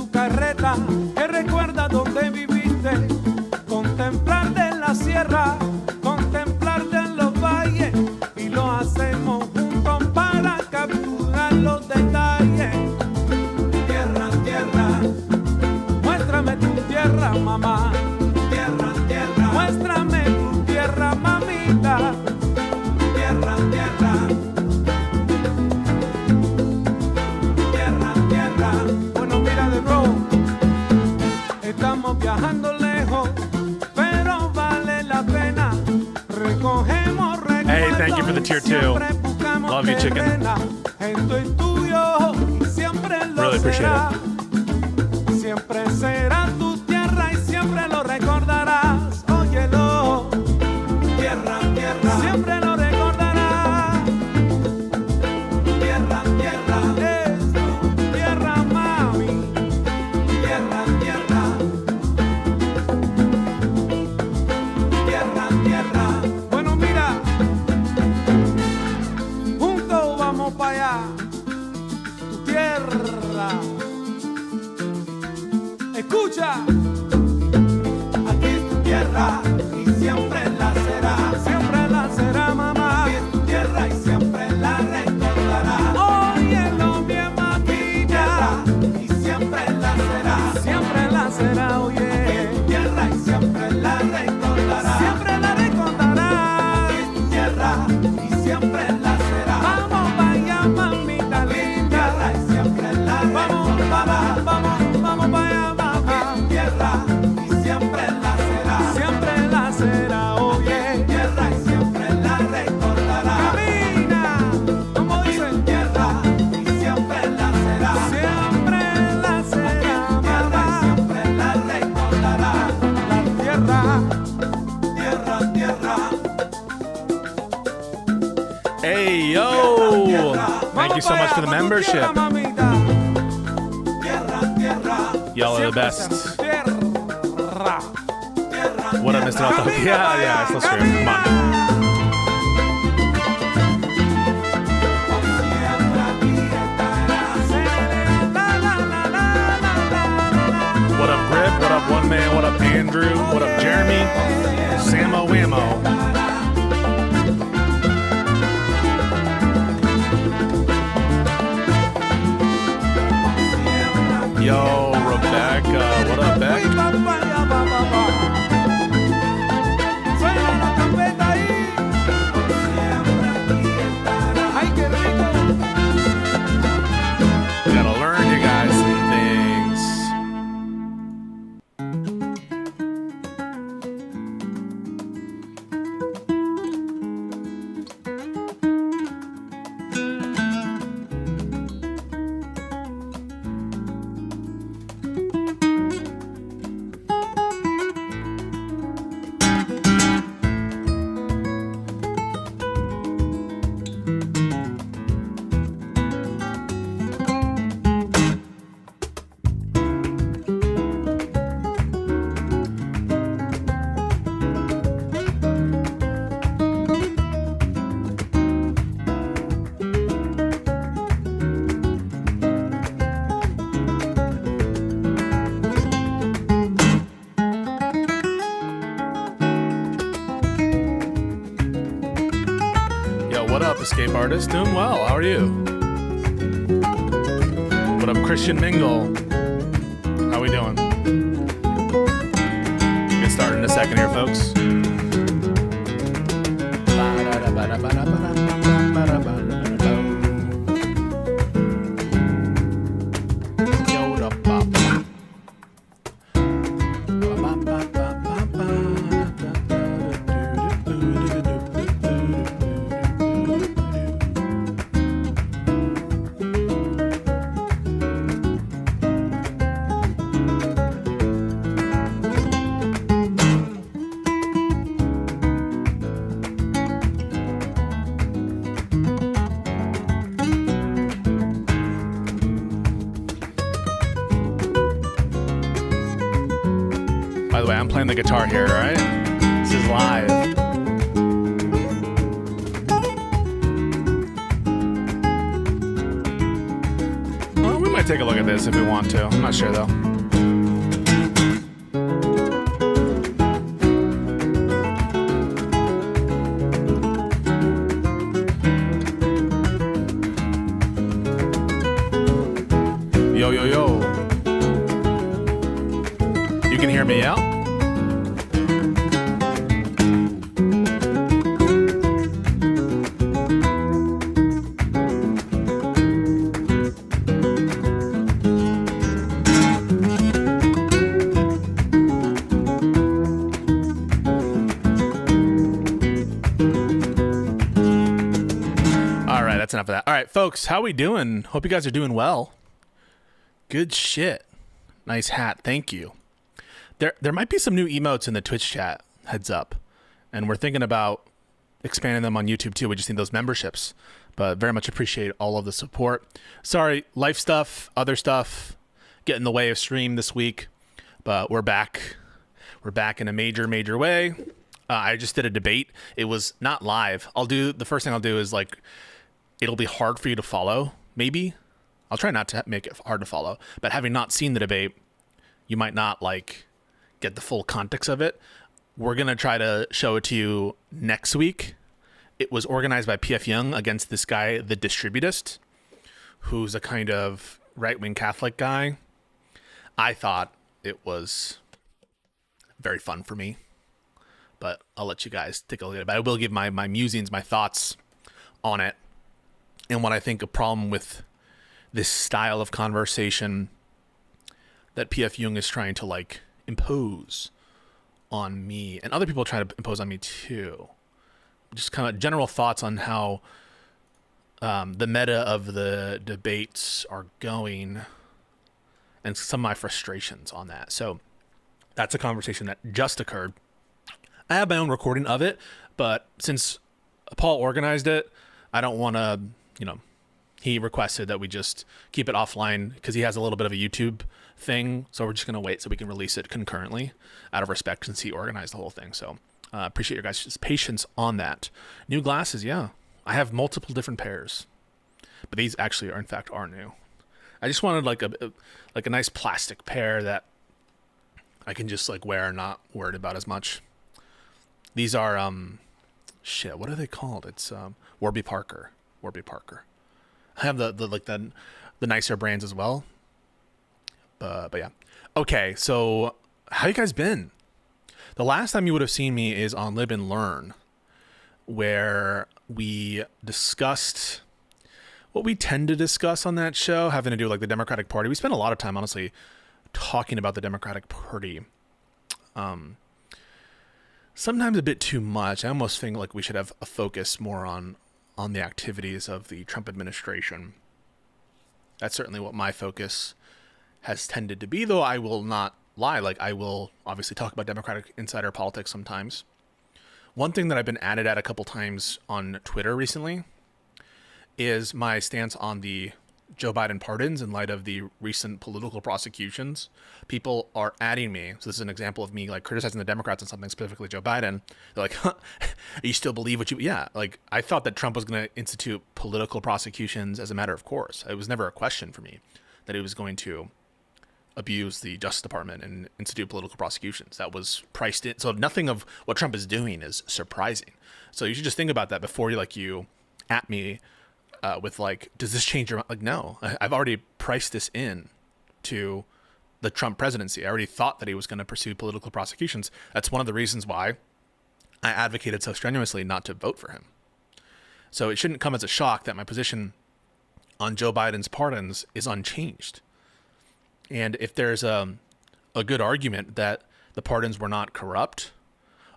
tu carreta, que recuerda donde viviste, contemplarte en la sierra, contemplarte en los valles, y lo hacemos juntos para capturar los detalles. Tierra, tierra, muéstrame tu tierra, mamá. Tierra, tierra, muéstrame tu tierra, mamita. Tierra, tierra, tierra, tierra. Bueno, mira de bro, estamos viajando lejos, pero vale la pena. Recogemos recuerdos. Hey, thank you for the tier 2. Love you, chicken. Really appreciate it. Siempre será tu tierra y siempre lo recordarás. Óyelo. Tierra, tierra, siempre lo recordarás. Tierra, tierra, es tu tierra, mami. Tierra, tierra. Tierra, tierra. Bueno, mira, juntos vamos para allá. Tu tierra. Escucha, aquí es tu tierra y siempre la será, mamá. Aquí es tu tierra y siempre la recordará. Óyelo bien, mamita, y siempre la será, oye. Aquí es tu tierra y siempre la recordará. Siempre la recordará. Aquí es tu tierra y siempre la será. Vamos para allá, mamita linda. Tierra y siempre la recordará. Vamos para allá. Hey, yo! Thank you so much for the membership. Y'all are the best. What up, Mr. Alto? Yeah, it's true. Come on. What up, Grip? What up, One Man? What up, Andrew? What up, Jeremy? Samo Whammo. Yo, Rebecca. What up, Beck? Gotta learn, you guys, some things. What up, Escape Artist? Doing well. How are you? What up, Christian Mingle? How we doing? Get started in a second here, folks. By the way, I'm playing the guitar here, all right? This is live. might take a look at this if we want to. I'm not sure though. Yo, yo, yo. You can hear me out? All right, that's enough of that. All right, folks, how we doing? Hope you guys are doing well. Good shit. Nice hat. Thank you. There might be some new emotes in the Twitch chat. Heads up. And we're thinking about expanding them on YouTube too. We just need those memberships. But very much appreciate all of the support. Sorry, life stuff, other stuff, get in the way of stream this week. But we're back. We're back in a major, major way. I just did a debate. It was not live. The first thing I'll do is like, it'll be hard for you to follow, maybe. I'll try not to make it hard to follow, but having not seen the debate, you might not like get the full context of it. We're going to try to show it to you next week. It was organized by P.F. Young against this guy, the Distributist, who's a kind of right-wing Catholic guy. I thought it was very fun for me, but I'll let you guys take a look at it. But I will give my musings, my thoughts on it, and what I think a problem with this style of conversation that P.F. Young is trying to like impose on me, and other people try to impose on me too. Just kind of general thoughts on how the meta of the debates are going and some of my frustrations on that. So that's a conversation that just occurred. I have my own recording of it, but since Paul organized it, I don't want to, he requested that we just keep it offline because he has a little bit of a YouTube thing. So we're just going to wait so we can release it concurrently out of respect since he organized the whole thing. So appreciate your guys' patience on that. New glasses, yeah. I have multiple different pairs, but these actually are new. I just wanted like a nice plastic pair that I can just like wear and not worried about as much. These are, what are they called? It's Warby Parker. I have the nicer brands as well. But yeah. Okay, so how you guys been? The last time you would have seen me is on Live and Learn, where we discussed what we tend to discuss on that show, having to do with like the Democratic Party. We spent a lot of time, honestly, talking about the Democratic Party. Sometimes a bit too much. I almost think like we should have a focus more on the activities of the Trump administration. That's certainly what my focus has tended to be, though I will not lie. Like, I will obviously talk about Democratic insider politics sometimes. One thing that I've been added at a couple times on Twitter recently is my stance on the Joe Biden pardons in light of the recent political prosecutions. People are adding me. So this is an example of me like criticizing the Democrats on something, specifically Joe Biden. They're like, you still believe what you... Yeah, like I thought that Trump was going to institute political prosecutions as a matter of course. It was never a question for me that he was going to abuse the Justice Department and institute political prosecutions. That was priced in. So nothing of what Trump is doing is surprising. So you should just think about that before you at me with like, does this change your mind? Like, no, I've already priced this in to the Trump presidency. I already thought that he was going to pursue political prosecutions. That's one of the reasons why I advocated so strenuously not to vote for him. So it shouldn't come as a shock that my position on Joe Biden's pardons is unchanged. And if there's a good argument that the pardons were not corrupt,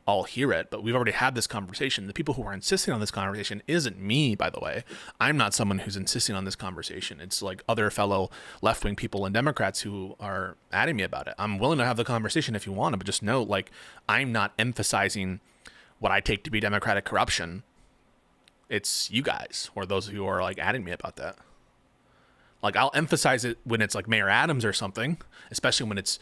I'll hear it, but we've already had this conversation. The people who are insisting on this conversation isn't me, by the way. I'm not someone who's insisting on this conversation. It's like other fellow left-wing people and Democrats who are adding me about it. I'm willing to have the conversation if you want to, but just know, like, I'm not emphasizing what I take to be Democratic corruption. It's you guys or those who are like adding me about that. Like, I'll emphasize it when it's like Mayor Adams or something, especially when it's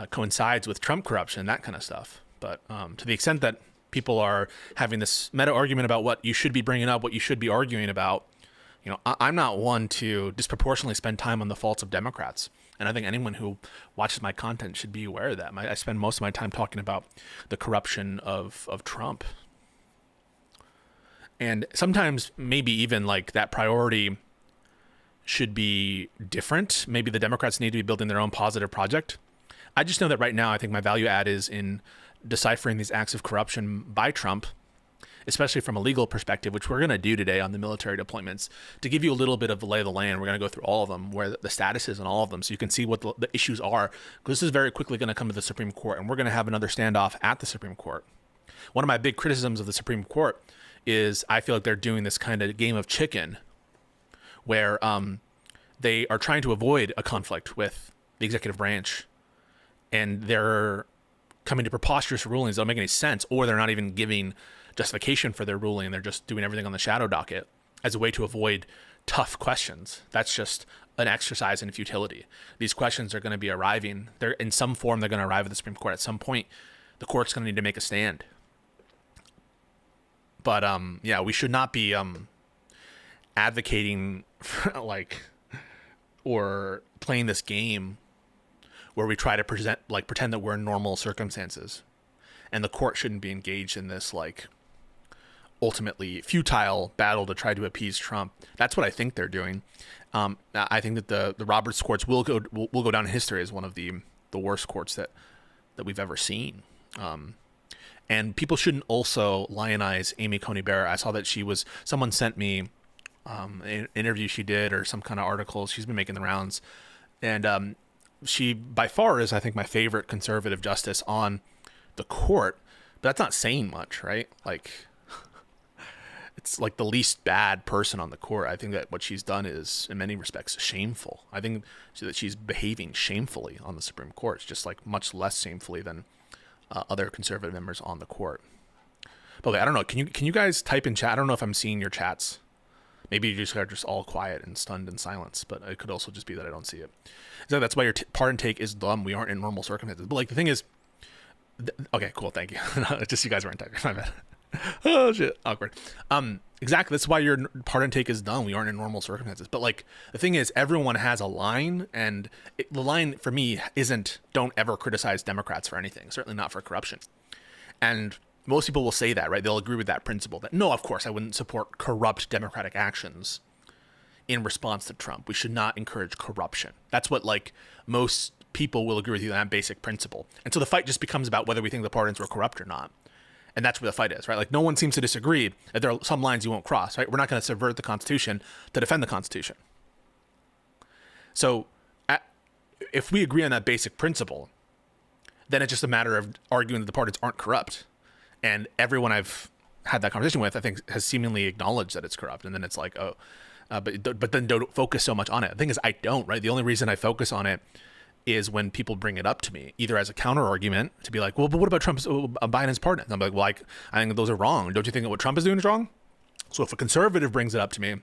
coincides with Trump corruption, that kind of stuff. But to the extent that people are having this meta argument about what you should be bringing up, what you should be arguing about I'm not one to disproportionately spend time on the faults of Democrats. And I think anyone who watches my content should be aware of that. I spend most of my time talking about the corruption of Trump. And sometimes maybe even like that priority should be different. Maybe the Democrats need to be building their own positive project. I just know that right now I think my value add is in deciphering these acts of corruption by Trump, especially from a legal perspective, which we're going to do today on the military deployments, to give you a little bit of the lay of the land. We're going to go through all of them, where the status is on all of them, so you can see what the issues are, because this is very quickly going to come to the Supreme Court, and we're going to have another standoff at the Supreme Court. One of my big criticisms of the Supreme Court is I feel like they're doing this kind of game of chicken, where they are trying to avoid a conflict with the executive branch, and they're coming to preposterous rulings that don't make any sense, or they're not even giving justification for their ruling. They're just doing everything on the shadow docket as a way to avoid tough questions. That's just an exercise in futility. These questions are going to be arriving. They're in some form. They're going to arrive at the Supreme Court at some point. The court's going to need to make a stand. But yeah, we should not be advocating like or playing this game where we try to pretend that we're in normal circumstances, and the court shouldn't be engaged in this like ultimately futile battle to try to appease Trump. That's what I think they're doing. I think that the Roberts courts will go down in history as one of the worst courts that we've ever seen. And people shouldn't also lionize Amy Coney Barrett. I saw that someone sent me an interview she did or some kind of article. She's been making the rounds, and she by far is, I think, my favorite conservative justice on the court. But that's not saying much, right? Like, it's like the least bad person on the court. I think that what she's done is, in many respects, shameful. I think that she's behaving shamefully on the Supreme Court. It's just like much less shamefully than other conservative members on the court. But okay, I don't know. Can you guys type in chat? I don't know if I'm seeing your chats. Maybe you just are just all quiet and stunned in silence, but it could also just be that I don't see it. So that's why your pardon take is dumb. We aren't in normal circumstances. But like the thing is, okay, cool, thank you. It's just you guys weren't typing. My bad. Oh shit, awkward. Exactly. That's why your pardon take is dumb. We aren't in normal circumstances. But like the thing is, everyone has a line, and the line for me isn't don't ever criticize Democrats for anything. Certainly not for corruption. And most people will say that, right? They'll agree with that principle that no, of course, I wouldn't support corrupt Democratic actions in response to Trump. We should not encourage corruption. That's what like most people will agree with you on that basic principle. And so the fight just becomes about whether we think the pardons were corrupt or not. And that's where the fight is, right? Like no one seems to disagree that there are some lines you won't cross, right? We're not going to subvert the Constitution to defend the Constitution. So if we agree on that basic principle, then it's just a matter of arguing that the pardons aren't corrupt. And everyone I've had that conversation with, I think, has seemingly acknowledged that it's corrupt. And then it's like, oh, but then don't focus so much on it. The thing is, I don't, right? The only reason I focus on it is when people bring it up to me, either as a counter argument to be like, well, but what about Biden's pardon? And I'm like, well, I think those are wrong. Don't you think that what Trump is doing is wrong? So if a conservative brings it up to me,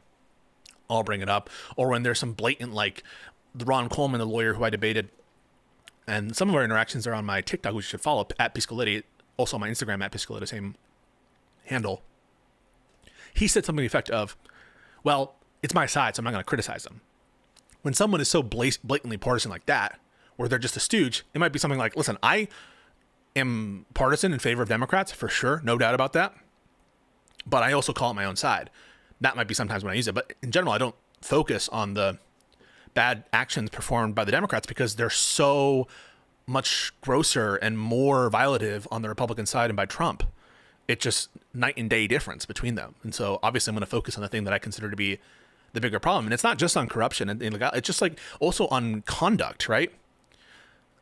I'll bring it up. Or when there's some blatant, like Ron Coleman, the lawyer who I debated, and some of our interactions are on my TikTok, which you should follow, at Pisco, also on my Instagram, at Pisco, same handle. He said something to the effect of, well, it's my side, so I'm not going to criticize them. When someone is so blatantly partisan like that, where they're just a stooge, it might be something like, listen, I am partisan in favor of Democrats, for sure, no doubt about that. But I also call it my own side. That might be sometimes when I use it. But in general, I don't focus on the bad actions performed by the Democrats because they're so much grosser and more violative on the Republican side and by Trump. It's just night and day difference between them. And so obviously I'm going to focus on the thing that I consider to be the bigger problem. And it's not just on corruption and it's just like also on conduct, right?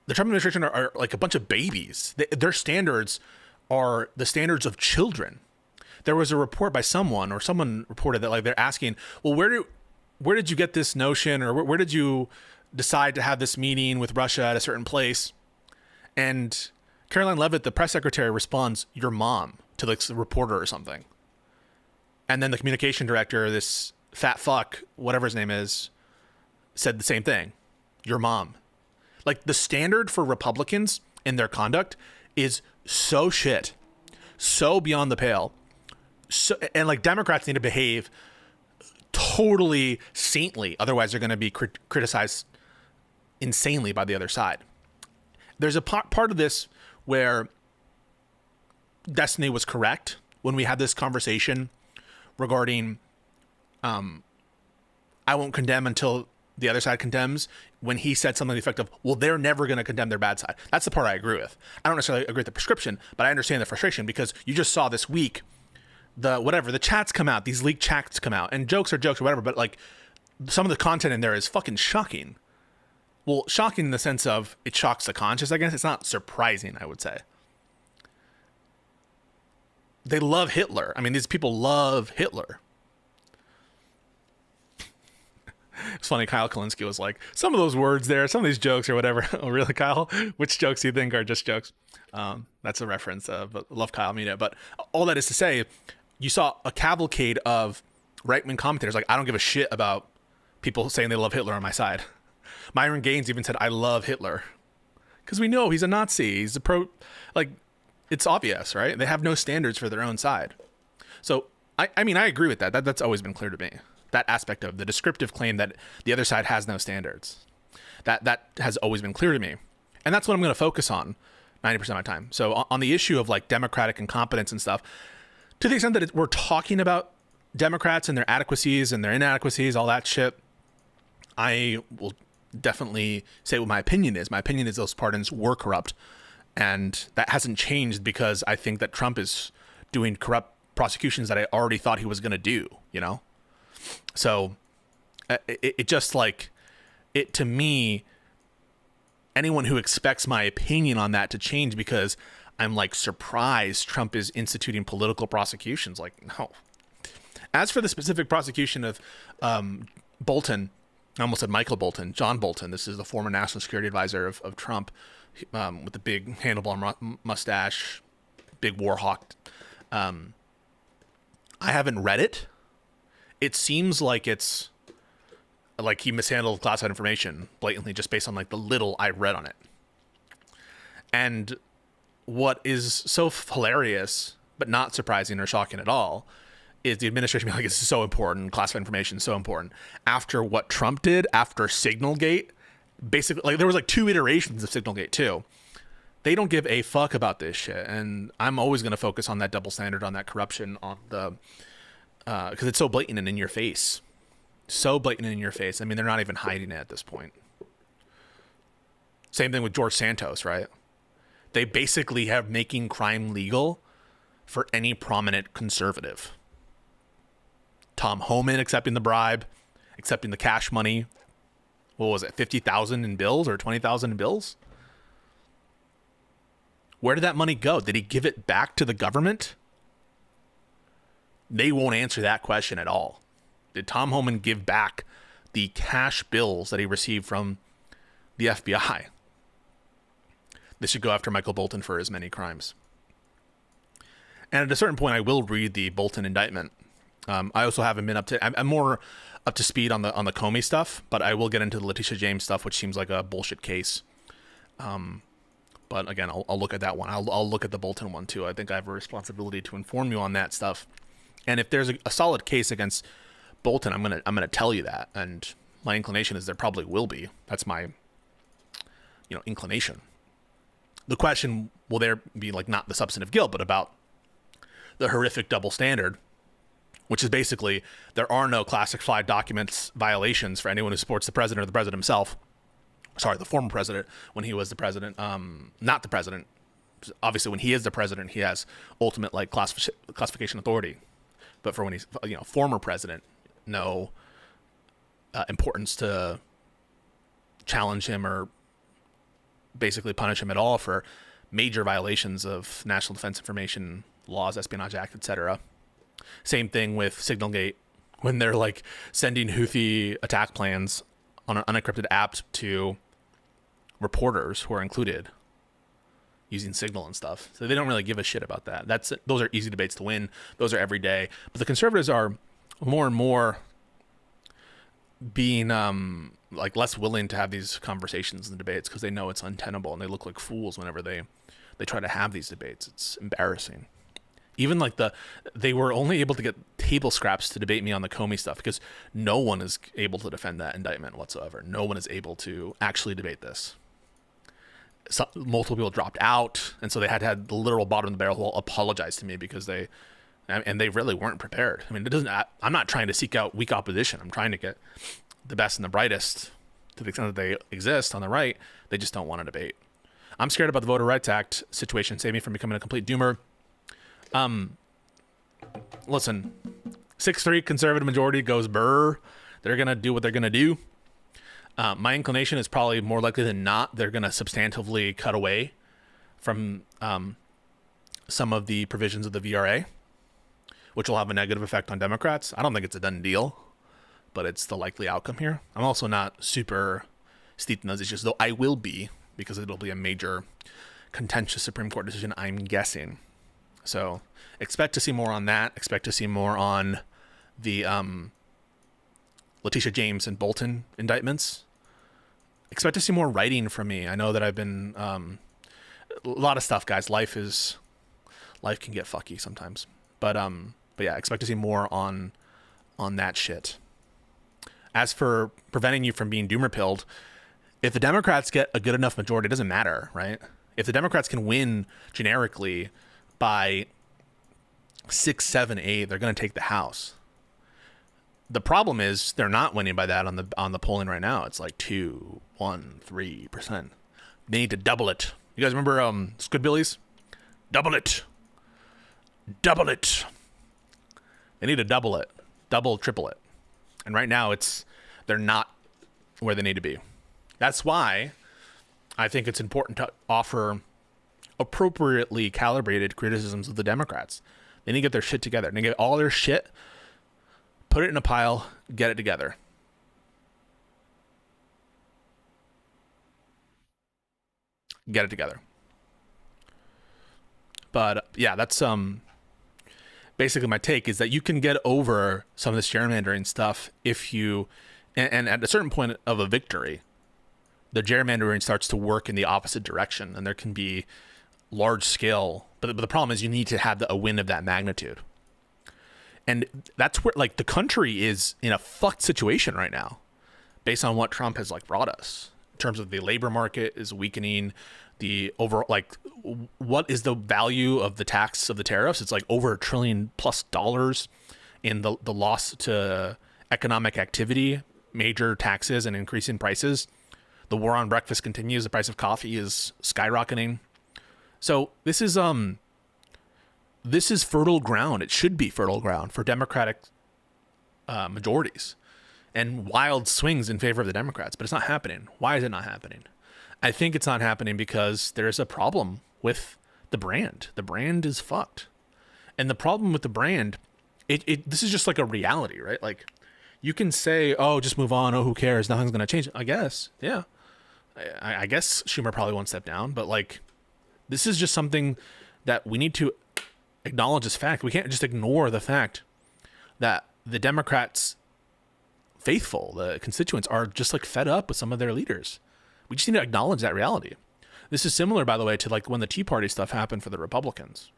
The Trump administration are like a bunch of babies. Their standards are the standards of children. There was a report by someone reported that like they're asking, well, where did you get this notion, or where did you decide to have this meeting with Russia at a certain place? And Caroline Leavitt, the press secretary, responds, your mom, to like the reporter or something. And then the communication director, this fat fuck, whatever his name is, said the same thing, your mom. Like the standard for Republicans in their conduct is so shit, so beyond the pale. So, and like Democrats need to behave totally saintly. Otherwise, they're going to be criticized insanely by the other side. There's a part of this where Destiny was correct when we had this conversation regarding I won't condemn until the other side condemns, when he said something to the effect of, well, they're never going to condemn their bad side. That's the part I agree with. I don't necessarily agree with the prescription, but I understand the frustration, because you just saw this week the chats come out, these leaked chats come out, and jokes are jokes or whatever, but like some of the content in there is fucking shocking. Well, shocking in the sense of it shocks the conscious, I guess. It's not surprising, I would say. They love Hitler. I mean, these people love Hitler. It's funny, Kyle Kalinske was like, some of those words there, some of these jokes or whatever. Oh, really, Kyle? Which jokes do you think are just jokes? That's a reference. But love Kyle, mean it. But all that is to say, you saw a cavalcade of right-wing commentators like, I don't give a shit about people saying they love Hitler on my side. Myron Gaines even said, I love Hitler. Because we know he's a Nazi. He's a pro... Like, it's obvious, right? They have no standards for their own side. So, I mean, I agree with that. That's always been clear to me. That aspect of the descriptive claim that the other side has no standards. That has always been clear to me. And that's what I'm going to focus on 90% of my time. So on the issue of like democratic incompetence and stuff, to the extent that we're talking about Democrats and their adequacies and their inadequacies, all that shit, I will definitely say what my opinion is. My opinion is those pardons were corrupt. And that hasn't changed because I think that Trump is doing corrupt prosecutions that I already thought he was going to do, you know? So it just like, it to me, anyone who expects my opinion on that to change because I'm like surprised Trump is instituting political prosecutions, like, no. As for the specific prosecution of Bolton, I almost said Michael Bolton, John Bolton, this is the former national security advisor of Trump, with the big handlebar mustache, big war hawk. I haven't read it. It seems like it's like he mishandled classified information blatantly just based on like the little I read on it. And what is so hilarious, but not surprising or shocking at all, is the administration being like, it's so important, classified information is so important. After what Trump did, after Signalgate, basically, like there was like 2 iterations of Signalgate too. They don't give a fuck about this shit. And I'm always going to focus on that double standard, on that corruption, on the... because it's so blatant and in your face. So blatant and in your face. I mean, they're not even hiding it at this point. Same thing with George Santos, right? They basically have making crime legal for any prominent conservative. Tom Homan accepting the bribe, accepting the cash money. What was it, 50,000 in bills or 20,000 in bills? Where did that money go? Did he give it back to the government? They won't answer that question at all. Did Tom Homan give back the cash bills that he received from the FBI? They should go after Michael Bolton for his many crimes. And at a certain point, I will read the Bolton indictment. I also haven't been I'm more up to speed on the Comey stuff, but I will get into the Letitia James stuff, which seems like a bullshit case. But again, I'll look at that one. I'll look at the Bolton one too. I think I have a responsibility to inform you on that stuff. And if there's a solid case against Bolton, I'm gonna tell you that. And my inclination is there probably will be. That's my, inclination. The question will there be like not the substantive guilt, but about the horrific double standard, which is basically there are no classified documents violations for anyone who supports the president or the president himself. Sorry, the former president when he was the president, not the president. Obviously, when he is the president, he has ultimate like classification authority. But for when he's, former president, no importance to challenge him or basically punish him at all for major violations of national defense information laws, Espionage Act, etc. Same thing with Signalgate, when they're like sending Houthi attack plans on an unencrypted app to reporters who are included using Signal and stuff. So they don't really give a shit about that. Those are easy debates to win. Those are every day. But the conservatives are more and more being like less willing to have these conversations and debates because they know it's untenable and they look like fools whenever they try to have these debates. It's embarrassing. Even like they were only able to get table scraps to debate me on the Comey stuff because no one is able to defend that indictment whatsoever. No one is able to actually debate this. Multiple people dropped out, and so they had to have the literal bottom of the barrel apologize to me because they really weren't prepared. I mean, I'm not trying to seek out weak opposition. I'm trying to get the best and the brightest to the extent that they exist on the right. They just don't want to debate. I'm scared about the Voter Rights Act situation. Save me from becoming a complete doomer. Listen, 6-3 conservative majority goes burr. They're going to do what they're going to do. My inclination is probably more likely than not, they're going to substantively cut away from some of the provisions of the VRA, which will have a negative effect on Democrats. I don't think it's a done deal, but it's the likely outcome here. I'm also not super steeped in those issues, though I will be, because it'll be a major contentious Supreme Court decision, I'm guessing. So expect to see more on that. Expect to see more on the Letitia James and Bolton indictments. Expect to see more writing from me. I know that I've been a lot of stuff, guys. Life can get fucky sometimes. But yeah, expect to see more on that shit. As for preventing you from being doomer pilled, if the Democrats get a good enough majority, it doesn't matter, right? If the Democrats can win generically by 6, 7, 8, they're going to take the House. The problem is they're not winning by that on the polling right now. It's like 2, 1, 3%. They need to double it. You guys remember Squidbillies? Double it. Double it. They need to double it. Double, triple it. And right now they're not where they need to be. That's why I think it's important to offer appropriately calibrated criticisms of the Democrats. They need to get their shit together. They need to get all their shit, put it in a pile, get it together. Get it together. But yeah, that's basically my take, is that you can get over some of this gerrymandering stuff if you, and at a certain point of a victory, the gerrymandering starts to work in the opposite direction, and there can be large scale, but the problem is you need to have a win of that magnitude. And that's where, like, the country is in a fucked situation right now based on what Trump has, like, brought us in terms of the labor market is weakening, the overall, like, what is the value of the tax of the tariffs? It's like over $1 trillion+ in the loss to economic activity, major taxes and increasing prices. The war on breakfast continues. The price of coffee is skyrocketing. So this is fertile ground. It should be fertile ground for Democratic majorities and wild swings in favor of the Democrats, but it's not happening. Why is it not happening? I think it's not happening because there's a problem with the brand. The brand is fucked. And the problem with the brand, this is just like a reality, right? Like, you can say, oh, just move on. Oh, who cares? Nothing's going to change. I guess. Yeah. I guess Schumer probably won't step down, but like, this is just something that we need to acknowledge as fact. We can't just ignore the fact that the Democrats faithful, the constituents, are just like fed up with some of their leaders. We just need to acknowledge that reality. This is similar, by the way, to like when the Tea Party stuff happened for the Republicans.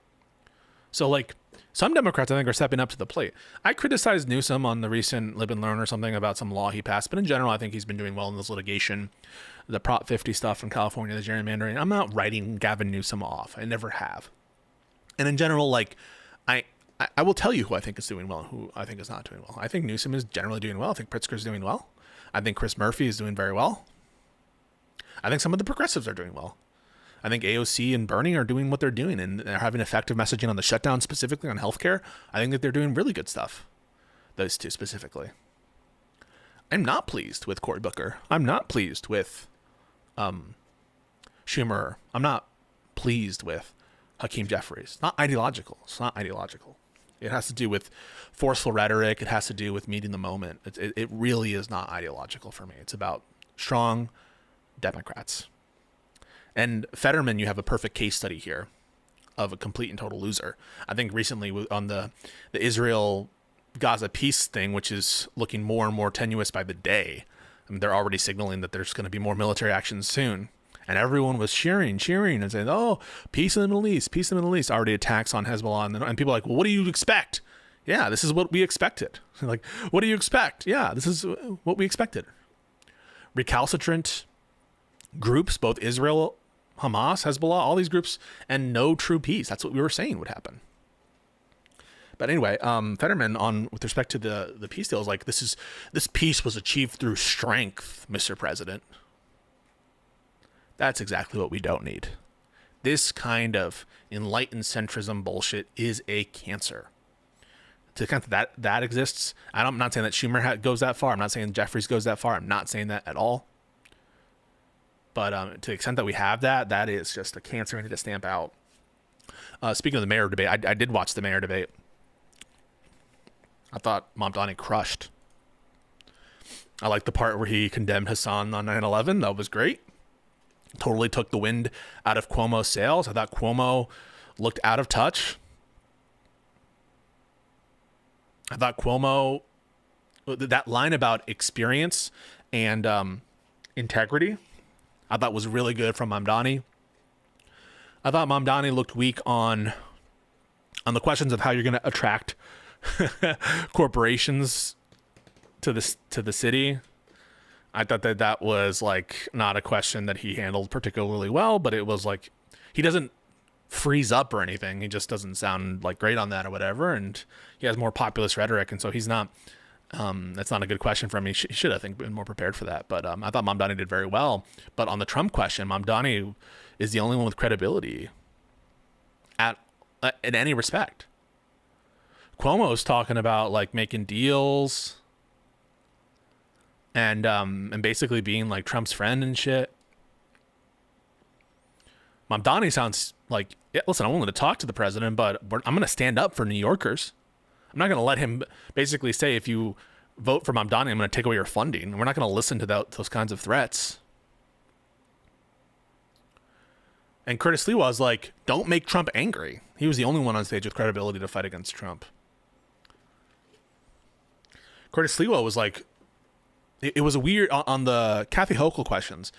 So like, some Democrats, I think, are stepping up to the plate. I criticized Newsom on the recent Live and Learn or something about some law he passed, but in general, I think he's been doing well in this litigation. The Prop 50 stuff from California, the gerrymandering. I'm not writing Gavin Newsom off. I never have. And in general, like, I will tell you who I think is doing well and who I think is not doing well. I think Newsom is generally doing well. I think Pritzker's doing well. I think Chris Murphy is doing very well. I think some of the progressives are doing well. I think AOC and Bernie are doing what they're doing, and they're having effective messaging on the shutdown, specifically on healthcare. I think that they're doing really good stuff. Those two specifically. I'm not pleased with Cory Booker. I'm not pleased with Schumer. I'm not pleased with Hakeem Jeffries. It's not ideological. It's not ideological. It has to do with forceful rhetoric. It has to do with meeting the moment. It really is not ideological for me. It's about strong Democrats. And Fetterman, you have a perfect case study here of a complete and total loser. I think recently on the Israel-Gaza peace thing, which is looking more and more tenuous by the day, I mean, they're already signaling that there's going to be more military actions soon. And everyone was cheering and saying, oh, peace in the Middle East, peace in the Middle East. Already attacks on Hezbollah. And people are like, well, what do you expect? Yeah, this is what we expected. Like, what do you expect? Yeah, this is what we expected. Recalcitrant groups, both Israel, Hamas, Hezbollah, all these groups, and no true peace. That's what we were saying would happen. But anyway, Fetterman, with respect to the peace deal, is like, this peace was achieved through strength, Mr. President. That's exactly what we don't need. This kind of enlightened centrism bullshit is a cancer. To the extent that exists, I'm not saying that Schumer goes that far. I'm not saying Jeffries goes that far. I'm not saying that at all. But to the extent that we have that is just a cancer we need to stamp out. Speaking of the mayor debate, I did watch the mayor debate. I thought Mamdani crushed. I liked the part where he condemned Hassan on 9/11. That was great. Totally took the wind out of Cuomo's sails. I thought Cuomo looked out of touch. I thought Cuomo, that line about experience and integrity, I thought was really good from Mamdani. I thought Mamdani looked weak on the questions of how you're going to attract corporations to the city. I thought that was like not a question that he handled particularly well, but it was like, he doesn't freeze up or anything. He just doesn't sound like great on that or whatever. And he has more populist rhetoric. And so he's not, that's not a good question for him. He should, I think, been more prepared for that. But I thought Mamdani did very well. But on the Trump question, Mamdani is the only one with credibility in any respect. Cuomo's talking about like making deals and basically being like Trump's friend and shit. Mamdani sounds like, yeah, listen, I'm willing to talk to the president, but I'm going to stand up for New Yorkers. I'm not going to let him basically say, if you vote for Mamdani, I'm going to take away your funding. We're not going to listen to those kinds of threats. And Curtis Lee was like, don't make Trump angry. He was the only one on stage with credibility to fight against Trump. Curtis Lewa was like, it was a weird, on the Kathy Hochul questions,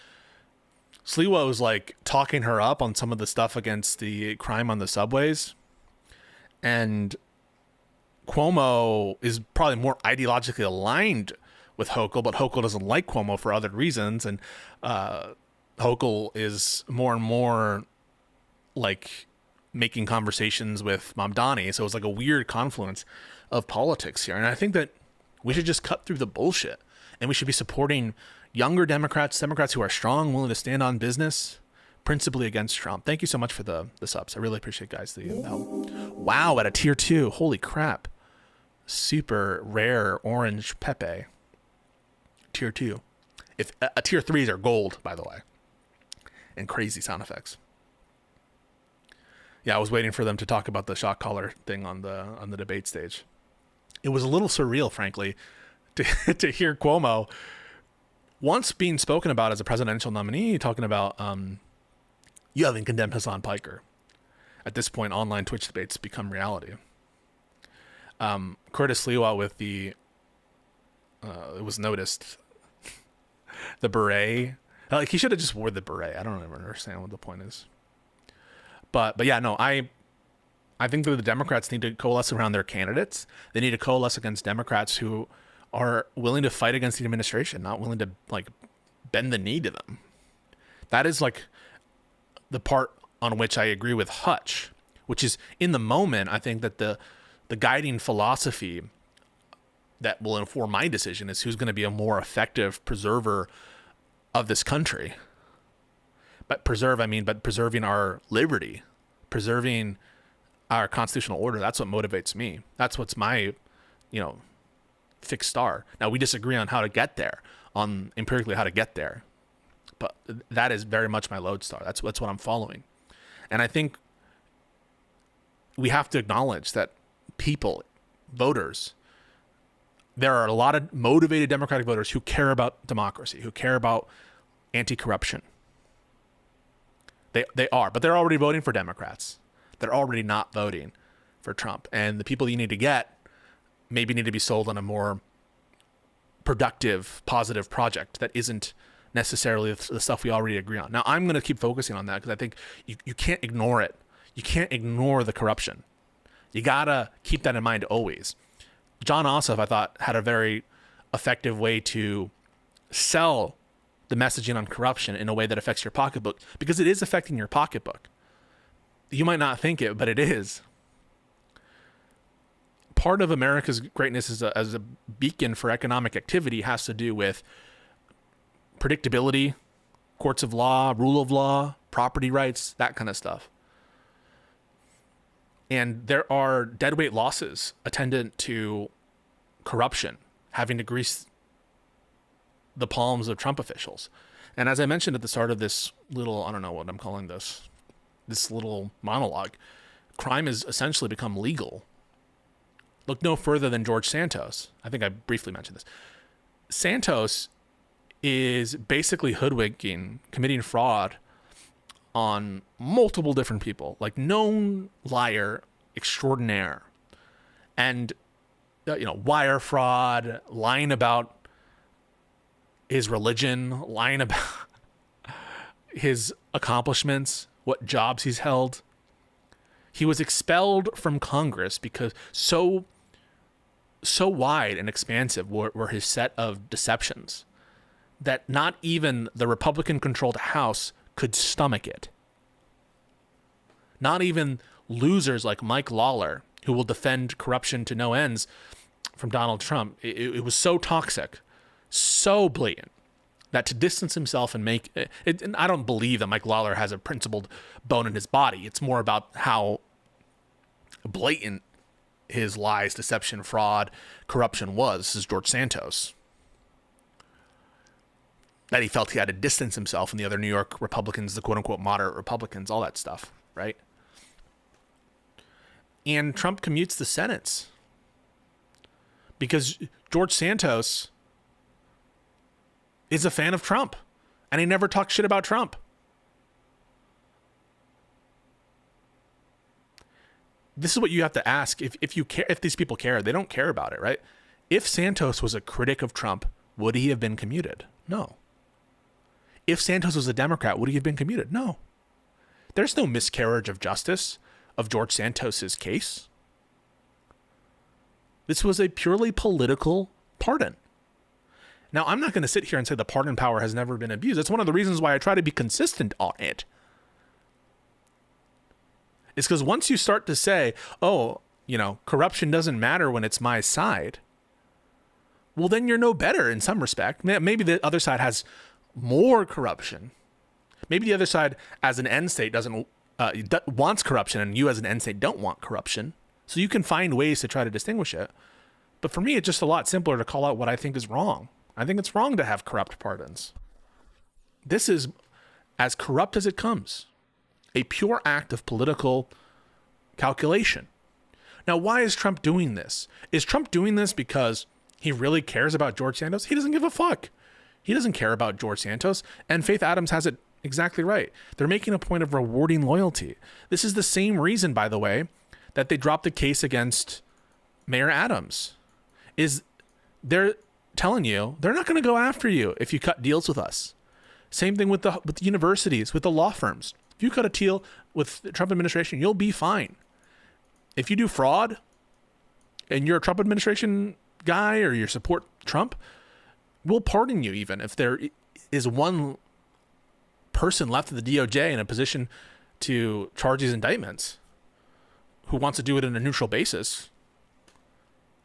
Sliwa was like talking her up on some of the stuff against the crime on the subways. And Cuomo is probably more ideologically aligned with Hochul, but Hochul doesn't like Cuomo for other reasons. And Hochul is more and more like making conversations with Mamdani. So it was like a weird confluence of politics here. And I think that we should just cut through the bullshit, and we should be supporting younger Democrats who are strong, willing to stand on business, principally against Trump. Thank you so much for the subs. I really appreciate, guys, the help. Wow, at a tier 2. Holy crap. Super rare orange Pepe. Tier 2. If a tier 3s are gold, by the way. And crazy sound effects. Yeah, I was waiting for them to talk about the shock collar thing on the debate stage. It was a little surreal, frankly, to hear Cuomo once being spoken about as a presidential nominee, talking about you haven't condemned Hassan Piker. At this point, online Twitch debates become reality. Curtis Lewa with the it was noticed the beret. Like, he should have just wore the beret. I don't even understand what the point is. But yeah, no, I think that the Democrats need to coalesce around their candidates. They need to coalesce against Democrats who are willing to fight against the administration, not willing to like bend the knee to them. That is like the part on which I agree with Hutch, which is, in the moment, I think that the guiding philosophy that will inform my decision is who's going to be a more effective preserver of this country. But preserving our liberty, preserving our constitutional order. That's what motivates me. That's what's my, fixed star. Now, we disagree on how to get there, on empirically how to get there, but that is very much my lodestar. That's what I'm following. And I think we have to acknowledge that people, voters, there are a lot of motivated Democratic voters who care about democracy, who care about anti-corruption. They are, but they're already voting for Democrats. They're already not voting for Trump. And the people you need to get maybe need to be sold on a more productive, positive project that isn't necessarily the stuff we already agree on. Now, I'm going to keep focusing on that because I think you can't ignore it. You can't ignore the corruption. You got to keep that in mind always. John Ossoff, I thought, had a very effective way to sell the messaging on corruption in a way that affects your pocketbook, because it is affecting your pocketbook. You might not think it, but it is. Part of America's greatness as a beacon for economic activity has to do with predictability, courts of law, rule of law, property rights, that kind of stuff. And there are deadweight losses attendant to corruption having to grease the palms of Trump officials. And as I mentioned at the start of this little, I don't know what I'm calling this little monologue, crime has essentially become legal. Look no further than George Santos. I think I briefly mentioned this. Santos is basically hoodwinking, committing fraud on multiple different people, like known liar extraordinaire. And, wire fraud, lying about his religion, lying about his accomplishments, what jobs he's held. He was expelled from Congress because so wide and expansive were his set of deceptions that not even the Republican-controlled House could stomach it. Not even losers like Mike Lawler, who will defend corruption to no ends from Donald Trump. It was so toxic, so blatant, that to distance himself and make it, and I don't believe that Mike Lawler has a principled bone in his body. It's more about how blatant his lies, deception, fraud, corruption was. This is George Santos. That he felt he had to distance himself from the other New York Republicans, the quote-unquote moderate Republicans, all that stuff, right? And Trump commutes the sentence because George Santos is a fan of Trump, and he never talks shit about Trump. This is what you have to ask. If you care, if these people care, they don't care about it, right? If Santos was a critic of Trump, would he have been commuted? No. If Santos was a Democrat, would he have been commuted? No. There's no miscarriage of justice of George Santos's case. This was a purely political pardon. Now, I'm not going to sit here and say the pardon power has never been abused. That's one of the reasons why I try to be consistent on it. It's because once you start to say, corruption doesn't matter when it's my side, well, then you're no better in some respect. Maybe the other side has more corruption. Maybe the other side, as an end state, wants corruption, and you as an end state don't want corruption. So you can find ways to try to distinguish it. But for me, it's just a lot simpler to call out what I think is wrong. I think it's wrong to have corrupt pardons. This is as corrupt as it comes. A pure act of political calculation. Now, why is Trump doing this? Is Trump doing this because he really cares about George Santos? He doesn't give a fuck. He doesn't care about George Santos. And Faith Adams has it exactly right. They're making a point of rewarding loyalty. This is the same reason, by the way, that they dropped the case against Mayor Adams. They're telling you they're not going to go after you if you cut deals with us. Same thing with the universities, with the law firms. If you cut a deal with the Trump administration, you'll be fine. If you do fraud and you're a Trump administration guy or you support Trump, we'll pardon you even if there is one person left at the DOJ in a position to charge these indictments who wants to do it on a neutral basis.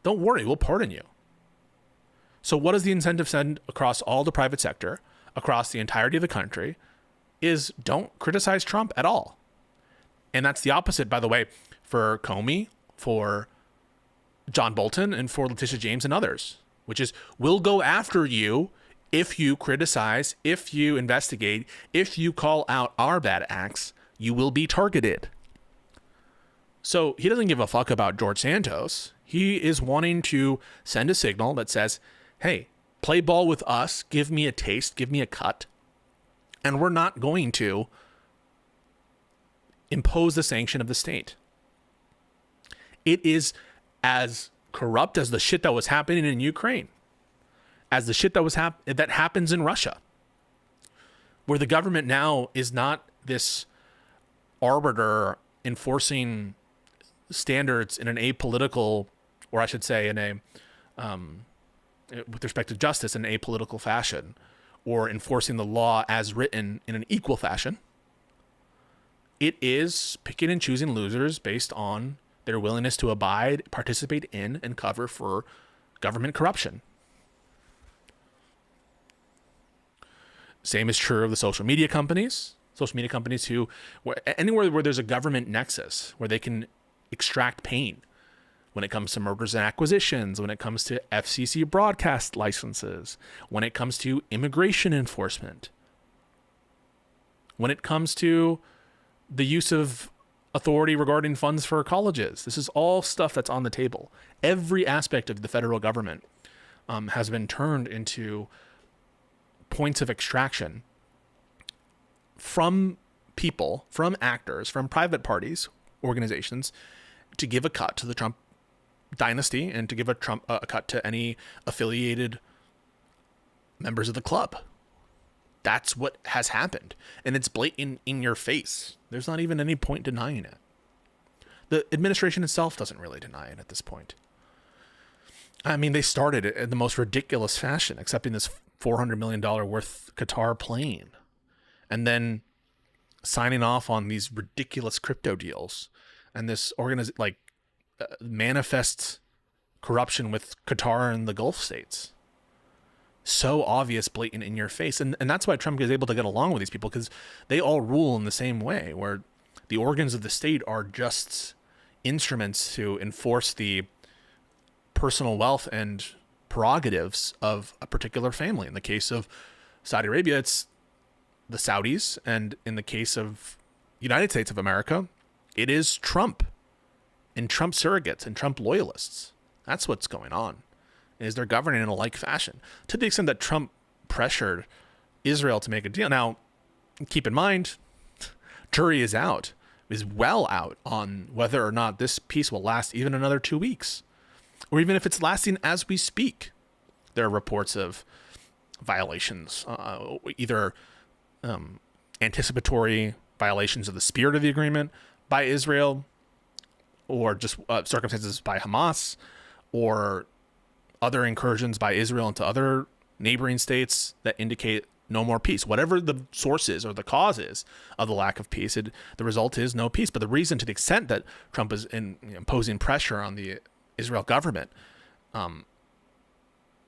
Don't worry, we'll pardon you. So what does the incentive send across all the private sector, across the entirety of the country, is don't criticize Trump at all. And that's the opposite, by the way, for Comey, for John Bolton, and for Letitia James and others, which is we'll go after you if you criticize, if you investigate, if you call out our bad acts, you will be targeted. So he doesn't give a fuck about George Santos. He is wanting to send a signal that says, hey, play ball with us, give me a taste, give me a cut, and we're not going to impose the sanction of the state. It is as corrupt as the shit that was happening in Ukraine, as the shit that happens in Russia. where the government now is not this arbiter enforcing standards in an apolitical, or I should say in a, with respect to justice, in an apolitical fashion, or enforcing the law as written in an equal fashion. It is picking and choosing losers based on their willingness to abide, participate in, and cover for government corruption. Same is true of the social media companies. Social media companies who, anywhere where there's a government nexus, where they can extract pain when it comes to mergers and acquisitions, when it comes to FCC broadcast licenses, when it comes to immigration enforcement, when it comes to the use of authority regarding funds for colleges. This is all stuff that's on the table. Every aspect of the federal government has been turned into points of extraction from people, from actors, from private parties, organizations, to give a cut to the Trump dynasty and to give a cut to any affiliated members of the club. That's what has happened. And it's blatant in your face. There's not even any point denying it. The administration itself doesn't really deny it at this point. I mean, they started it in the most ridiculous fashion, accepting this $400 million worth Qatar plane, and then signing off on these ridiculous crypto deals and this manifest corruption with Qatar and the Gulf states. So obvious, blatant, in your face. And that's why Trump is able to get along with these people, because they all rule in the same way, where the organs of the state are just instruments to enforce the personal wealth and prerogatives of a particular family. In the case of Saudi Arabia, it's the Saudis. And in the case of United States of America, it is Trump and Trump surrogates and Trump loyalists. That's what's going on, is they're governing in a like fashion, to the extent that Trump pressured Israel to make a deal. Now, keep in mind, jury is well out on whether or not this peace will last even another 2 weeks, or even if it's lasting as we speak. There are reports of violations, either anticipatory violations of the spirit of the agreement by Israel, or just circumstances by Hamas, or other incursions by Israel into other neighboring states that indicate no more peace. Whatever the source is or the cause is of the lack of peace, the result is no peace. But the reason, to the extent that Trump is imposing pressure on the Israel government,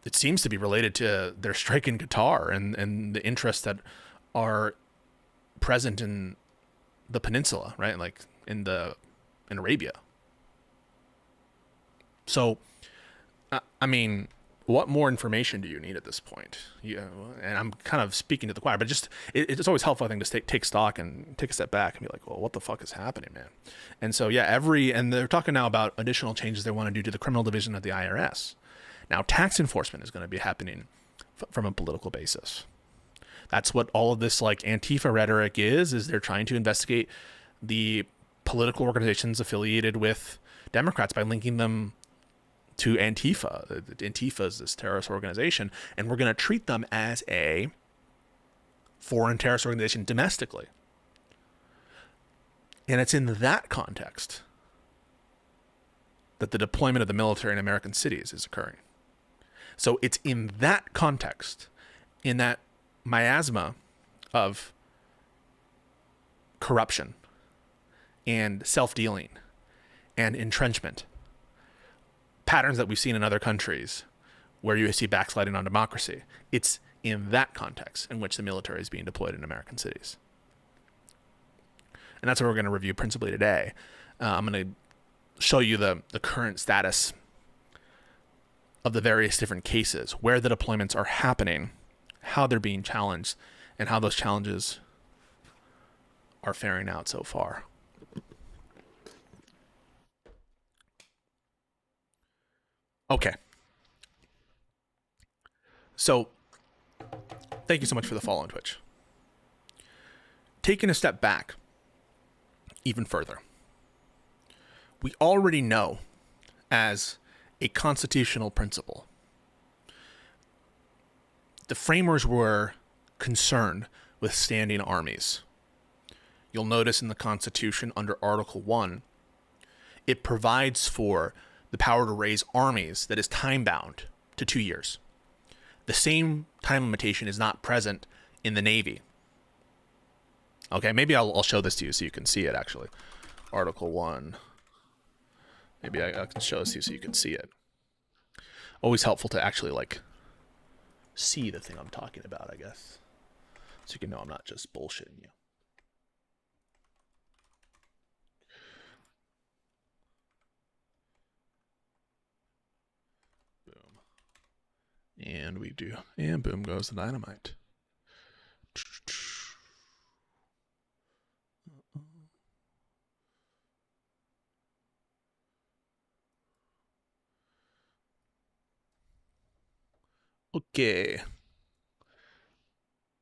it seems to be related to their strike in Qatar and the interests that are present in the peninsula, right? Like in Arabia. So, I mean, what more information do you need at this point? And I'm kind of speaking to the choir, but just it's always helpful, I think, to take stock and take a step back and be like, well, what the fuck is happening, man? And so, yeah, and they're talking now about additional changes they want to do to the criminal division of the IRS. Now, tax enforcement is going to be happening from a political basis. That's what all of this like Antifa rhetoric is they're trying to investigate the political organizations affiliated with Democrats by linking them to Antifa. Antifa is this terrorist organization, and we're going to treat them as a foreign terrorist organization domestically. And it's in that context that the deployment of the military in American cities is occurring. So it's in that context, in that miasma of corruption and self-dealing and entrenchment, patterns that we've seen in other countries where you see backsliding on democracy. It's in that context in which the military is being deployed in American cities. And that's what we're going to review principally today. I'm going to show you the current status of the various different cases, where the deployments are happening, how they're being challenged, and how those challenges are faring out so far. Okay. So, thank you so much for the follow on Twitch. Taking a step back even further, we already know, as a constitutional principle, the framers were concerned with standing armies. You'll notice in the Constitution under Article 1, it provides for the power to raise armies that is time-bound to 2 years. The same time limitation is not present in the Navy. Okay, maybe I'll show this to you so you can see it, actually. Article 1. Maybe I can show this to you so you can see it. Always helpful to actually, like, see the thing I'm talking about, I guess. So you can know I'm not just bullshitting you. Boom. And we do. And boom goes the dynamite. Okay.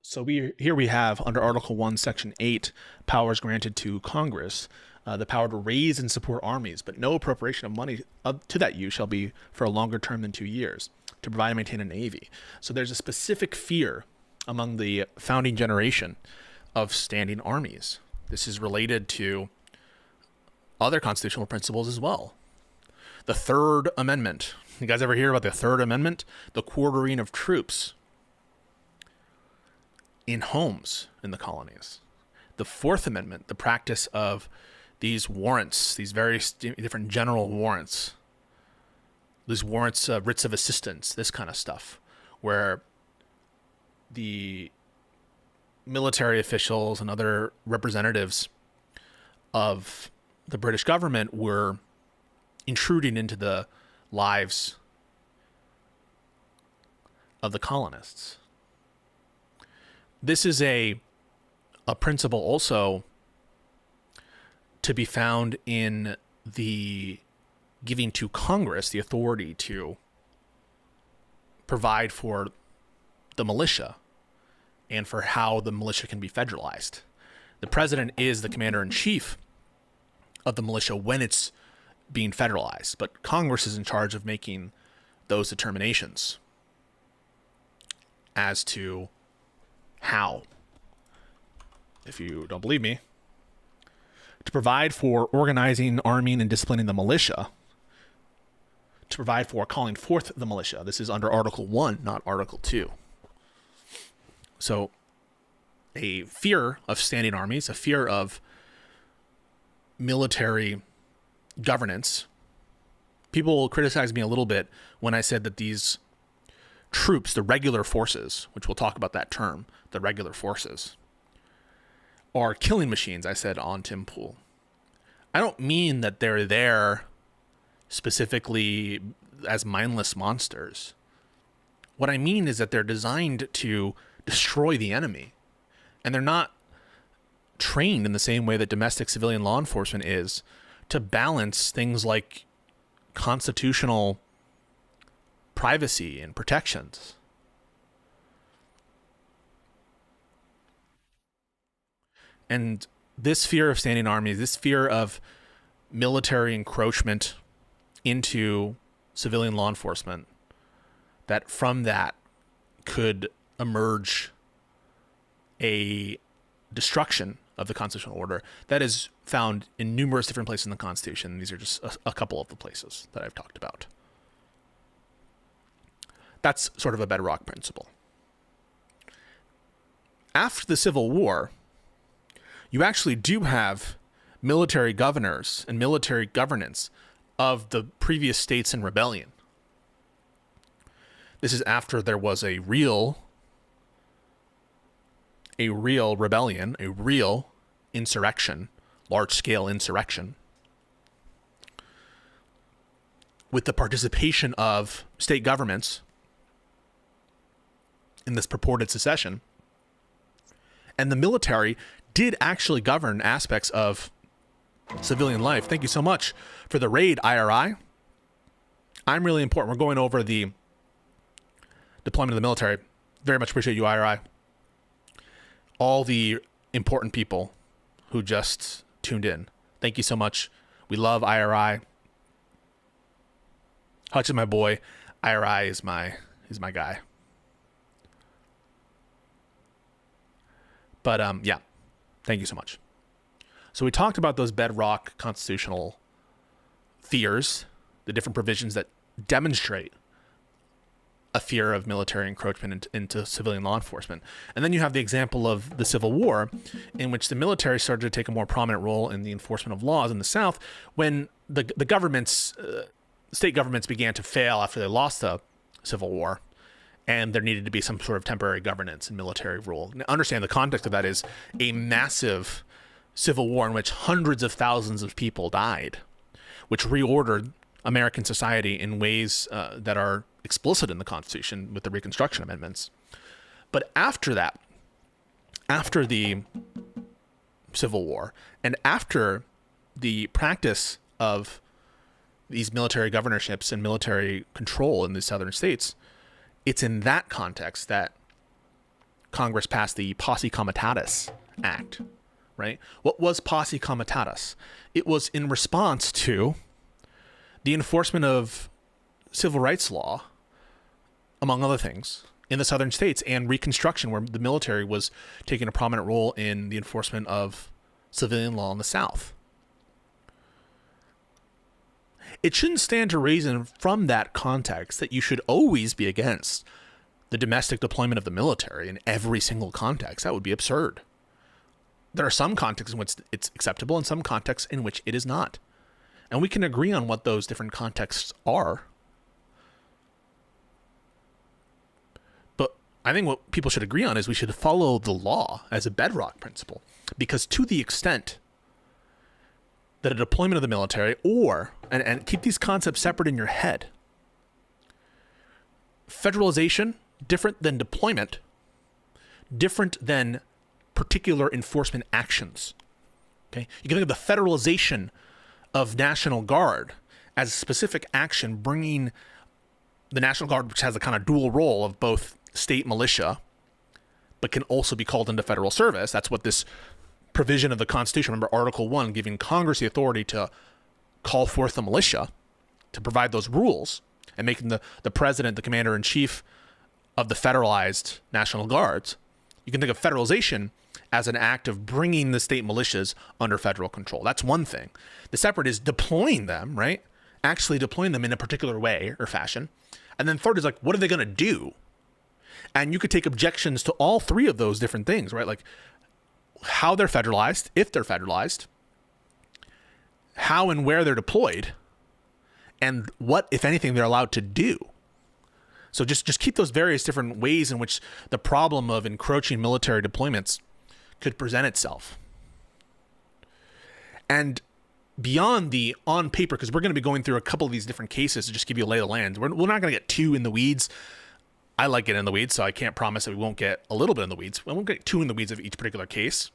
So here we have under Article 1, Section 8, powers granted to Congress, the power to raise and support armies, but no appropriation of money to that use shall be for a longer term than 2 years, to provide and maintain a navy. So there's a specific fear among the founding generation of standing armies. This is related to other constitutional principles as well. The Third Amendment. You guys ever hear about the Third Amendment? The quartering of troops in homes in the colonies. The Fourth Amendment, the practice of these warrants, these various different general warrants, these warrants, writs of assistance, this kind of stuff, where the military officials and other representatives of the British government were intruding into the lives of the colonists. This is a principle also to be found in the giving to Congress the authority to provide for the militia and for how the militia can be federalized. The president is the commander-in-chief of the militia when it's being federalized, but Congress is in charge of making those determinations as to how. If you don't believe me, to provide for organizing, arming, and disciplining the militia, to provide for calling forth the militia. This is under Article 1, not Article 2. So a fear of standing armies, a fear of military governance. People criticized me a little bit when I said that these troops, the regular forces, which we'll talk about that term, the regular forces, are killing machines, I said on Tim Pool. I don't mean that they're there specifically as mindless monsters. What I mean is that they're designed to destroy the enemy. And they're not trained in the same way that domestic civilian law enforcement is to balance things like constitutional privacy and protections. And this fear of standing armies, this fear of military encroachment into civilian law enforcement, that from that could emerge a destruction of the constitutional order, that is found in numerous different places in the Constitution. These are just a couple of the places that I've talked about. That's sort of a bedrock principle. After the Civil War, you actually do have military governors and military governance of the previous states in rebellion. This is after there was a real rebellion, a real insurrection, large-scale insurrection, with the participation of state governments in this purported secession. And the military did actually govern aspects of civilian life. Thank you so much for the raid, IRI. I'm really important. We're going over the deployment of the military. Very much appreciate you, IRI. All the important people who just tuned in. Thank you so much. We love IRI. Hutch is my boy. IRI is my guy. But yeah, thank you so much. So we talked about those bedrock constitutional fears, the different provisions that demonstrate a fear of military encroachment into civilian law enforcement. And then you have the example of the Civil War, in which the military started to take a more prominent role in the enforcement of laws in the South when the governments, state governments began to fail after they lost the Civil War, and there needed to be some sort of temporary governance and military rule. Now, understand the context of that is a massive civil war in which hundreds of thousands of people died, which reordered American society in ways that are explicit in the Constitution with the Reconstruction Amendments. But after that, after the Civil War, and after the practice of these military governorships and military control in the southern states, it's in that context that Congress passed the Posse Comitatus Act, right? What was Posse Comitatus? It was in response to the enforcement of civil rights law, among other things, in the southern states, and Reconstruction, where the military was taking a prominent role in the enforcement of civilian law in the South. It shouldn't stand to reason from that context that you should always be against the domestic deployment of the military in every single context. That would be absurd. There are some contexts in which it's acceptable and some contexts in which it is not. And we can agree on what those different contexts are. But I think what people should agree on is we should follow the law as a bedrock principle. Because to the extent that a deployment of the military and keep these concepts separate in your head, federalization, different than deployment, different than particular enforcement actions. Okay, you can think of the federalization of National Guard as a specific action, bringing the National Guard, which has a kind of dual role of both state militia, but can also be called into federal service. That's what this provision of the Constitution, remember Article 1, giving Congress the authority to call forth the militia to provide those rules, and making the president the commander-in-chief of the federalized National Guards. You can think of federalization as an act of bringing the state militias under federal control. That's one thing. The separate is deploying them, right? Actually deploying them in a particular way or fashion. And then third is like, what are they going to do? And you could take objections to all three of those different things, right? Like how they're federalized, if they're federalized, how and where they're deployed, and what, if anything, they're allowed to do. So just keep those various different ways in which the problem of encroaching military deployments could present itself. And beyond the on paper, because we're going to be going through a couple of these different cases to just give you a lay of the land. We're not going to get too in the weeds. I like getting in the weeds, so I can't promise that we won't get a little bit in the weeds. We won't get too in the weeds of each particular case.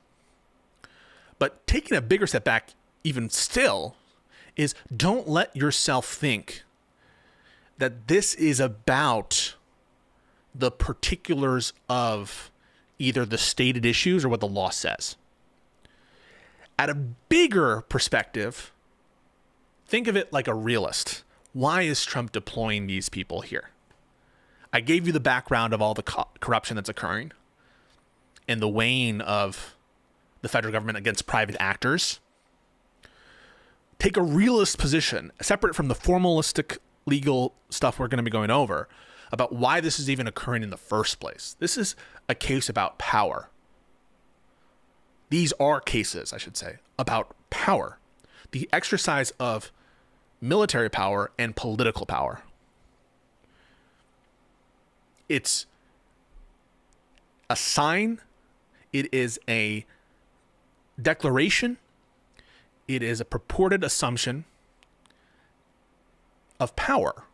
But taking a bigger step back, even still, is don't let yourself think that this is about the particulars of either the stated issues or what the law says. At a bigger perspective, think of it like a realist. Why is Trump deploying these people here? I gave you the background of all the corruption that's occurring and the weighing of the federal government against private actors. Take a realist position, separate from the formalistic legal stuff we're going to be going over, about why this is even occurring in the first place. This is a case about power. These are cases, I should say, about power. The exercise of military power and political power. It's a sign. It is a declaration. It is a purported assumption of power.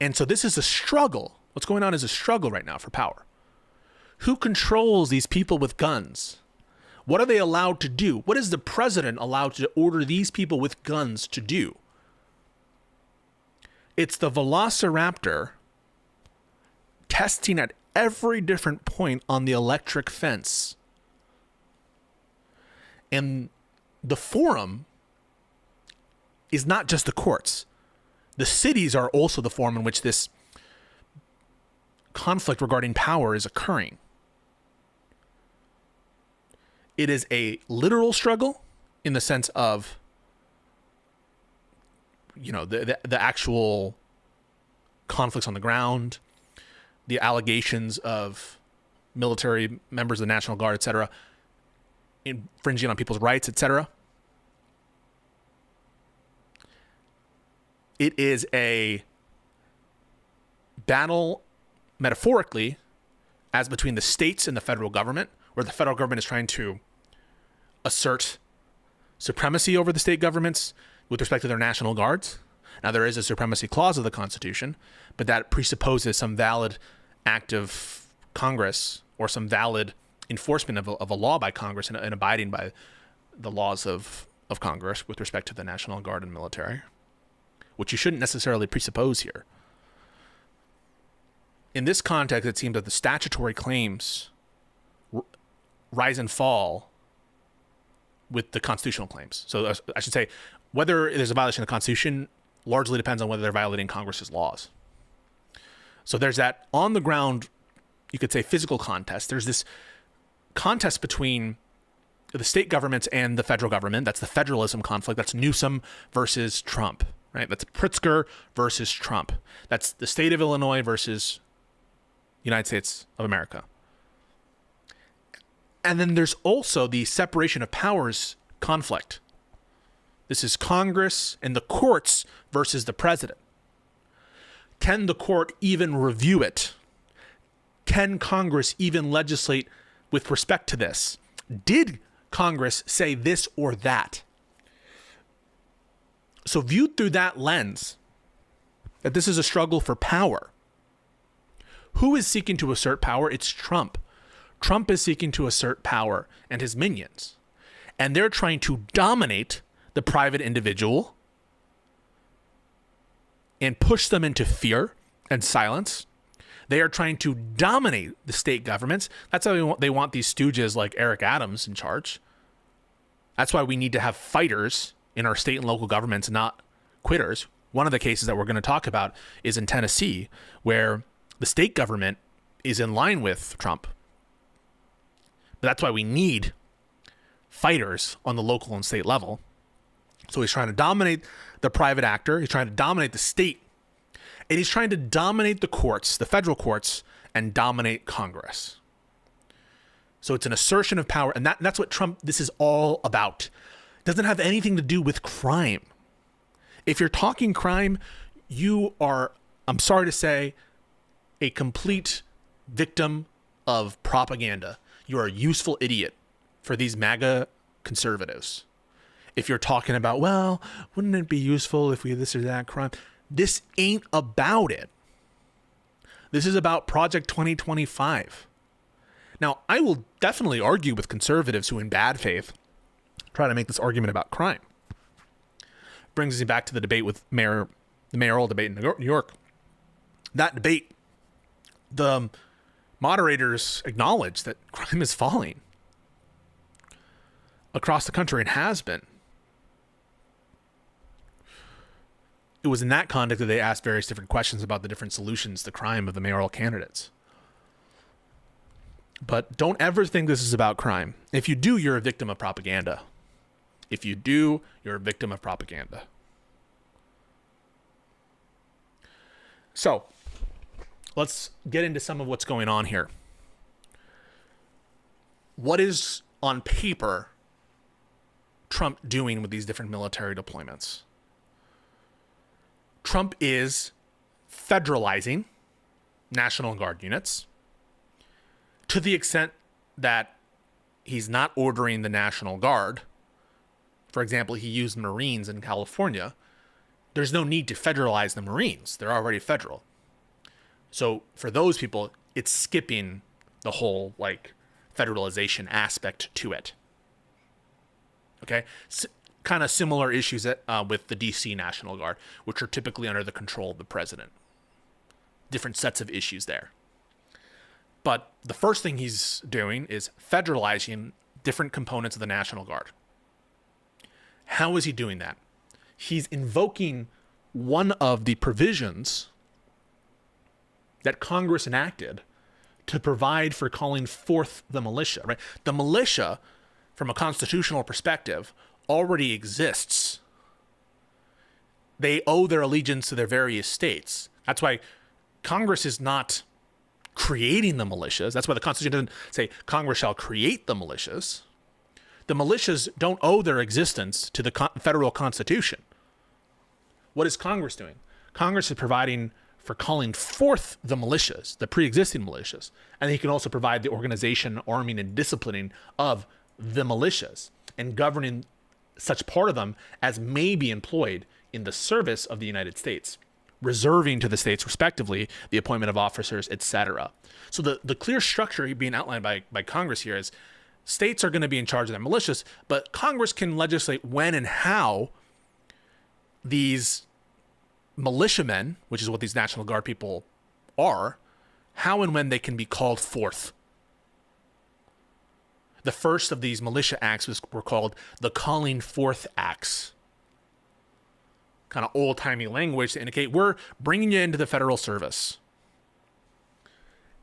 And so this is a struggle. What's going on is a struggle right now for power. Who controls these people with guns? What are they allowed to do? What is the president allowed to order these people with guns to do? It's the velociraptor testing at every different point on the electric fence. And the forum is not just the courts. The cities are also the forum in which this conflict regarding power is occurring. It is a literal struggle in the sense of, the actual conflicts on the ground, the allegations of military members of the National Guard, etc., infringing on people's rights, etc. It is a battle, metaphorically, as between the states and the federal government, where the federal government is trying to assert supremacy over the state governments with respect to their National Guards. Now, there is a supremacy clause of the Constitution, but that presupposes some valid act of Congress or some valid enforcement of a law by Congress and abiding by the laws of Congress with respect to the National Guard and military, which you shouldn't necessarily presuppose here. In this context, it seems that the statutory claims rise and fall with the constitutional claims. So I should say, whether there's a violation of the Constitution largely depends on whether they're violating Congress's laws. So there's that on the ground, you could say, physical contest. There's this contest between the state governments and the federal government. That's the federalism conflict. That's Newsom versus Trump, right? That's Pritzker versus Trump. That's the state of Illinois versus United States of America. And then there's also the separation of powers conflict. This is Congress and the courts versus the president. Can the court even review it? Can Congress even legislate with respect to this? Did Congress say this or that? So viewed through that lens, that this is a struggle for power. Who is seeking to assert power? It's Trump. Trump is seeking to assert power and his minions. And they're trying to dominate the private individual and push them into fear and silence. They are trying to dominate the state governments. That's how they want these stooges like Eric Adams in charge. That's why we need to have fighters in our state and local governments, not quitters. One of the cases that we're going to talk about is in Tennessee, where the state government is in line with Trump. But that's why we need fighters on the local and state level. So he's trying to dominate the private actor. He's trying to dominate the state. And he's trying to dominate the courts, the federal courts, and dominate Congress. So it's an assertion of power. And that's what this is all about. It doesn't have anything to do with crime. If you're talking crime, you are, I'm sorry to say, a complete victim of propaganda. You're a useful idiot for these MAGA conservatives. If you're talking about, well, wouldn't it be useful if we this or that crime? This ain't about it. This is about Project 2025. Now, I will definitely argue with conservatives who in bad faith try to make this argument about crime. Brings me back to the debate with the mayoral debate in New York. That debate, the moderators acknowledged that crime is falling across the country and has been. It was in that context that they asked various different questions about the different solutions to crime of the mayoral candidates. But don't ever think this is about crime. If you do, you're a victim of propaganda. If you do, you're a victim of propaganda. So, let's get into some of what's going on here. What is, on paper, Trump doing with these different military deployments? Trump is federalizing National Guard units to the extent that he's not ordering the National Guard. For example, he used Marines in California. There's no need to federalize the Marines. They're already federal. So for those people, it's skipping the whole federalization aspect to it. Okay? Kind of similar issues with the DC National Guard, which are typically under the control of the president. Different sets of issues there. But the first thing he's doing is federalizing different components of the National Guard. How is he doing that? He's invoking one of the provisions that Congress enacted to provide for calling forth the militia, right? The militia, from a constitutional perspective, already exists. They owe their allegiance to their various states. That's why Congress is not creating the militias. That's why the Constitution doesn't say Congress shall create the militias. The militias don't owe their existence to the federal Constitution. What is Congress doing? Congress is providing for calling forth the militias, the pre-existing militias. And he can also provide the organization, arming, and disciplining of the militias and governing such part of them as may be employed in the service of the United States, reserving to the states respectively the appointment of officers, etc. So the clear structure being outlined by Congress here is states are going to be in charge of their militias, but Congress can legislate when and how these militiamen, which is what these National Guard people are, how and when they can be called forth. The first of these militia acts were called the Calling Forth Acts. Kind of old-timey language to indicate we're bringing you into the federal service.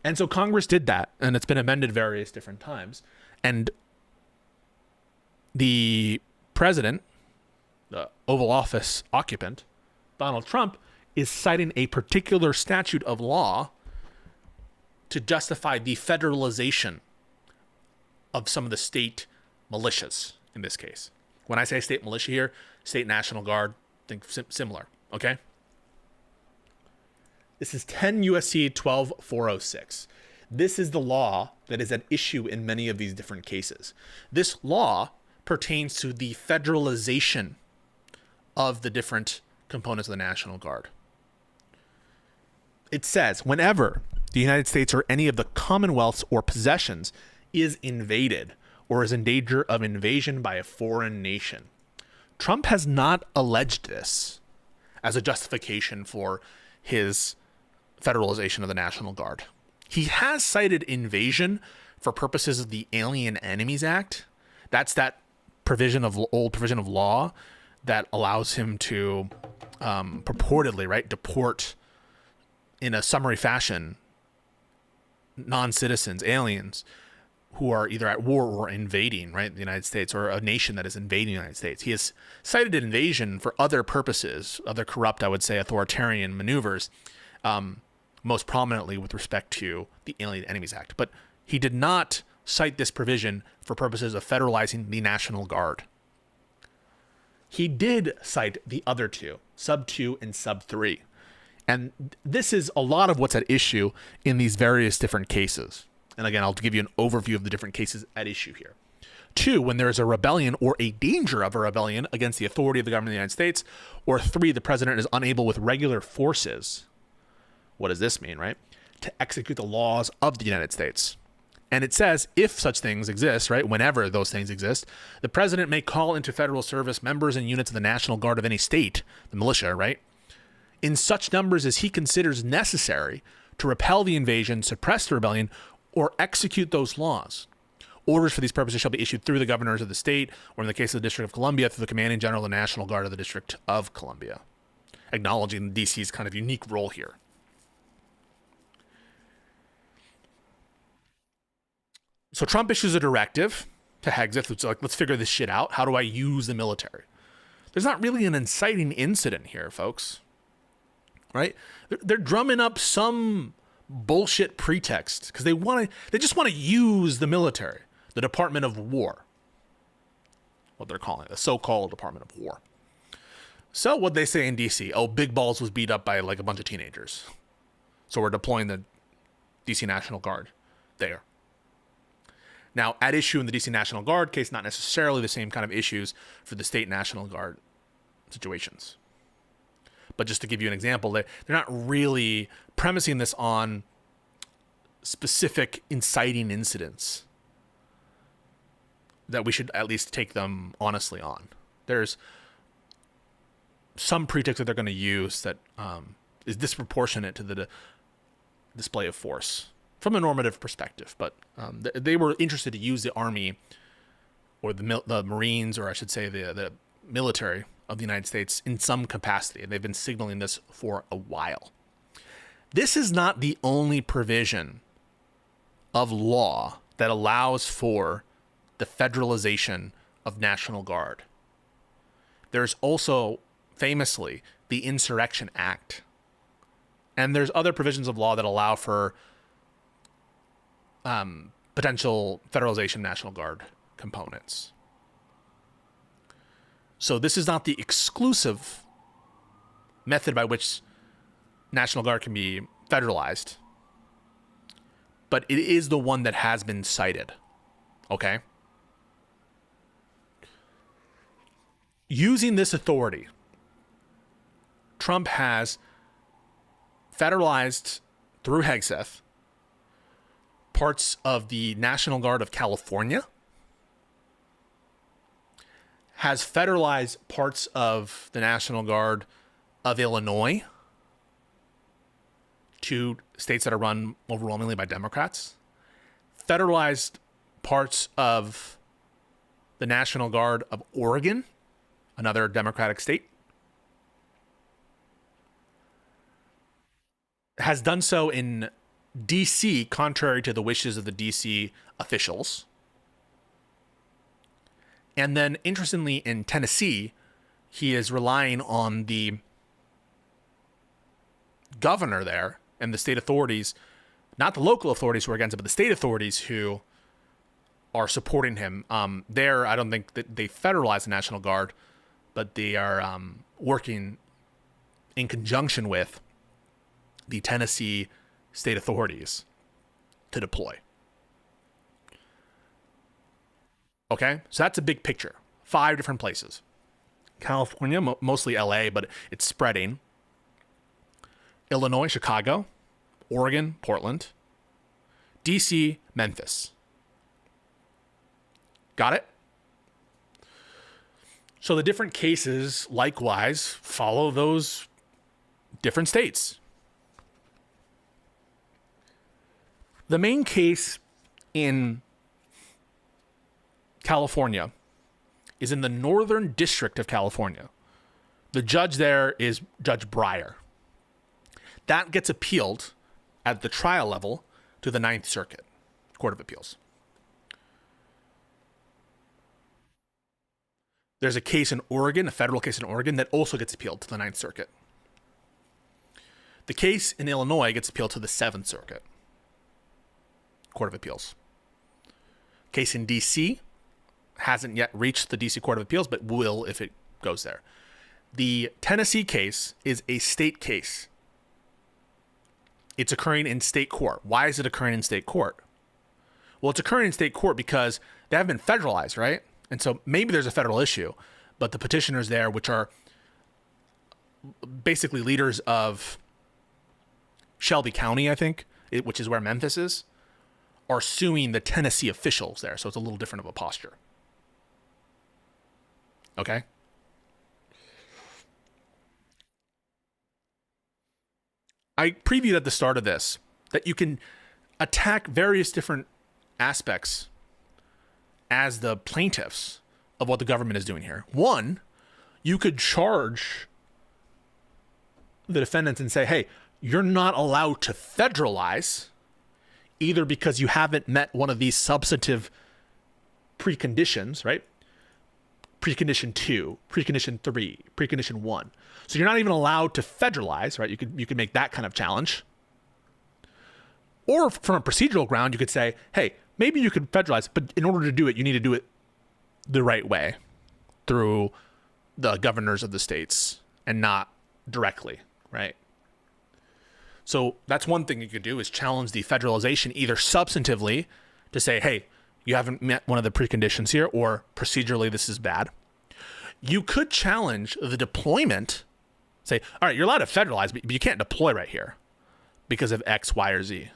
And so Congress did that, and it's been amended various different times. And the president, the Oval Office occupant, Donald Trump, is citing a particular statute of law to justify the federalization of some of the state militias in this case. When I say state militia here, state National Guard, think similar, okay? This is 10 U.S.C. 12406. This is the law that is at issue in many of these different cases. This law pertains to the federalization of the different components of the National Guard. It says, whenever the United States or any of the commonwealths or possessions is invaded or is in danger of invasion by a foreign nation. Trump has not alleged this as a justification for his federalization of the National Guard. He has cited invasion for purposes of the Alien Enemies Act. That's that old provision of law that allows him to purportedly, right, deport in a summary fashion non-citizens, aliens, who are either at war or invading, right, the United States, or a nation that is invading the United States. He has cited invasion for other purposes, other corrupt, I would say, authoritarian maneuvers, most prominently with respect to the Alien Enemies Act. But he did not cite this provision for purposes of federalizing the National Guard. He did cite the other two, sub 2 and sub 3. And this is a lot of what's at issue in these various different cases. And again, I'll give you an overview of the different cases at issue here. 2, when there is a rebellion or a danger of a rebellion against the authority of the government of the United States. Or 3, the president is unable with regular forces. What does this mean, right? To execute the laws of the United States. And it says, if such things exist, right, whenever those things exist, the president may call into federal service members and units of the National Guard of any state, the militia, right, in such numbers as he considers necessary to repel the invasion, suppress the rebellion, or execute those laws. Orders for these purposes shall be issued through the governors of the state, or in the case of the District of Columbia, through the commanding general of the National Guard of the District of Columbia, acknowledging DC's kind of unique role here. So Trump issues a directive to Hegseth. It's like, let's figure this shit out. How do I use the military? There's not really an inciting incident here, folks. Right? They're drumming up some bullshit pretext because they just want to use the military, the Department of War, what they're calling it, the so-called Department of War. So what they say in DC, oh, Big Balls was beat up by like a bunch of teenagers, so we're deploying the DC National Guard there. Now, at issue in the DC National Guard case, not necessarily the same kind of issues for the state National Guard situations. But just to give you an example, they're not really premising this on specific inciting incidents that we should at least take them honestly on. There's some pretext that they're going to use that is disproportionate to the display of force from a normative perspective. But they were interested to use the Army or the Marines, or I should say the military of the United States in some capacity. And they've been signaling this for a while. This is not the only provision of law that allows for the federalization of National Guard. There's also, famously, the Insurrection Act. And there's other provisions of law that allow for potential federalization of National Guard components. So this is not the exclusive method by which National Guard can be federalized, but it is the one that has been cited. Okay? Using this authority, Trump has federalized through Hegseth parts of the National Guard of California, has federalized parts of the National Guard of Illinois, two states that are run overwhelmingly by Democrats, federalized parts of the National Guard of Oregon, another Democratic state, has done so in D.C. contrary to the wishes of the D.C. officials. And then, interestingly, in Tennessee, he is relying on the governor there and the state authorities, not the local authorities who are against it, but the state authorities who are supporting him. There, I don't think that they federalize the National Guard, but they are working in conjunction with the Tennessee state authorities to deploy. Okay, so that's a big picture. 5 different places. California, mostly LA, but it's spreading. Illinois, Chicago. Oregon, Portland. DC, Memphis. Got it? So the different cases, likewise, follow those different states. The main case in California is in the Northern District of California. The judge there is Judge Breyer. That gets appealed at the trial level to the Ninth Circuit Court of Appeals. There's a case in Oregon, a federal case in Oregon, that also gets appealed to the Ninth Circuit. The case in Illinois gets appealed to the Seventh Circuit Court of Appeals. Case in D.C. hasn't yet reached the D.C. Court of Appeals, but will if it goes there. The Tennessee case is a state case. It's occurring in state court. Why is it occurring in state court? Well, it's occurring in state court because they haven't been federalized, right? And so maybe there's a federal issue, but the petitioners there, which are basically leaders of Shelby County, I think, which is where Memphis is, are suing the Tennessee officials there. So it's a little different of a posture. Okay? I previewed at the start of this that you can attack various different aspects as the plaintiffs of what the government is doing here. One, you could charge the defendants and say, hey, you're not allowed to federalize either because you haven't met one of these substantive preconditions, right? Precondition 2, precondition 3, precondition 1. So you're not even allowed to federalize, right? You could make that kind of challenge. Or from a procedural ground, you could say, hey, maybe you could federalize, but in order to do it, you need to do it the right way through the governors of the states and not directly, right? So that's one thing you could do, is challenge the federalization either substantively to say, hey, you haven't met one of the preconditions here, or procedurally this is bad. You could challenge the deployment, say, all right, you're allowed to federalize, but you can't deploy right here because of X, Y, or Z.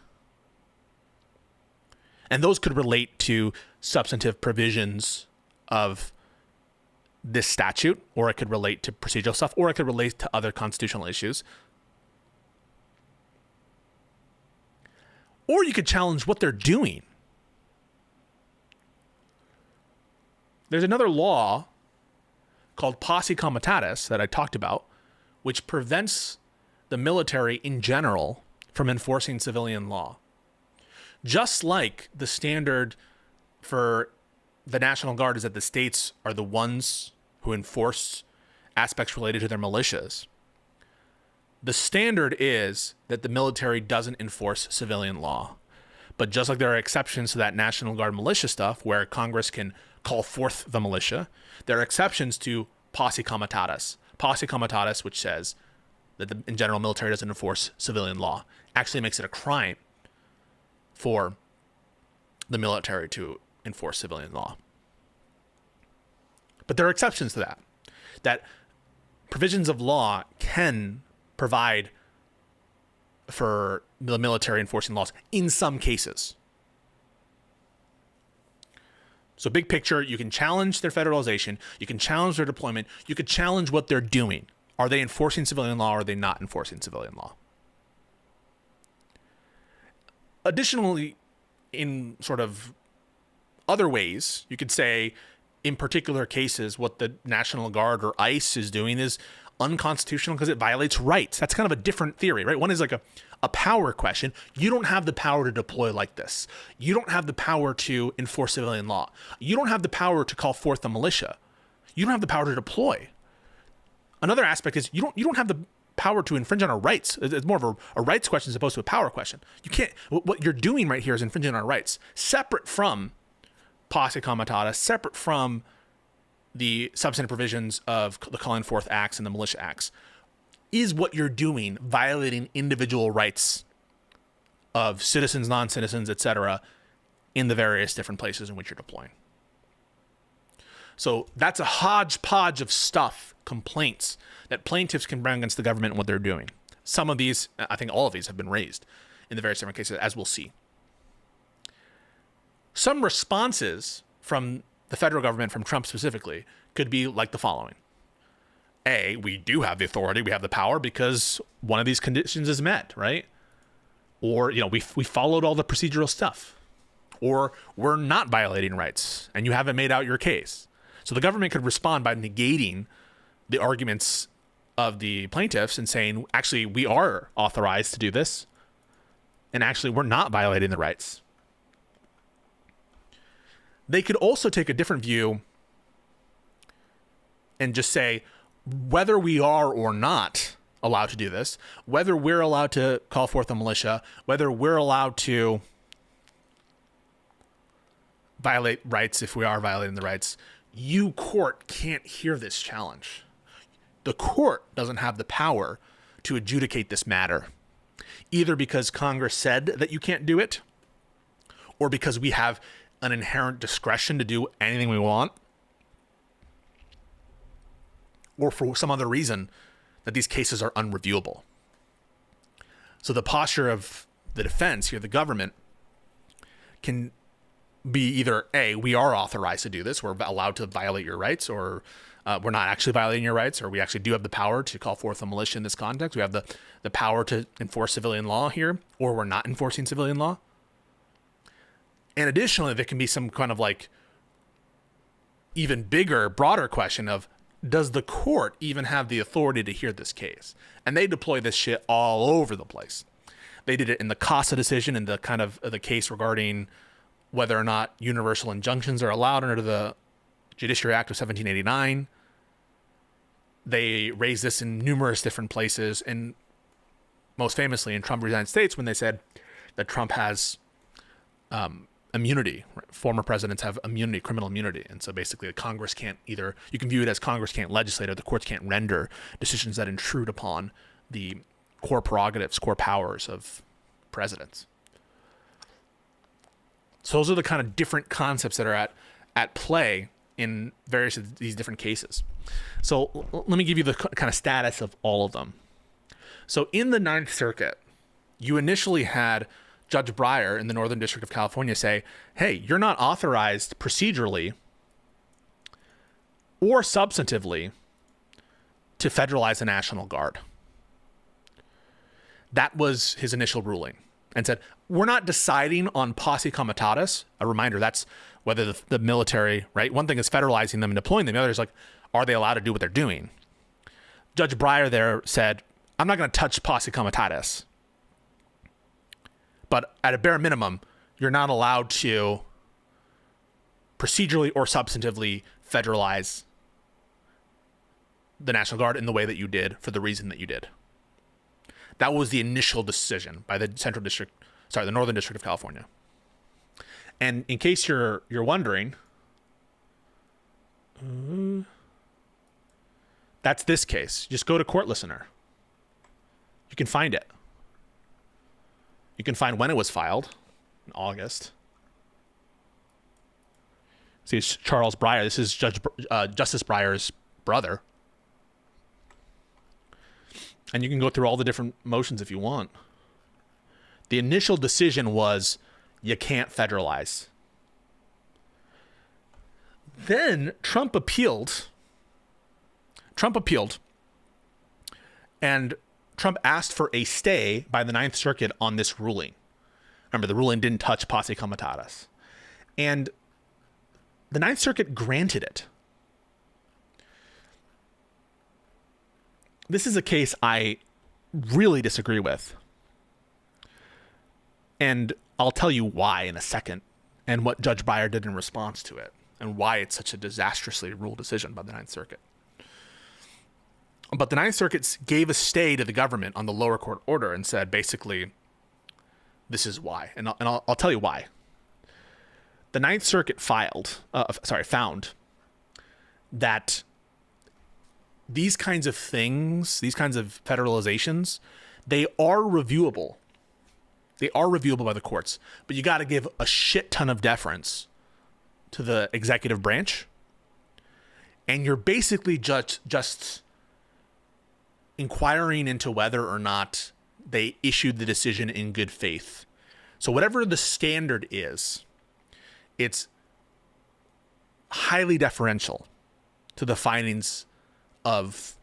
And those could relate to substantive provisions of this statute, or it could relate to procedural stuff, or it could relate to other constitutional issues. Or you could challenge what they're doing. There's another law called Posse Comitatus that I talked about, which prevents the military in general from enforcing civilian law. Just like the standard for the National Guard is that the states are the ones who enforce aspects related to their militias, the standard is that the military doesn't enforce civilian law. But just like there are exceptions to that National Guard militia stuff where Congress can call forth the militia, there are exceptions to posse comitatus. Posse comitatus, which says that in general, military doesn't enforce civilian law, actually makes it a crime for the military to enforce civilian law. But there are exceptions to that provisions of law can provide for the military enforcing laws in some cases. So big picture, you can challenge their federalization, you can challenge their deployment, you could challenge what they're doing. Are they enforcing civilian law or are they not enforcing civilian law? Additionally, in sort of other ways, you could say in particular cases, what the National Guard or ICE is doing is unconstitutional because it violates rights. That's kind of a different theory, right? One is like a power question. You don't have the power to deploy like this. You don't have the power to enforce civilian law. You don't have the power to call forth the militia. You don't have the power to deploy. Another aspect is you don't have the power to infringe on our rights. It's more of a rights question as opposed to a power question. You can't. What you're doing right here is infringing on our rights, separate from posse comitatus, separate from the substantive provisions of the Calling Forth Acts and the Militia Acts. Is what you're doing violating individual rights of citizens, non-citizens, etc., in the various different places in which you're deploying? So that's a hodgepodge of stuff, complaints that plaintiffs can bring against the government and what they're doing. Some of these, I think all of these, have been raised in the various different cases, as we'll see. Some responses from the federal government, from Trump specifically, could be like the following. A, we do have the authority, we have the power because one of these conditions is met, right? Or, we followed all the procedural stuff. Or we're not violating rights and you haven't made out your case. So the government could respond by negating the arguments of the plaintiffs and saying, actually, we are authorized to do this. And actually, we're not violating the rights. They could also take a different view and just say, whether we are or not allowed to do this, whether we're allowed to call forth a militia, whether we're allowed to violate rights if we are violating the rights, you, court, can't hear this challenge. The court doesn't have the power to adjudicate this matter, either because Congress said that you can't do it, or because we have an inherent discretion to do anything we want, or for some other reason that these cases are unreviewable. So the posture of the defense here, the government, can be either A, we are authorized to do this, we're allowed to violate your rights, or we're not actually violating your rights, or we actually do have the power to call forth a militia in this context, we have the power to enforce civilian law here, or we're not enforcing civilian law. And additionally, there can be some kind of like even bigger, broader question of, does the court even have the authority to hear this case? And they deploy this shit all over the place. They did it in the CASA decision, in the kind of the case regarding whether or not universal injunctions are allowed under the Judiciary Act of 1789. They raised this in numerous different places, and most famously in Trump v. United States, when they said that Trump has immunity. Former presidents have immunity, criminal immunity. And so basically Congress can't either, you can view it as Congress can't legislate or the courts can't render decisions that intrude upon the core prerogatives, core powers of presidents. So those are the kind of different concepts that are at play in various of these different cases. So let me give you the kind of status of all of them. So in the Ninth Circuit, you initially had Judge Breyer in the Northern District of California say, hey, you're not authorized procedurally or substantively to federalize the National Guard. That was his initial ruling, and said, we're not deciding on posse comitatus. A reminder, that's whether the military, right? One thing is federalizing them and deploying them. The other is like, are they allowed to do what they're doing? Judge Breyer there said, I'm not going to touch posse comitatus. But at a bare minimum, you're not allowed to procedurally or substantively federalize the National Guard in the way that you did for the reason that you did. That was the initial decision by the the Northern District of California. And in case you're wondering, that's this case. Just go to Court Listener. You can find it. You can find when it was filed in August. See, it's Charles Breyer. This is Justice Breyer's brother. And you can go through all the different motions if you want. The initial decision was you can't federalize. Then Trump appealed. And Trump asked for a stay by the Ninth Circuit on this ruling. Remember, the ruling didn't touch posse comitatus. And the Ninth Circuit granted it. This is a case I really disagree with. And I'll tell you why in a second, and what Judge Breyer did in response to it, and why it's such a disastrously ruled decision by the Ninth Circuit. But the Ninth Circuit gave a stay to the government on the lower court order and said, basically, this is why. And I'll tell you why. The Ninth Circuit found that these kinds of things, these kinds of federalizations, they are reviewable. They are reviewable by the courts, but you got to give a shit ton of deference to the executive branch. And you're basically just inquiring into whether or not they issued the decision in good faith. So whatever the standard is, it's highly deferential to the findings of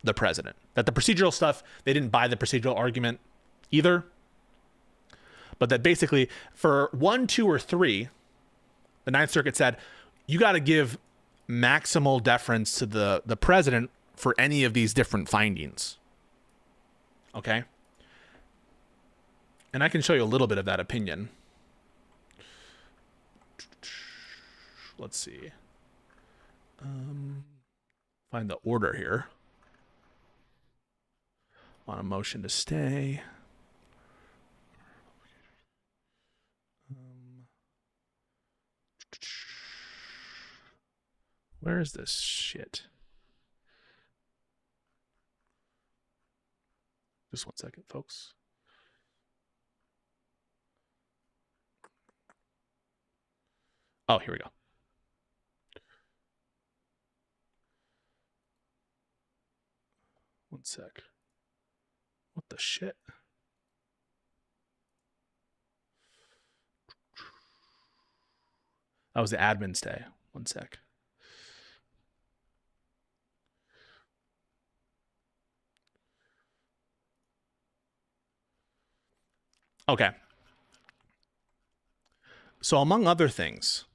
the president. That the procedural stuff, they didn't buy the procedural argument either. But that basically for 1, 2, or 3, the Ninth Circuit said, you got to give maximal deference to the president for any of these different findings. Okay? And I can show you a little bit of that opinion. Let's see. Find the order here. On a motion to stay. Where is this shit? Just 1 second, folks. Oh, here we go. One sec. What the shit? That was the admin stay. 1 sec. Okay. So among other things,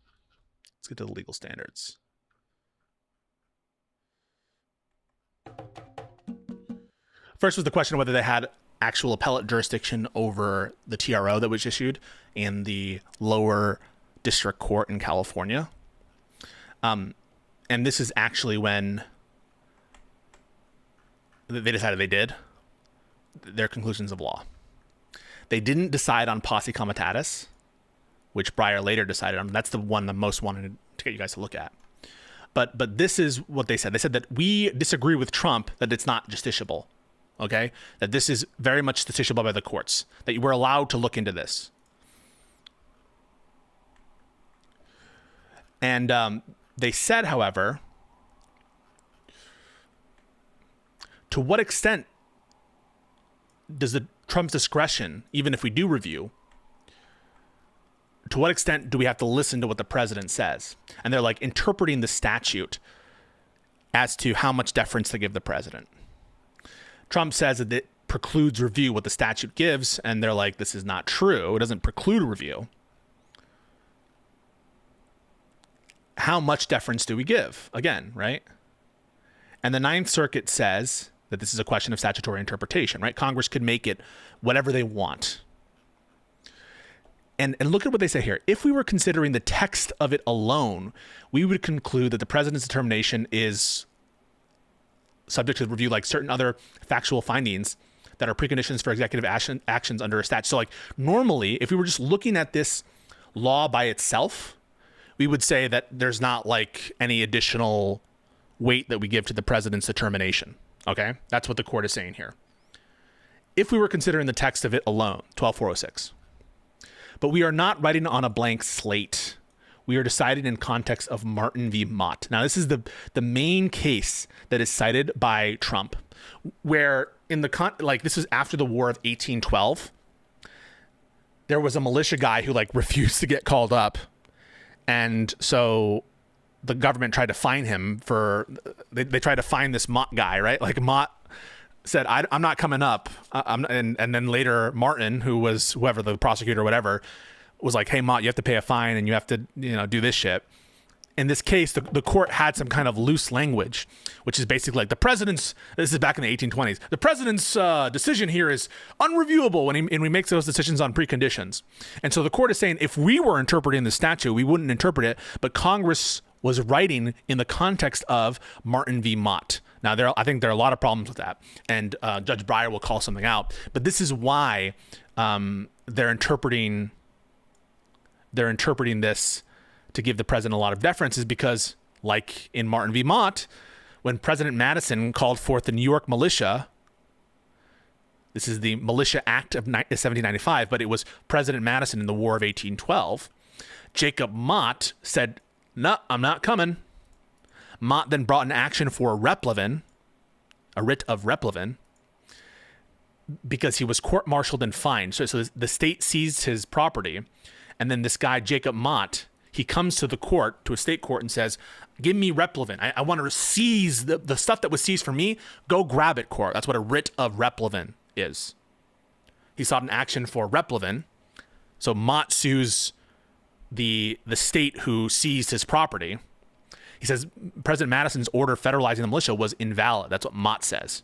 let's get to the legal standards. First was the question of whether they had actual appellate jurisdiction over the TRO that was issued in the lower district court in California. And this is actually when they decided they did. Their conclusions of law. They didn't decide on posse comitatus, which Breyer later decided on. That's the one the most wanted to get you guys to look at. But this is what they said. They said that we disagree with Trump that it's not justiciable. Okay? That this is very much justiciable by the courts. That we're allowed to look into this. And they said, however, to what extent does Trump's discretion, even if we do review, to what extent do we have to listen to what the president says? And they're like interpreting the statute as to how much deference to give the president. Trump says that it precludes review what the statute gives, and they're like, this is not true. It doesn't preclude review. How much deference do we give? Again, right? And the Ninth Circuit says that this is a question of statutory interpretation, right? Congress could make it whatever they want. And look at what they say here. If we were considering the text of it alone, we would conclude that the president's determination is subject to review like certain other factual findings that are preconditions for executive actions under a statute. So like normally, if we were just looking at this law by itself, we would say that there's not like any additional weight that we give to the president's determination. Okay? That's what the court is saying here. If we were considering the text of it alone, 12406. But we are not writing on a blank slate. We are deciding in context of Martin v. Mott. Now, this is the main case that is cited by Trump, where in the this was after the War of 1812. There was a militia guy who like refused to get called up, and so the government tried to fine him for. They tried to fine this Mott guy, right? Like Mott said, I'm not coming up. And then later Martin, who was whoever, the prosecutor or whatever, was like, hey, Mott, you have to pay a fine and you have to, do this shit. In this case, the court had some kind of loose language, which is basically like this is back in the 1820s. The president's decision here is unreviewable when he makes those decisions on preconditions. And so the court is saying if we were interpreting the statute, we wouldn't interpret it, but Congress was writing in the context of Martin v. Mott. Now, I think there are a lot of problems with that, and Judge Breyer will call something out. But this is why they're interpreting this to give the president a lot of deference, is because, like in Martin v. Mott, when President Madison called forth the New York militia, this is the Militia Act of 1795, but it was President Madison in the War of 1812. Jacob Mott said, no, I'm not coming. Mott then brought an action for a writ of replevin, because he was court-martialed and fined. So the state seized his property, and then this guy, Jacob Mott, he comes to the court, to a state court, and says, give me replevin. I want to seize the stuff that was seized from me. Go grab it, court. That's what a writ of replevin is. He sought an action for replevin. So Mott sues the state who seized his property. He says President Madison's order federalizing the militia was invalid. That's what Mott says.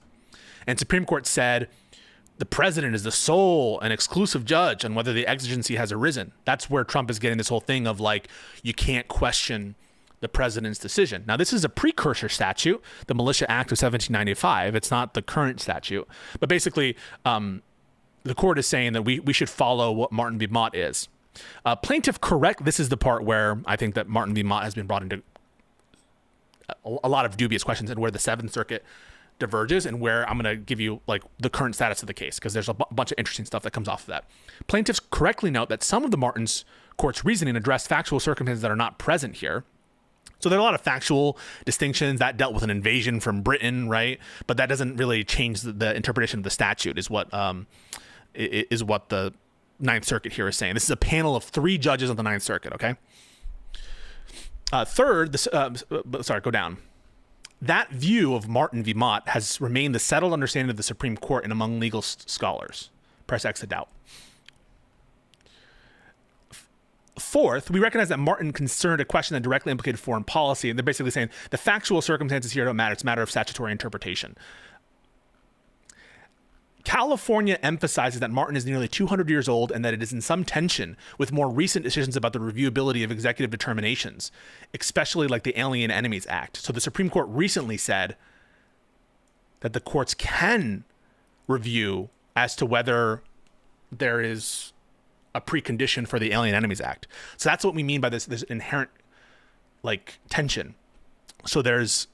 And Supreme Court said the president is the sole and exclusive judge on whether the exigency has arisen. That's where Trump is getting this whole thing of like, you can't question the president's decision. Now, this is a precursor statute, the Militia Act of 1795. It's not the current statute. But basically, the court is saying that we should follow what Martin v. Mott is. Plaintiff correct. This is the part where I think that Martin v. Mott has been brought into a lot of dubious questions, and where the Seventh Circuit diverges, and where I'm going to give you like the current status of the case, because there's a bunch of interesting stuff that comes off of that. Plaintiffs correctly note that some of the Martin's court's reasoning addressed factual circumstances that are not present here. So there are a lot of factual distinctions that dealt with an invasion from Britain, right? But that doesn't really change the interpretation of the statute, is what the Ninth Circuit here is saying. This is a panel of 3 judges on the Ninth Circuit, okay? Third, go down. That view of Martin v. Mott has remained the settled understanding of the Supreme Court and among legal scholars. Press X to doubt. Fourth, we recognize that Martin concerned a question that directly implicated foreign policy, and they're basically saying the factual circumstances here don't matter. It's a matter of statutory interpretation. California emphasizes that Martin is nearly 200 years old and that it is in some tension with more recent decisions about the reviewability of executive determinations, especially like the Alien Enemies Act. So the Supreme Court recently said that the courts can review as to whether there is a precondition for the Alien Enemies Act. So that's what we mean by this inherent like tension. So there's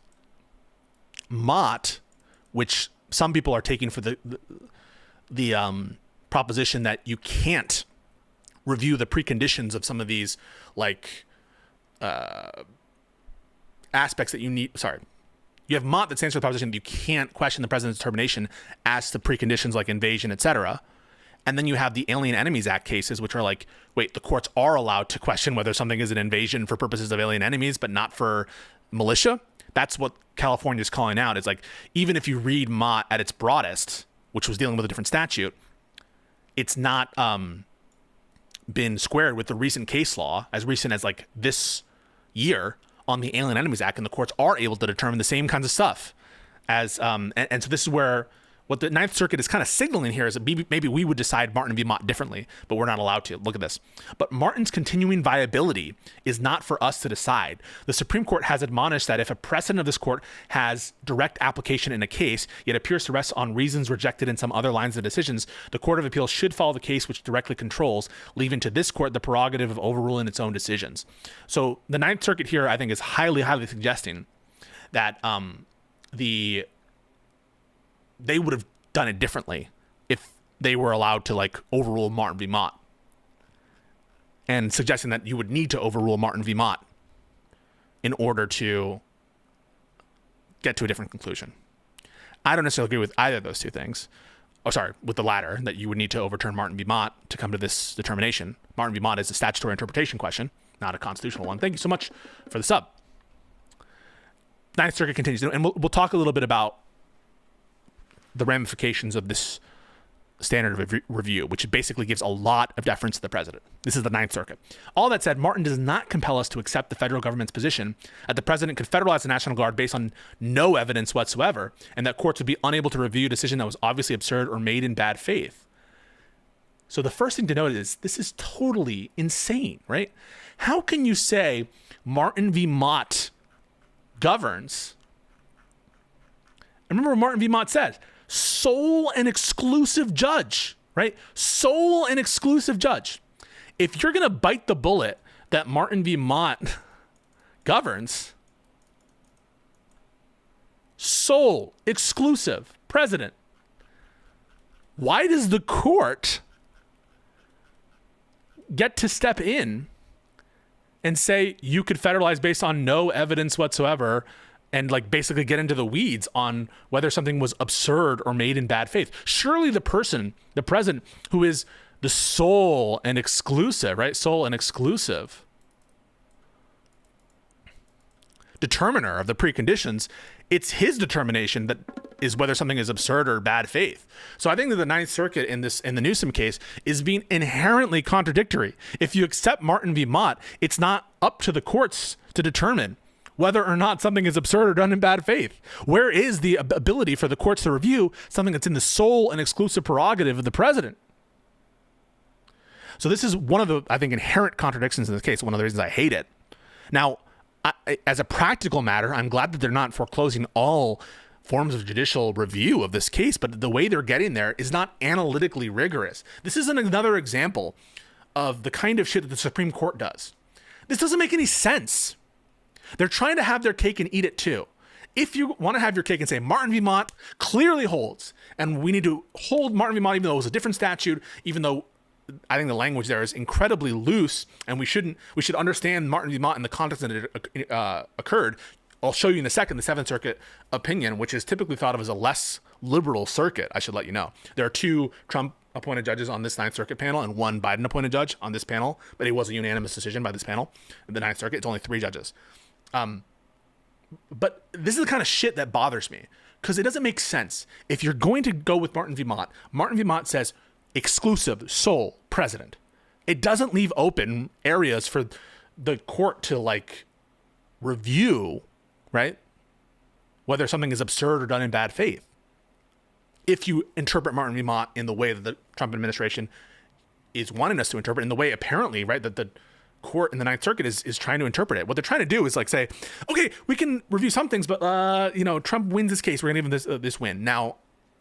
Mott, which some people are taking for the proposition that you can't review the preconditions of some of these like aspects that you need. Sorry, you have Mott that stands for the proposition that you can't question the president's determination as to preconditions like invasion, etc. And then you have the Alien Enemies Act cases, which are like, wait, the courts are allowed to question whether something is an invasion for purposes of alien enemies, but not for militia. That's what California is calling out. It's like, even if you read Mott at its broadest, which was dealing with a different statute, it's not been squared with the recent case law, as recent as like this year, on the Alien Enemies Act, and the courts are able to determine the same kinds of stuff as, and so this is where What the Ninth Circuit is kind of signaling here is that maybe we would decide Martin v. Mott differently, but we're not allowed to. Look at this. But Martin's continuing viability is not for us to decide. The Supreme Court has admonished that if a precedent of this court has direct application in a case, yet appears to rest on reasons rejected in some other lines of decisions, the Court of Appeals should follow the case which directly controls, leaving to this court the prerogative of overruling its own decisions. So the Ninth Circuit here, I think, is highly, highly suggesting that they would have done it differently if they were allowed to like overrule Martin v. Mott, and suggesting that you would need to overrule Martin v. Mott in order to get to a different conclusion. I don't necessarily agree with either of those two things. With the latter, that you would need to overturn Martin v. Mott to come to this determination. Martin v. Mott is a statutory interpretation question, not a constitutional one. Thank you so much for the sub. Ninth Circuit continues, and we'll talk a little bit about the ramifications of this standard of review, which basically gives a lot of deference to the president. This is the Ninth Circuit. All that said, Martin does not compel us to accept the federal government's position that the president could federalize the National Guard based on no evidence whatsoever, and that courts would be unable to review a decision that was obviously absurd or made in bad faith. So the first thing to note is this is totally insane, right? How can you say Martin v. Mott governs? Remember what Martin v. Mott said, sole and exclusive judge, right? Sole and exclusive judge. If you're going to bite the bullet that Martin v. Mott governs, sole, exclusive, president, why does the court get to step in and say you could federalize based on no evidence whatsoever, and like basically get into the weeds on whether something was absurd or made in bad faith? Surely the president, who is the sole and exclusive, right? Sole and exclusive determiner of the preconditions, it's his determination that is whether something is absurd or bad faith. So I think that the Ninth Circuit in the Newsom case is being inherently contradictory. If you accept Martin v. Mott, it's not up to the courts to determine whether or not something is absurd or done in bad faith. Where is the ability for the courts to review something that's in the sole and exclusive prerogative of the president? So this is one of the, I think, inherent contradictions in this case, one of the reasons I hate it. Now, as a practical matter, I'm glad that they're not foreclosing all forms of judicial review of this case, but the way they're getting there is not analytically rigorous. This is another example of the kind of shit that the Supreme Court does. This doesn't make any sense. They're trying to have their cake and eat it too. If you want to have your cake and say Martin v. Mott clearly holds, and we need to hold Martin v. Mott even though it was a different statute, even though I think the language there is incredibly loose, and we should understand Martin v. Mott in the context that it occurred. I'll show you in a second the Seventh Circuit opinion, which is typically thought of as a less liberal circuit, I should let you know. There are 2 Trump-appointed judges on this Ninth Circuit panel and 1 Biden-appointed judge on this panel, but it was a unanimous decision by this panel. In the Ninth Circuit, it's only 3 judges. But this is the kind of shit that bothers me, because it doesn't make sense. If you're going to go with Martin v. Mott says exclusive, sole, president. It doesn't leave open areas for the court to like review, right? Whether something is absurd or done in bad faith. If you interpret Martin v. Mott in the way that the Trump administration is wanting us to interpret, in the way apparently, right, that the court in the Ninth Circuit is trying to interpret it. What they're trying to do is like say, okay, we can review some things, but Trump wins this case. We're gonna give him this win. Now,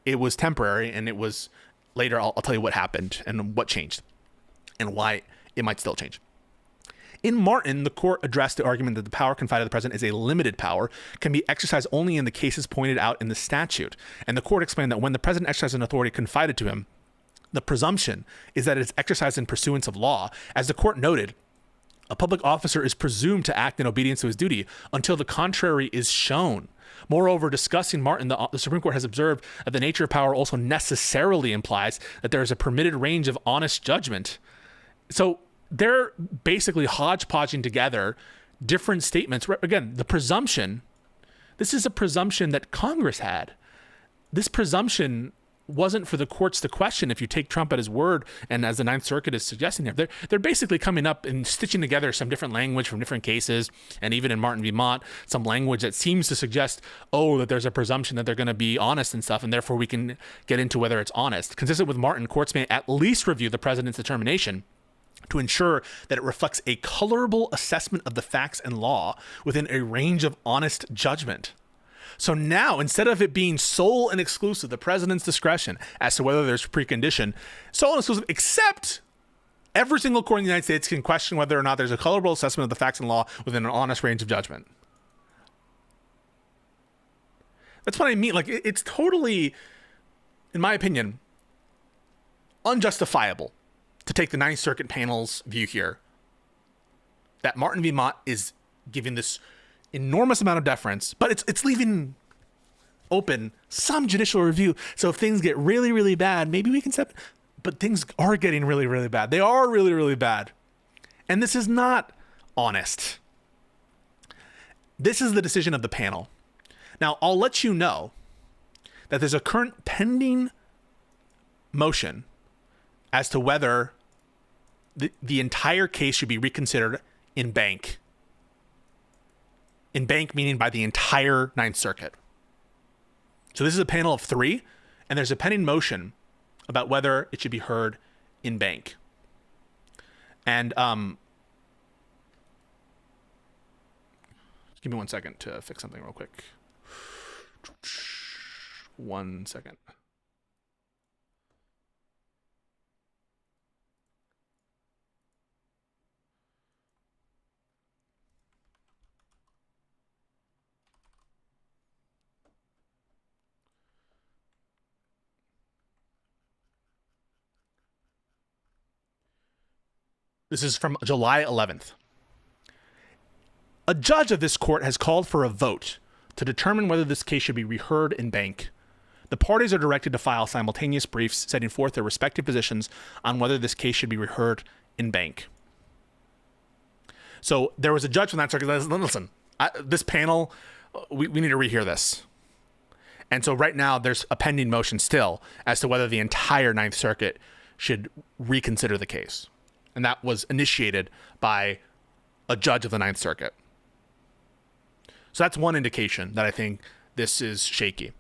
it was temporary, and it was later. I'll tell you what happened and what changed, and why it might still change. In Martin, the court addressed the argument that the power confided to the president is a limited power, can be exercised only in the cases pointed out in the statute. And the court explained that when the president exercises an authority confided to him, the presumption is that it is exercised in pursuance of law. As the court noted, a public officer is presumed to act in obedience to his duty until the contrary is shown. Moreover, discussing Martin, the Supreme Court has observed that the nature of power also necessarily implies that there is a permitted range of honest judgment. So they're basically hodgepodging together different statements. Again, the presumption, this is a presumption that Congress had. This presumption wasn't for the courts to question if you take Trump at his word, and as the Ninth Circuit is suggesting here, they're basically coming up and stitching together some different language from different cases, and even in Martin v. Mott, some language that seems to suggest, that there's a presumption that they're going to be honest and stuff, and therefore we can get into whether it's honest. Consistent with Martin, courts may at least review the president's determination to ensure that it reflects a colorable assessment of the facts and law within a range of honest judgment. So now, instead of it being sole and exclusive, the president's discretion as to whether there's precondition, sole and exclusive, except every single court in the United States can question whether or not there's a colorable assessment of the facts and law within an honest range of judgment. That's what I mean. Like, it's totally, in my opinion, unjustifiable to take the Ninth Circuit panel's view here that Martin v. Mott is giving this enormous amount of deference, but it's leaving open some judicial review. So if things get really, really bad, maybe we can step. But things are getting really, really bad. They are really, really bad. And this is not honest. This is the decision of the panel. Now, I'll let you know that there's a current pending motion as to whether the entire case should be reconsidered in banc. In banc meaning by the entire Ninth Circuit. So this is a panel of 3, and there's a pending motion about whether it should be heard in banc. And give me 1 second to fix something real quick. 1 second. This is from July 11th. A judge of this court has called for a vote to determine whether this case should be reheard in banc. The parties are directed to file simultaneous briefs setting forth their respective positions on whether this case should be reheard in banc. So there was a judge from that circuit that said, listen, this panel, we need to rehear this. And so right now there's a pending motion still as to whether the entire Ninth Circuit should reconsider the case. And that was initiated by a judge of the Ninth Circuit. So that's one indication that I think this is shaky.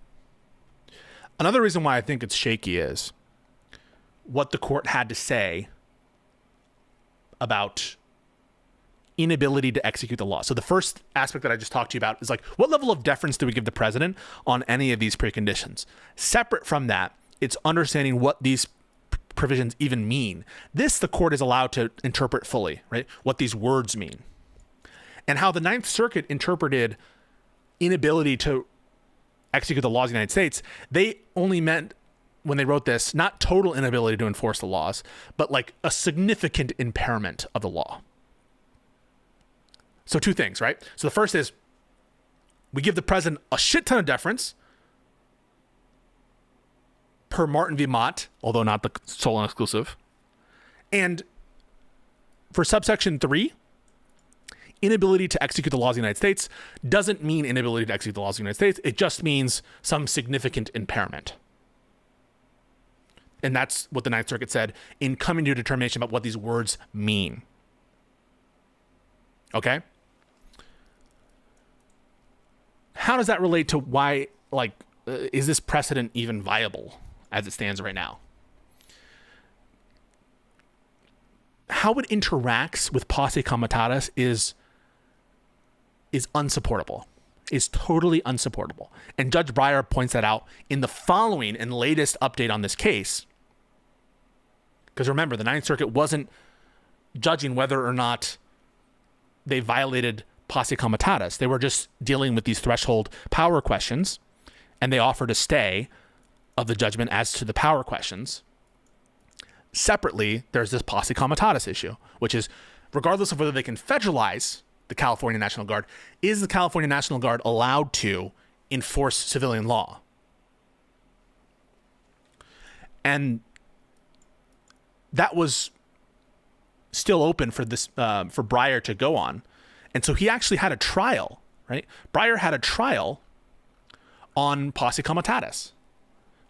Another reason why I think it's shaky is what the court had to say about inability to execute the law. So the first aspect that I just talked to you about is like, what level of deference do we give the president on any of these preconditions? Separate from that, it's understanding what these provisions even mean. This, the court is allowed to interpret fully, right? What these words mean. And how the Ninth Circuit interpreted inability to execute the laws of the United States, they only meant, when they wrote this, not total inability to enforce the laws, but like a significant impairment of the law. So 2 things, right? So the first is, we give the president a shit ton of deference per Martin v. Mott, although not the sole and exclusive. And for subsection 3, inability to execute the laws of the United States doesn't mean inability to execute the laws of the United States. It just means some significant impairment. And that's what the Ninth Circuit said in coming to a determination about what these words mean. Okay? How does that relate to why, is this precedent even viable as it stands right now? How it interacts with posse comitatus is unsupportable, is totally unsupportable. And Judge Breyer points that out in the following and latest update on this case. Because remember, the Ninth Circuit wasn't judging whether or not they violated posse comitatus. They were just dealing with these threshold power questions, and they offered a stay of the judgment as to the power questions. Separately, there's this posse comitatus issue, which is, regardless of whether they can federalize the California National Guard, is the California National Guard allowed to enforce civilian law? And that was still open for this for Breyer to go on. And so he actually had a trial, right? Breyer had a trial on posse comitatus,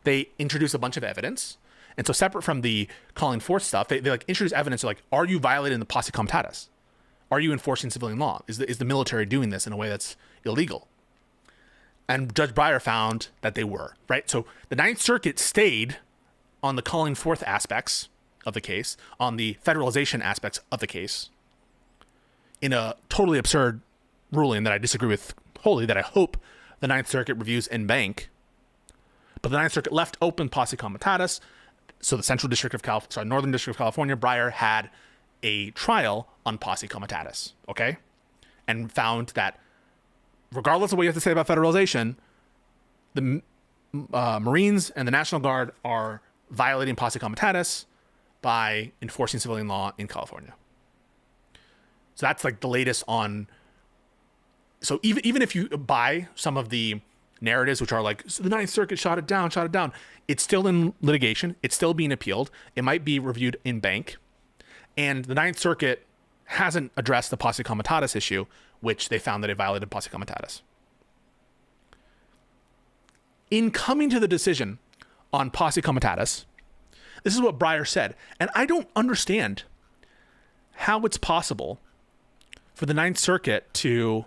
they introduce a bunch of evidence. And so separate from the calling forth stuff, they like introduce evidence like, are you violating the posse comitatus? Are you enforcing civilian law? Is the military doing this in a way that's illegal? And Judge Breyer found that they were, right? So the Ninth Circuit stayed on the calling forth aspects of the case, on the federalization aspects of the case, in a totally absurd ruling that I disagree with wholly, that I hope the Ninth Circuit reviews en banc. But the Ninth Circuit left open posse comitatus. So the Northern District of California, Breyer had a trial on posse comitatus, okay? And found that regardless of what you have to say about federalization, the Marines and the National Guard are violating posse comitatus by enforcing civilian law in California. So that's like the latest on. So even if you buy some of the narratives, which are like, so the Ninth Circuit shot it down, it's still in litigation. It's still being appealed. It might be reviewed en banc. And the Ninth Circuit hasn't addressed the posse comitatus issue, which they found that it violated posse comitatus. In coming to the decision on posse comitatus, this is what Breyer said. And I don't understand how it's possible for the Ninth Circuit to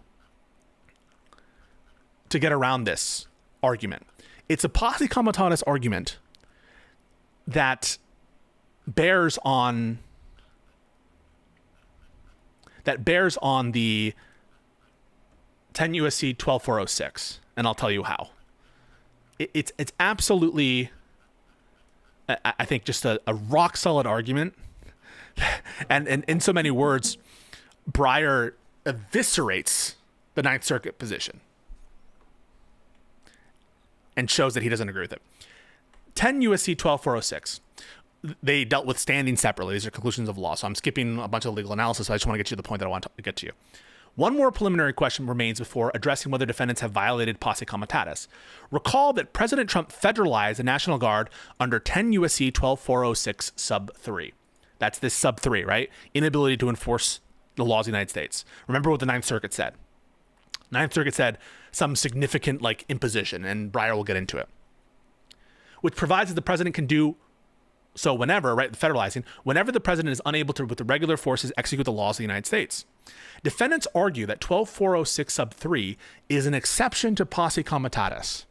get around this argument. It's a posse comitatus argument that bears on the 10 USC 12406, and I'll tell you how. It's absolutely, I think, just a rock solid argument, and in so many words, Breyer eviscerates the Ninth Circuit position and shows that he doesn't agree with it. 10 USC 12406. They dealt with standing separately. These are conclusions of law. So I'm skipping a bunch of legal analysis. So I just want to get you to the point that I want to get to you. One more preliminary question remains before addressing whether defendants have violated posse comitatus. Recall that President Trump federalized the National Guard under 10 USC 12406 sub 3. That's this sub 3, right? Inability to enforce the laws of the United States. Remember what the Ninth Circuit said. Ninth Circuit said some significant like imposition, and Breyer will get into it, which provides that the president can do so whenever, right, federalizing, whenever the president is unable to, with the regular forces, execute the laws of the United States. Defendants argue that 12406 sub 3 is an exception to posse comitatus.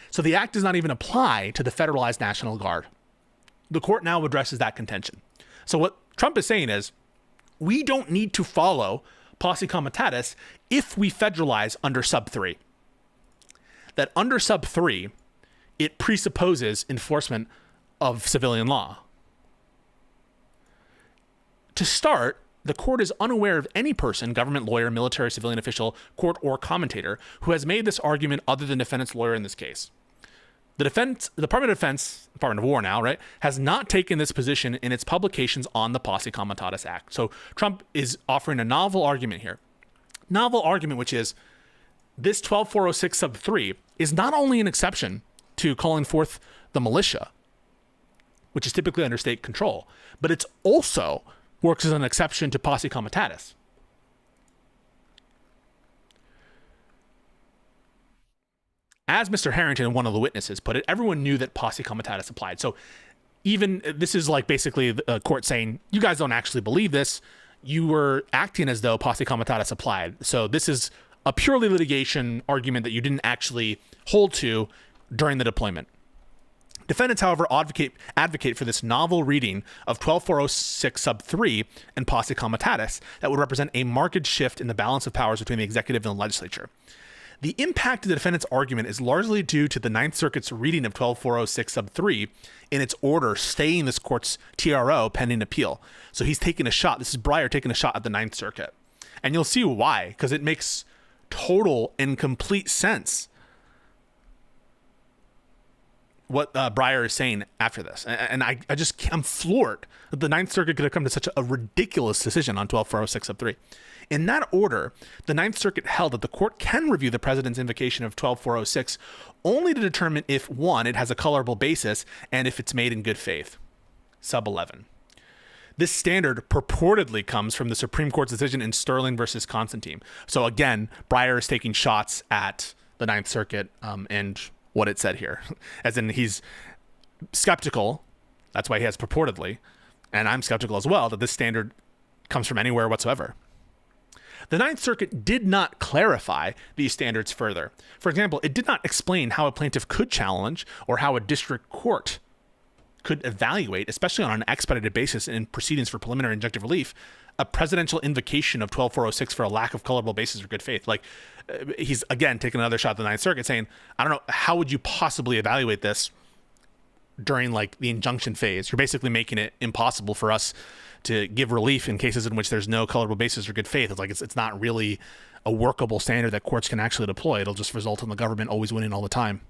So the act does not even apply to the federalized National Guard. The court now addresses that contention. So what Trump is saying is, we don't need to follow posse comitatus if we federalize under sub 3. That under sub 3, it presupposes enforcement of civilian law. To start, the court is unaware of any person, government lawyer, military, civilian official, court, or commentator who has made this argument other than defendant's lawyer in this case. The Department of Defense, Department of War now, right, has not taken this position in its publications on the Posse Comitatus Act. So Trump is offering a novel argument here. Novel argument, which is this 12406 sub 3 is not only an exception to calling forth the militia, which is typically under state control, but it's also works as an exception to Posse Comitatus. As Mr. Harrington, one of the witnesses, put it, everyone knew that Posse Comitatus applied. So even this is like basically the court saying, you guys don't actually believe this. You were acting as though Posse Comitatus applied. So this is a purely litigation argument that you didn't actually hold to during the deployment. Defendants, however, advocate for this novel reading of 12406 sub 3 and Posse Comitatus that would represent a marked shift in the balance of powers between the executive and the legislature. The impact of the defendant's argument is largely due to the Ninth Circuit's reading of 12406 sub 3 in its order staying this court's TRO pending appeal. So he's taking a shot. This is Breyer taking a shot at the Ninth Circuit. And you'll see why, because it makes total and complete sense what Breyer is saying after this. And I'm floored that the Ninth Circuit could have come to such a ridiculous decision on 12406 sub 3. In that order, the Ninth Circuit held that the court can review the president's invocation of 12406 only to determine if, one, it has a colorable basis, and if it's made in good faith. Sub 11. This standard purportedly comes from the Supreme Court's decision in Sterling versus Constantine. So again, Breyer is taking shots at the Ninth Circuit and what it said here. As in, he's skeptical. That's why he has purportedly. And I'm skeptical as well that this standard comes from anywhere whatsoever. The Ninth Circuit did not clarify these standards further. For example, it did not explain how a plaintiff could challenge or how a district court could evaluate, especially on an expedited basis in proceedings for preliminary injunctive relief, a presidential invocation of 12406 for a lack of colorable basis or good faith. Like, he's, again, taking another shot at the Ninth Circuit saying, I don't know, how would you possibly evaluate this during, like, the injunction phase? You're basically making it impossible for us to give relief in cases in which there's no colorable basis or good faith. It's like it's not really a workable standard that courts can actually deploy. It'll just result in the government always winning all the time.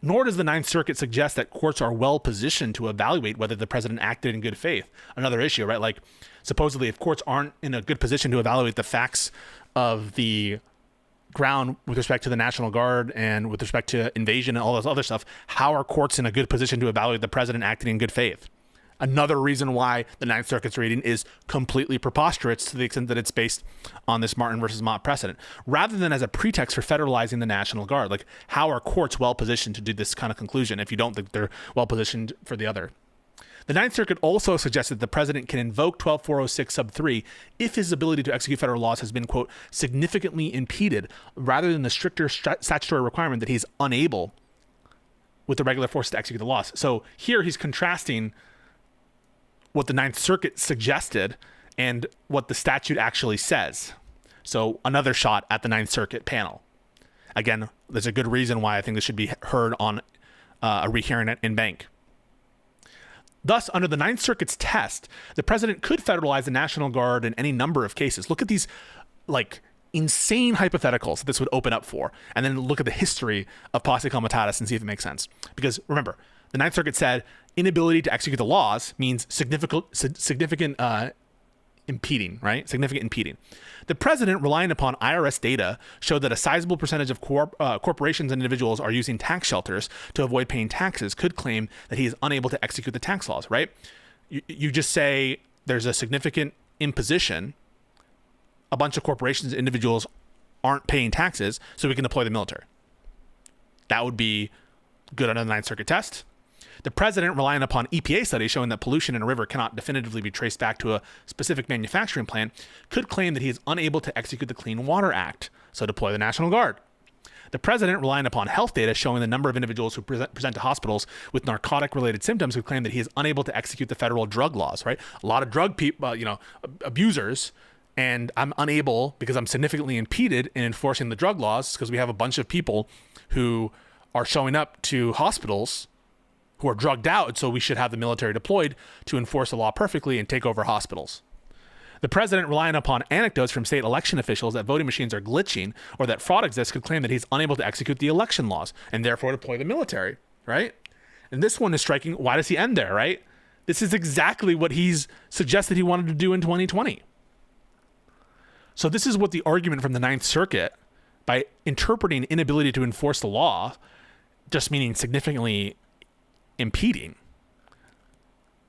Nor does the Ninth Circuit suggest that courts are well positioned to evaluate whether the president acted in good faith. Another issue, right? Like, supposedly, if courts aren't in a good position to evaluate the facts of the ground with respect to the National Guard and with respect to invasion and all this other stuff, how are courts in a good position to evaluate the president acting in good faith? Another reason why the Ninth Circuit's reading is completely preposterous to the extent that it's based on this Martin versus Mott precedent, rather than as a pretext for federalizing the National Guard. Like, how are courts well positioned to do this kind of conclusion if you don't think they're well positioned for the other? The Ninth Circuit also suggested the president can invoke 12406 sub 3 if his ability to execute federal laws has been, quote, significantly impeded, rather than the stricter statutory requirement that he's unable with the regular force to execute the laws. So here he's contrasting what the Ninth Circuit suggested and what the statute actually says. So another shot at the Ninth Circuit panel. Again, there's a good reason why I think this should be heard on a rehearing in bank. Thus, under the Ninth Circuit's test, the president could federalize the National Guard in any number of cases. Look at these, like, insane hypotheticals that this would open up for, and then look at the history of posse comitatus and see if it makes sense. Because remember, the Ninth Circuit said inability to execute the laws means significant impeding, right? Significant impeding. The president, relying upon IRS data, showed that a sizable percentage of corporations and individuals are using tax shelters to avoid paying taxes, could claim that he is unable to execute the tax laws, right? You just say there's a significant imposition, a bunch of corporations and individuals aren't paying taxes, so we can deploy the military. That would be good under the Ninth Circuit test. The president, relying upon EPA studies showing that pollution in a river cannot definitively be traced back to a specific manufacturing plant, could claim that he is unable to execute the Clean Water Act, so deploy the National Guard. The president, relying upon health data showing the number of individuals who present to hospitals with narcotic-related symptoms, could claim that he is unable to execute the federal drug laws, right? A lot of drug people, abusers, and I'm unable, because I'm significantly impeded in enforcing the drug laws, because we have a bunch of people who are showing up to hospitals who are drugged out, so we should have the military deployed to enforce the law perfectly and take over hospitals. The president, relying upon anecdotes from state election officials that voting machines are glitching or that fraud exists, could claim that he's unable to execute the election laws and therefore deploy the military, right? And this one is striking. Why does he end there, right? This is exactly what he's suggested he wanted to do in 2020. So this is what the argument from the Ninth Circuit, by interpreting inability to enforce the law, just meaning significantly impeding,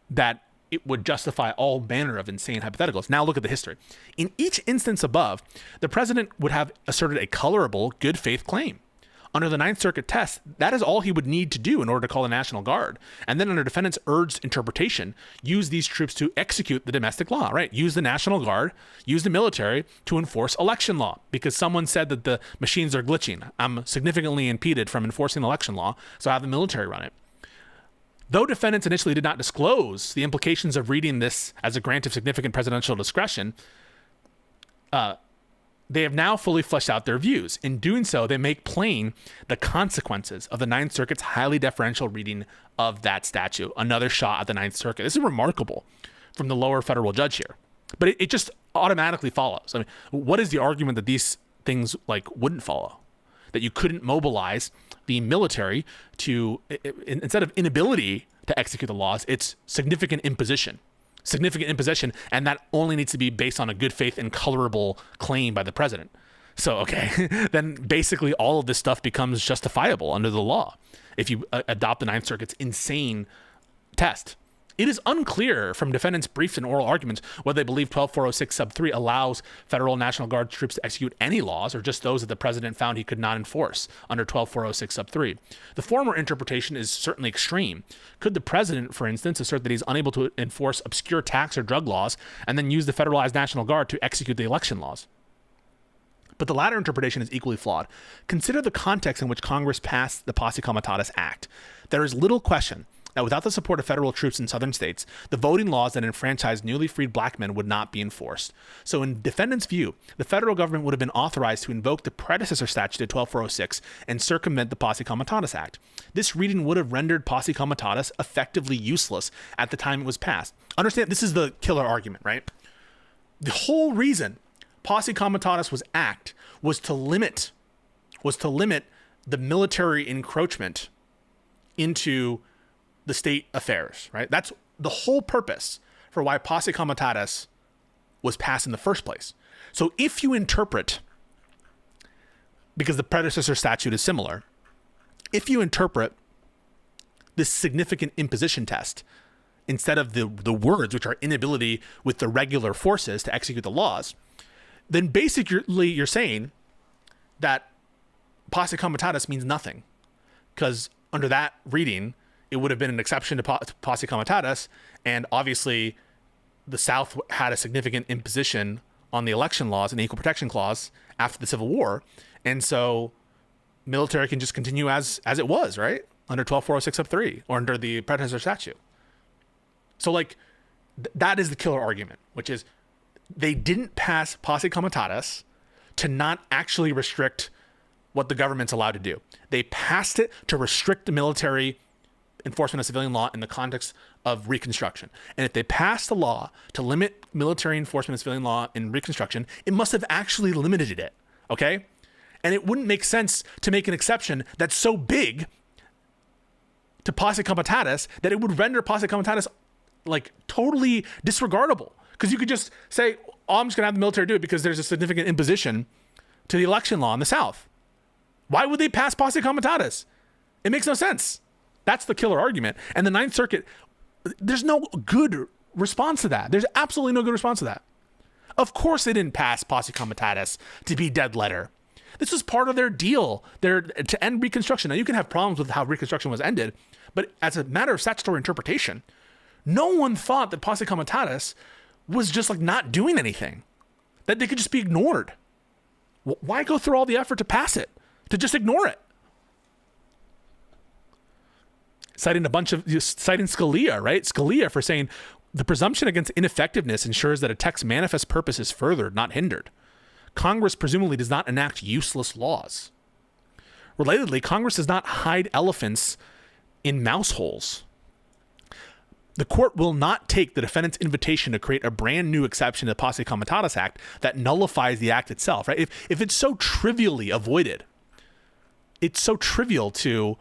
that it would justify all manner of insane hypotheticals. Now look at the history. In each instance above, the president would have asserted a colorable good faith claim. Under the Ninth Circuit test, that is all he would need to do in order to call the National Guard. And then under defendant's urged interpretation, use these troops to execute the domestic law, right? Use the National Guard, use the military to enforce election law, because someone said that the machines are glitching. I'm significantly impeded from enforcing election law, so I have the military run it. Though defendants initially did not disclose the implications of reading this as a grant of significant presidential discretion, they have now fully fleshed out their views. In doing so, they make plain the consequences of the Ninth Circuit's highly deferential reading of that statute. Another shot at the Ninth Circuit. This is remarkable from the lower federal judge here. But it just automatically follows. I mean, what is the argument that these things wouldn't follow? That you couldn't mobilize the military to, instead of inability to execute the laws, it's significant imposition, and that only needs to be based on a good faith and colorable claim by the president. So, okay, then basically all of this stuff becomes justifiable under the law if you adopt the Ninth Circuit's insane test. It is unclear from defendants' briefs and oral arguments whether they believe 12406 sub 3 allows federal National Guard troops to execute any laws or just those that the president found he could not enforce under 12406 sub 3. The former interpretation is certainly extreme. Could the president, for instance, assert that he's unable to enforce obscure tax or drug laws and then use the federalized National Guard to execute the election laws? But the latter interpretation is equally flawed. Consider the context in which Congress passed the Posse Comitatus Act. There is little question that without the support of federal troops in southern states, the voting laws that enfranchised newly freed black men would not be enforced. So in defendants' view, the federal government would have been authorized to invoke the predecessor statute of 12406 and circumvent the Posse Comitatus Act. This reading would have rendered Posse Comitatus effectively useless at the time it was passed. Understand, this is the killer argument, right? The whole reason Posse Comitatus was to limit the military encroachment into the state affairs, right? That's the whole purpose for why Posse Comitatus was passed in the first place. So if you interpret, because the predecessor statute is similar, if you interpret this significant imposition test instead of the words, which are inability with the regular forces to execute the laws, then basically you're saying that Posse Comitatus means nothing, because under that reading, it would have been an exception to Posse Comitatus, and obviously the South had a significant imposition on the election laws and the Equal Protection Clause after the Civil War, and so military can just continue as it was, right? Under 12406 sub 3, or under the predecessor statute. So like, that is the killer argument, which is they didn't pass Posse Comitatus to not actually restrict what the government's allowed to do. They passed it to restrict the military enforcement of civilian law in the context of Reconstruction. And if they passed a law to limit military enforcement of civilian law in Reconstruction, it must have actually limited it, okay? And it wouldn't make sense to make an exception that's so big to Posse Comitatus that it would render Posse Comitatus like totally disregardable. Because you could just say, oh, I'm just gonna have the military do it because there's a significant imposition to the election law in the South. Why would they pass Posse Comitatus? It makes no sense. That's the killer argument. And the Ninth Circuit, there's no good response to that. There's absolutely no good response to that. Of course they didn't pass Posse Comitatus to be dead letter. This was part of their deal to end Reconstruction. Now, you can have problems with how Reconstruction was ended, but as a matter of statutory interpretation, no one thought that Posse Comitatus was just like not doing anything, that they could just be ignored. Why go through all the effort to pass it, to just ignore it? Citing Scalia, right? Scalia for saying the presumption against ineffectiveness ensures that a text's manifest purpose is furthered, not hindered. Congress presumably does not enact useless laws. Relatedly, Congress does not hide elephants in mouse holes. The court will not take the defendant's invitation to create a brand new exception to the Posse Comitatus Act that nullifies the act itself, right? If it's so trivially avoided, it's so trivial to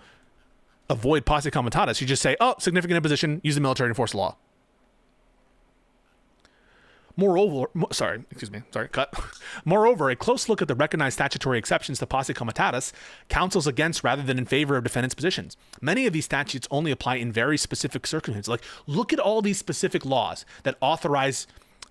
avoid Posse Comitatus. You just say, oh, significant imposition, use the military to enforce the law. Moreover, a close look at the recognized statutory exceptions to Posse Comitatus counsels against rather than in favor of defendants' positions. Many of these statutes only apply in very specific circumstances. Like, look at all these specific laws that authorize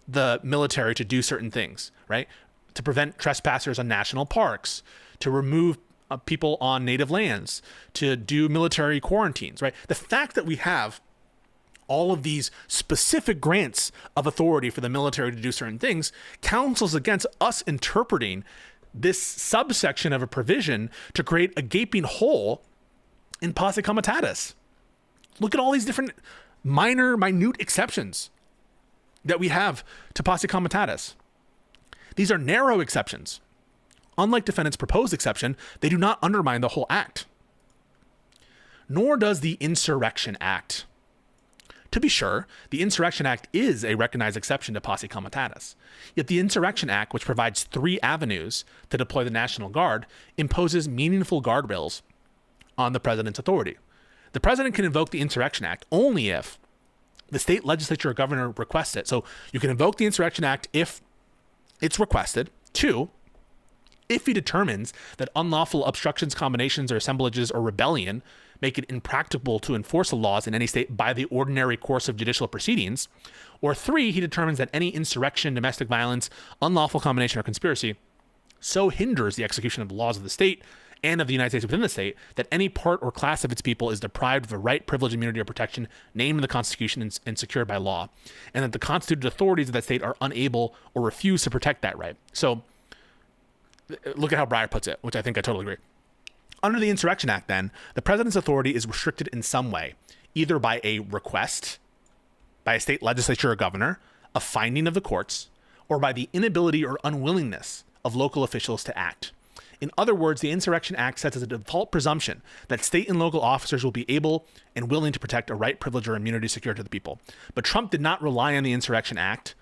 the military to do certain things, right? To prevent trespassers on national parks, to remove people on native lands, to do military quarantines, right? The fact that we have all of these specific grants of authority for the military to do certain things counsels against us interpreting this subsection of a provision to create a gaping hole in Posse Comitatus. Look at all these different minute exceptions that we have to Posse Comitatus. These are narrow exceptions. Unlike defendants' proposed exception, they do not undermine the whole act. Nor does the Insurrection Act. To be sure, the Insurrection Act is a recognized exception to Posse Comitatus. Yet the Insurrection Act, which provides 3 avenues to deploy the National Guard, imposes meaningful guardrails on the president's authority. The president can invoke the Insurrection Act only if the state legislature or governor requests it. So you can invoke the Insurrection Act if it's requested. 2, If he determines that unlawful obstructions, combinations, or assemblages or rebellion make it impracticable to enforce the laws in any state by the ordinary course of judicial proceedings, or 3, he determines that any insurrection, domestic violence, unlawful combination, or conspiracy so hinders the execution of the laws of the state and of the United States within the state that any part or class of its people is deprived of a right, privilege, immunity, or protection named in the Constitution and secured by law, and that the constituted authorities of that state are unable or refuse to protect that right. So look at how Breyer puts it, which I think I totally agree. Under the Insurrection Act, then, the president's authority is restricted in some way, either by a request by a state legislature or governor, a finding of the courts, or by the inability or unwillingness of local officials to act. In other words, the Insurrection Act sets as a default presumption that state and local officers will be able and willing to protect a right, privilege, or immunity secured to the people. But Trump did not rely on the Insurrection Act.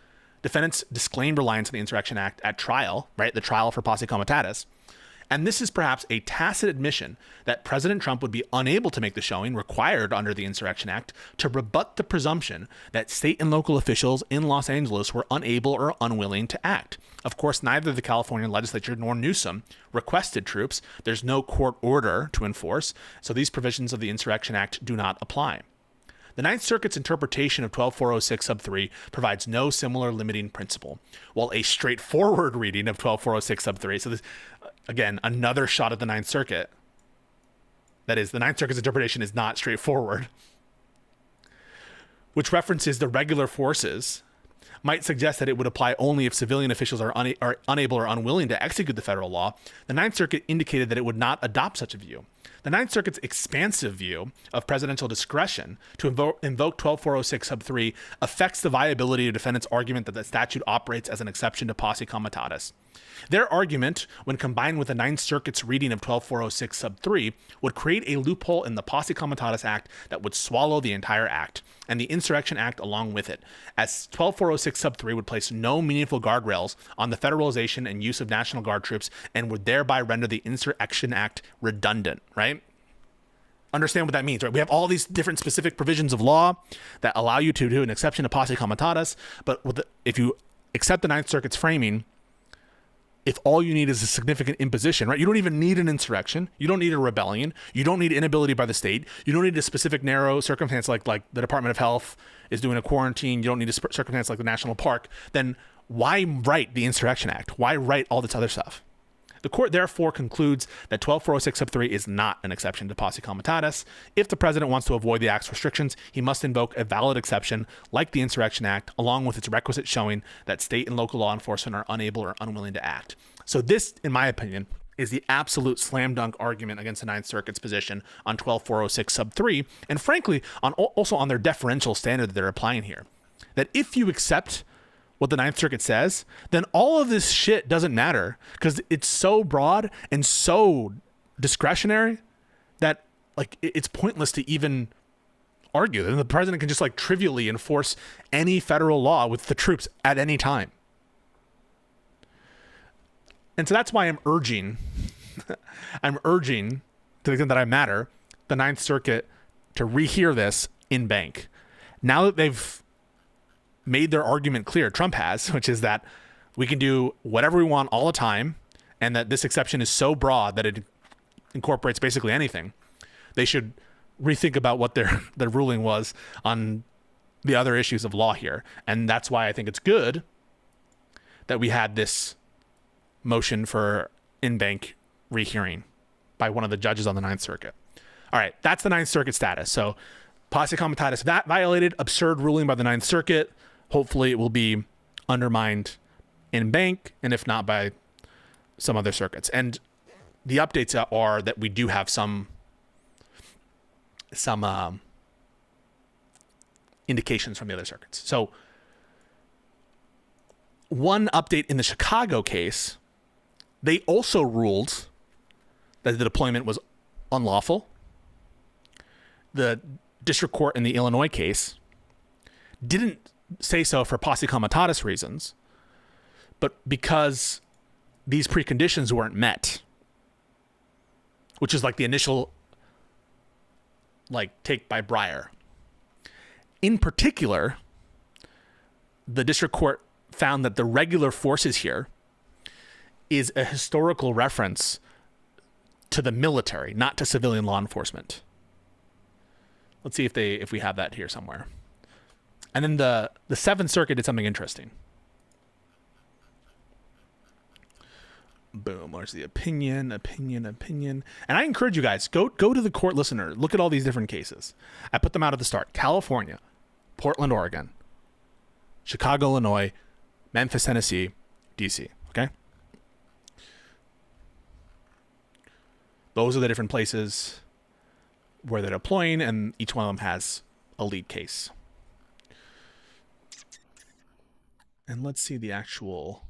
Defendants disclaimed reliance on the Insurrection Act at trial, right? The trial for posse comitatus. And this is perhaps a tacit admission that President Trump would be unable to make the showing required under the Insurrection Act to rebut the presumption that state and local officials in Los Angeles were unable or unwilling to act. Of course, neither the California legislature nor Newsom requested troops. There's no court order to enforce, so these provisions of the Insurrection Act do not apply. The Ninth Circuit's interpretation of 12406 sub 3 provides no similar limiting principle, while a straightforward reading of 12406 sub 3, so this, again, another shot at the Ninth Circuit, that is, the Ninth Circuit's interpretation is not straightforward, which references the regular forces, might suggest that it would apply only if civilian officials are unable or unwilling to execute the federal law. The Ninth Circuit indicated that it would not adopt such a view. The Ninth Circuit's expansive view of presidential discretion to invoke 12406 sub 3 affects the viability of defendants' argument that the statute operates as an exception to posse comitatus. Their argument, when combined with the Ninth Circuit's reading of 12406 sub 3, would create a loophole in the Posse Comitatus Act that would swallow the entire act, and the Insurrection Act along with it, as 12406 sub 3 would place no meaningful guardrails on the federalization and use of National Guard troops and would thereby render the Insurrection Act redundant, right? Understand what that means, right? We have all these different specific provisions of law that allow you to do an exception to Posse Comitatus, but if you accept the Ninth Circuit's framing, if all you need is a significant imposition, right? You don't even need an insurrection. You don't need a rebellion. You don't need inability by the state. You don't need a specific narrow circumstance like the Department of Health is doing a quarantine. You don't need a circumstance like the National Park. Then why write the Insurrection Act? Why write all this other stuff? The court therefore concludes that 12406 sub 3 is not an exception to Posse Comitatus. If the president wants to avoid the act's restrictions, he must invoke a valid exception like the Insurrection Act, along with its requisite showing that state and local law enforcement are unable or unwilling to act. So this, in my opinion, is the absolute slam dunk argument against the Ninth Circuit's position on 12406 sub 3, and frankly, also on their deferential standard that they're applying here. That if you accept what the Ninth Circuit says, then all of this shit doesn't matter because it's so broad and so discretionary that it's pointless to even argue. And the president can just trivially enforce any federal law with the troops at any time. And so that's why I'm urging to the extent that I matter, the Ninth Circuit to rehear this in bank. Now that they've made their argument clear, Trump has, which is that we can do whatever we want all the time, and that this exception is so broad that it incorporates basically anything. They should rethink about what their ruling was on the other issues of law here. And that's why I think it's good that we had this motion for in-bank rehearing by one of the judges on the Ninth Circuit. All right, that's the Ninth Circuit status. So Posse Comitatus, that violated, absurd ruling by the Ninth Circuit. Hopefully it will be undermined in bank, and if not, by some other circuits. And the updates are that we do have some indications from the other circuits. So one update in the Chicago case, they also ruled that the deployment was unlawful. The district court in the Illinois case didn't say so for Posse Comitatus reasons, but because these preconditions weren't met, which is the initial take by Breyer. In particular, the district court found that the regular forces here is a historical reference to the military, not to civilian law enforcement. Let's see if we have that here somewhere. And then the Seventh Circuit did something interesting. Boom. Where's the opinion? And I encourage you guys, go to the court listener. Look at all these different cases. I put them out at the start. California, Portland, Oregon, Chicago, Illinois, Memphis, Tennessee, DC. Okay? Those are the different places where they're deploying, and each one of them has a lead case. And let's see the actual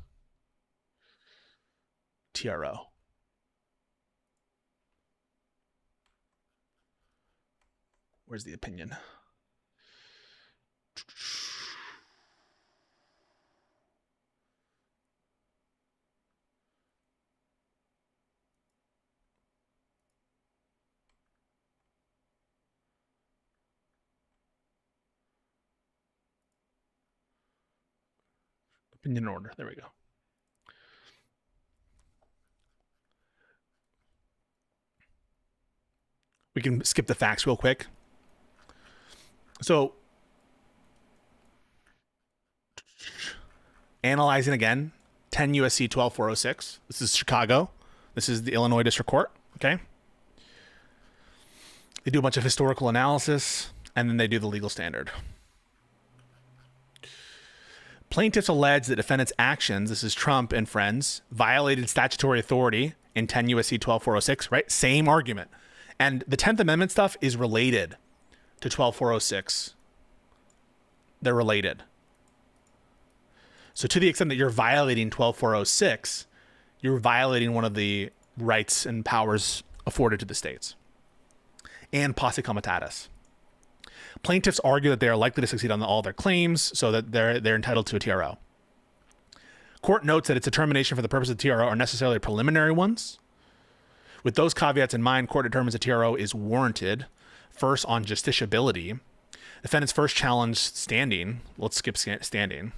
TRO. Where's the opinion? Opinion order. There we go. We can skip the facts real quick. So, analyzing again, 10 USC 12406. This is Chicago. This is the Illinois District Court. Okay. They do a bunch of historical analysis, and then they do the legal standard. Plaintiffs allege that defendants' actions, this is Trump and friends, violated statutory authority in 10 USC 12406, right? Same argument. And the 10th Amendment stuff is related to 12406. They're related. So to the extent that you're violating 12406, you're violating one of the rights and powers afforded to the states. And posse comitatus. Plaintiffs argue that they are likely to succeed on all their claims, so that they're entitled to a TRO. Court notes that its determination for the purpose of the TRO are necessarily preliminary ones. With those caveats in mind, court determines a TRO is warranted, first on justiciability. Defendant's first challenge standing. Let's skip standing.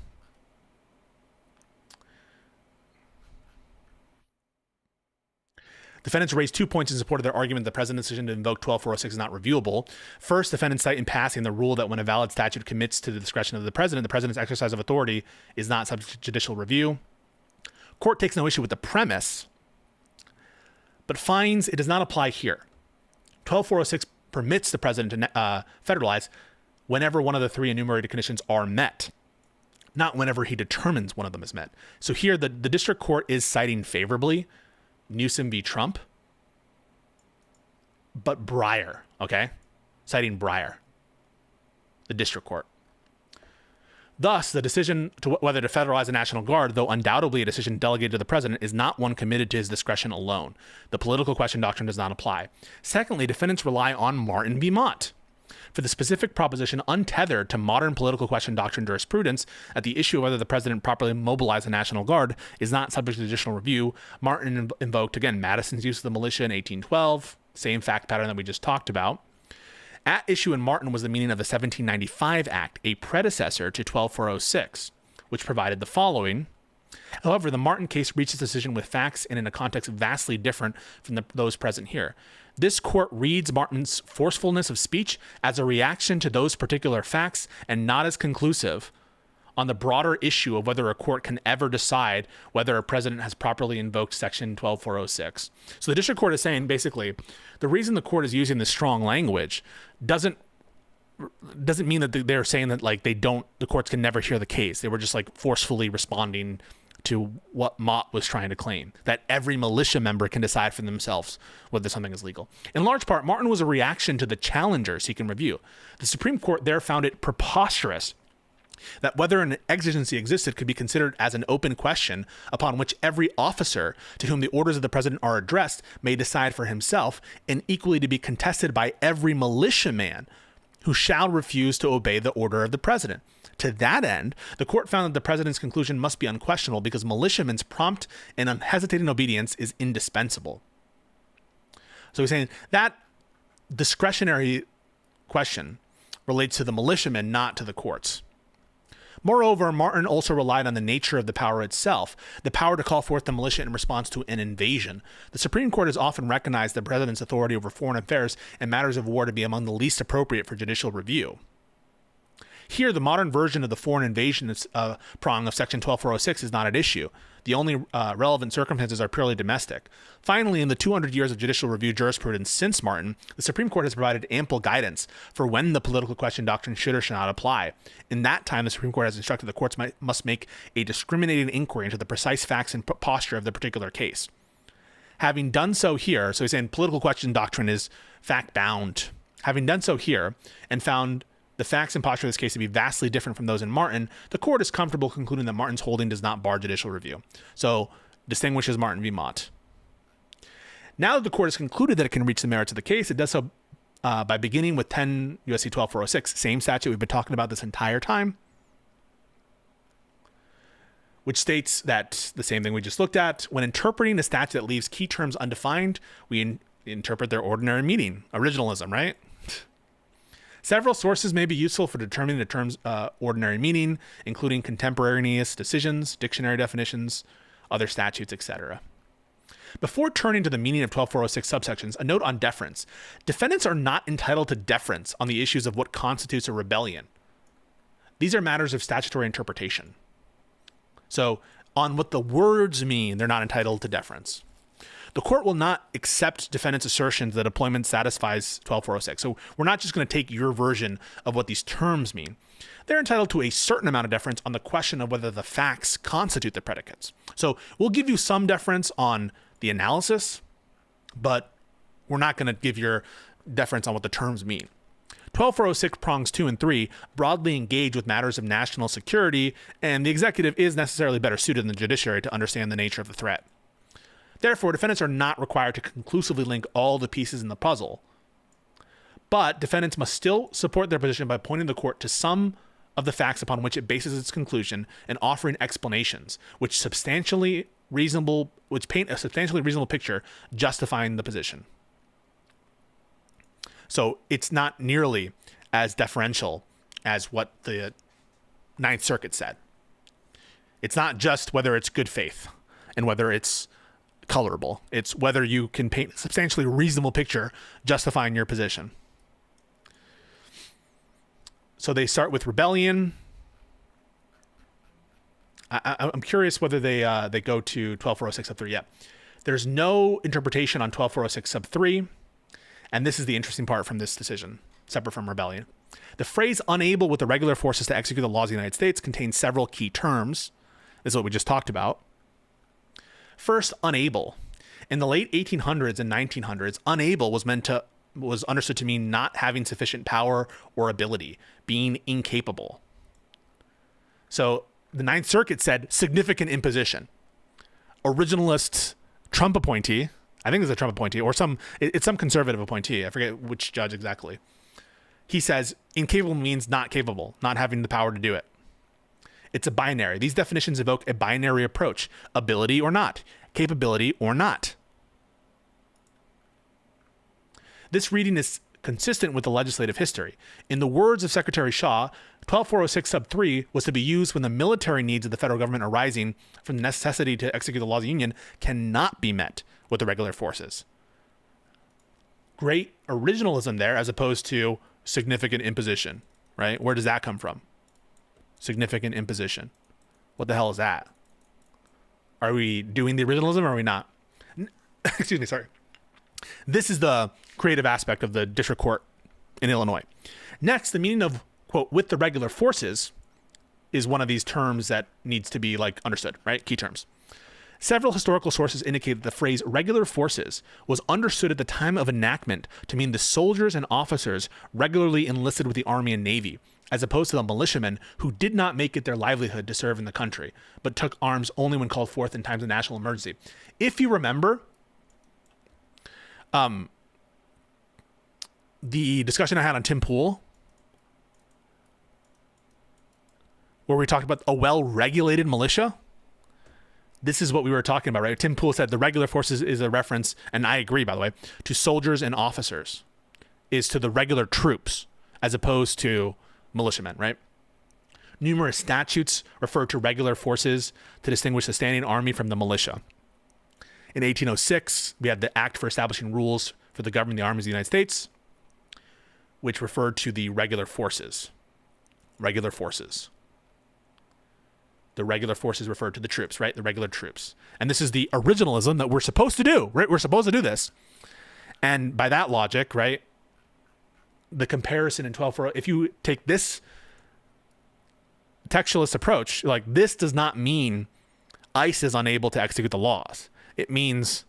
Defendants raised 2 points in support of their argument that the president's decision to invoke 12406 is not reviewable. First, defendants cite in passing the rule that when a valid statute commits to the discretion of the president's exercise of authority is not subject to judicial review. Court takes no issue with the premise, but finds it does not apply here. 12406 permits the president to federalize whenever one of the three enumerated conditions are met, not whenever he determines one of them is met. So here, the district court is citing favorably Newsom v. Trump, but Breyer, okay? Citing Breyer, the district court. Thus, the decision to whether to federalize the National Guard, though undoubtedly a decision delegated to the president, is not one committed to his discretion alone. The political question doctrine does not apply. Secondly, defendants rely on Martin v. Mott for the specific proposition untethered to modern political question doctrine jurisprudence that the issue of whether the president properly mobilized the National Guard is not subject to judicial review. Martin invoked, again, Madison's use of the militia in 1812, same fact pattern that we just talked about. At issue in Martin was the meaning of the 1795 Act, a predecessor to 12406, which provided the following. However, the Martin case reached its decision with facts and in a context vastly different from those present here. This court reads Martin's forcefulness of speech as a reaction to those particular facts and not as conclusive on the broader issue of whether a court can ever decide whether a president has properly invoked section 12406. So the district court is saying, basically, the reason the court is using this strong language doesn't mean that they're saying that like the courts can never hear the case. They were just like forcefully responding to what Mott was trying to claim, that every militia member can decide for themselves whether something is legal. In large part, Martin was a reaction to the challengers he can review. The Supreme Court there found it preposterous that whether an exigency existed could be considered as an open question upon which every officer to whom the orders of the president are addressed may decide for himself, and equally to be contested by every militiaman who shall refuse to obey the order of the president. To that end, the court found that the president's conclusion must be unquestionable because militiamen's prompt and unhesitating obedience is indispensable. So he's saying that discretionary question relates to the militiamen, not to the courts. Moreover, Martin also relied on the nature of the power itself, the power to call forth the militia in response to an invasion. The Supreme Court has often recognized the president's authority over foreign affairs and matters of war to be among the least appropriate for judicial review. Here, the modern version of the foreign invasion prong of Section 12406 is not at issue. The only relevant circumstances are purely domestic. Finally, in the 200 years of judicial review jurisprudence since Martin, the Supreme Court has provided ample guidance for when the political question doctrine should or should not apply. In that time, the Supreme Court has instructed the courts must make a discriminating inquiry into the precise facts and posture of the particular case. Having done so here, so he's saying political question doctrine is fact-bound. Having done so here and found the facts and posture of this case to be vastly different from those in Martin, the court is comfortable concluding that Martin's holding does not bar judicial review. So, distinguishes Martin v. Mott. Now that the court has concluded that it can reach the merits of the case, it does so by beginning with 10 U.S.C. 12406, same statute we've been talking about this entire time, which states that the same thing we just looked at. When interpreting a statute that leaves key terms undefined, we interpret their ordinary meaning. Originalism, right? Several sources may be useful for determining the term's ordinary meaning, including contemporaneous decisions, dictionary definitions, other statutes, etc. Before turning to the meaning of 12406 subsections, a note on deference. Defendants are not entitled to deference on the issues of what constitutes a rebellion. These are matters of statutory interpretation. So, on what the words mean, they're not entitled to deference. The court will not accept defendants' assertions that employment satisfies 12406. So we're not just going to take your version of what these terms mean. They're entitled to a certain amount of deference on the question of whether the facts constitute the predicates. So we'll give you some deference on the analysis, but we're not going to give your deference on what the terms mean. 12406 prongs 2 and 3 broadly engage with matters of national security, and the executive is necessarily better suited than the judiciary to understand the nature of the threat. Therefore, defendants are not required to conclusively link all the pieces in the puzzle. But defendants must still support their position by pointing the court to some of the facts upon which it bases its conclusion and offering explanations which paint a substantially reasonable picture justifying the position. So it's not nearly as deferential as what the Ninth Circuit said. It's not just whether it's good faith and whether it's colorable. It's whether you can paint a substantially reasonable picture justifying your position. So they start with rebellion. I'm curious whether they go to 12406 sub 3 yet. There's no interpretation on 12406 sub 3, and this is the interesting part from this decision, separate from rebellion. The phrase unable with the regular forces to execute the laws of the United States contains several key terms. This is what we just talked about. First, unable. In the late 1800s and 1900s, unable was understood to mean not having sufficient power or ability, being incapable. So the Ninth Circuit said significant imposition. Originalist Trump appointee, I think it's a Trump appointee, or it's some conservative appointee, I forget which judge exactly. He says incapable means not capable, not having the power to do it. It's a binary. These definitions evoke a binary approach, ability or not, capability or not. This reading is consistent with the legislative history. In the words of Secretary Shaw, 12406 sub 3 was to be used when the military needs of the federal government arising from the necessity to execute the laws of the Union cannot be met with the regular forces. Great originalism there as opposed to significant imposition, right? Where does that come from? Significant imposition. What the hell is that? Are we doing the originalism or are we not? Excuse me, sorry. This is the creative aspect of the district court in Illinois. Next, the meaning of, quote, with the regular forces is one of these terms that needs to be understood, right? Key terms. Several historical sources indicate that the phrase regular forces was understood at the time of enactment to mean the soldiers and officers regularly enlisted with the Army and Navy, as opposed to the militiamen who did not make it their livelihood to serve in the country, but took arms only when called forth in times of national emergency. If you remember, the discussion I had on Tim Pool, where we talked about a well-regulated militia, this is what we were talking about, right? Tim Pool said the regular forces is a reference, and I agree, by the way, to soldiers and officers, is to the regular troops, as opposed to militiamen, right? Numerous statutes refer to regular forces to distinguish the standing army from the militia. In 1806, we had the Act for Establishing Rules for the Government of the Armies of the United States, which referred to the regular forces. Regular forces. The regular forces referred to the troops, right? The regular troops. And this is the originalism that we're supposed to do, right? We're supposed to do this. And by that logic, right, the comparison in 1240, if you take this textualist approach, like, this does not mean ICE is unable to execute the laws. It means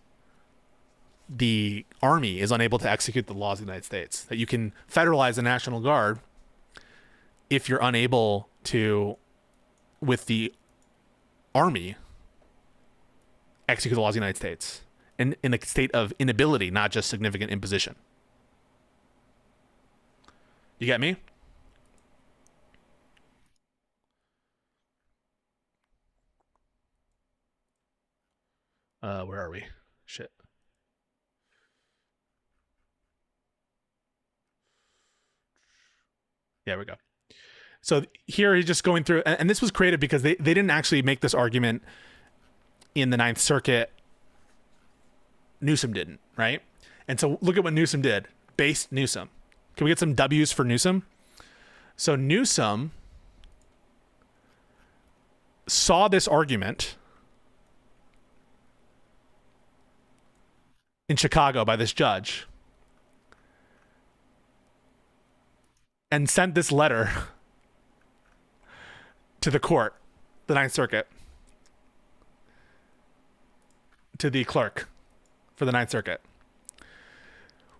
the army is unable to execute the laws of the United States. That you can federalize the National Guard if you're unable to, with the army, execute the laws of the United States in a state of inability, not just significant imposition. You get me? Where are we? Shit. There we go. So here he's just going through, and this was created because they didn't actually make this argument in the Ninth Circuit. Newsom didn't, right? And so look at what Newsom did. Based Newsom. Can we get some W's for Newsom? So Newsom saw this argument in Chicago by this judge and sent this letter to the court, the Ninth Circuit, to the clerk for the Ninth Circuit.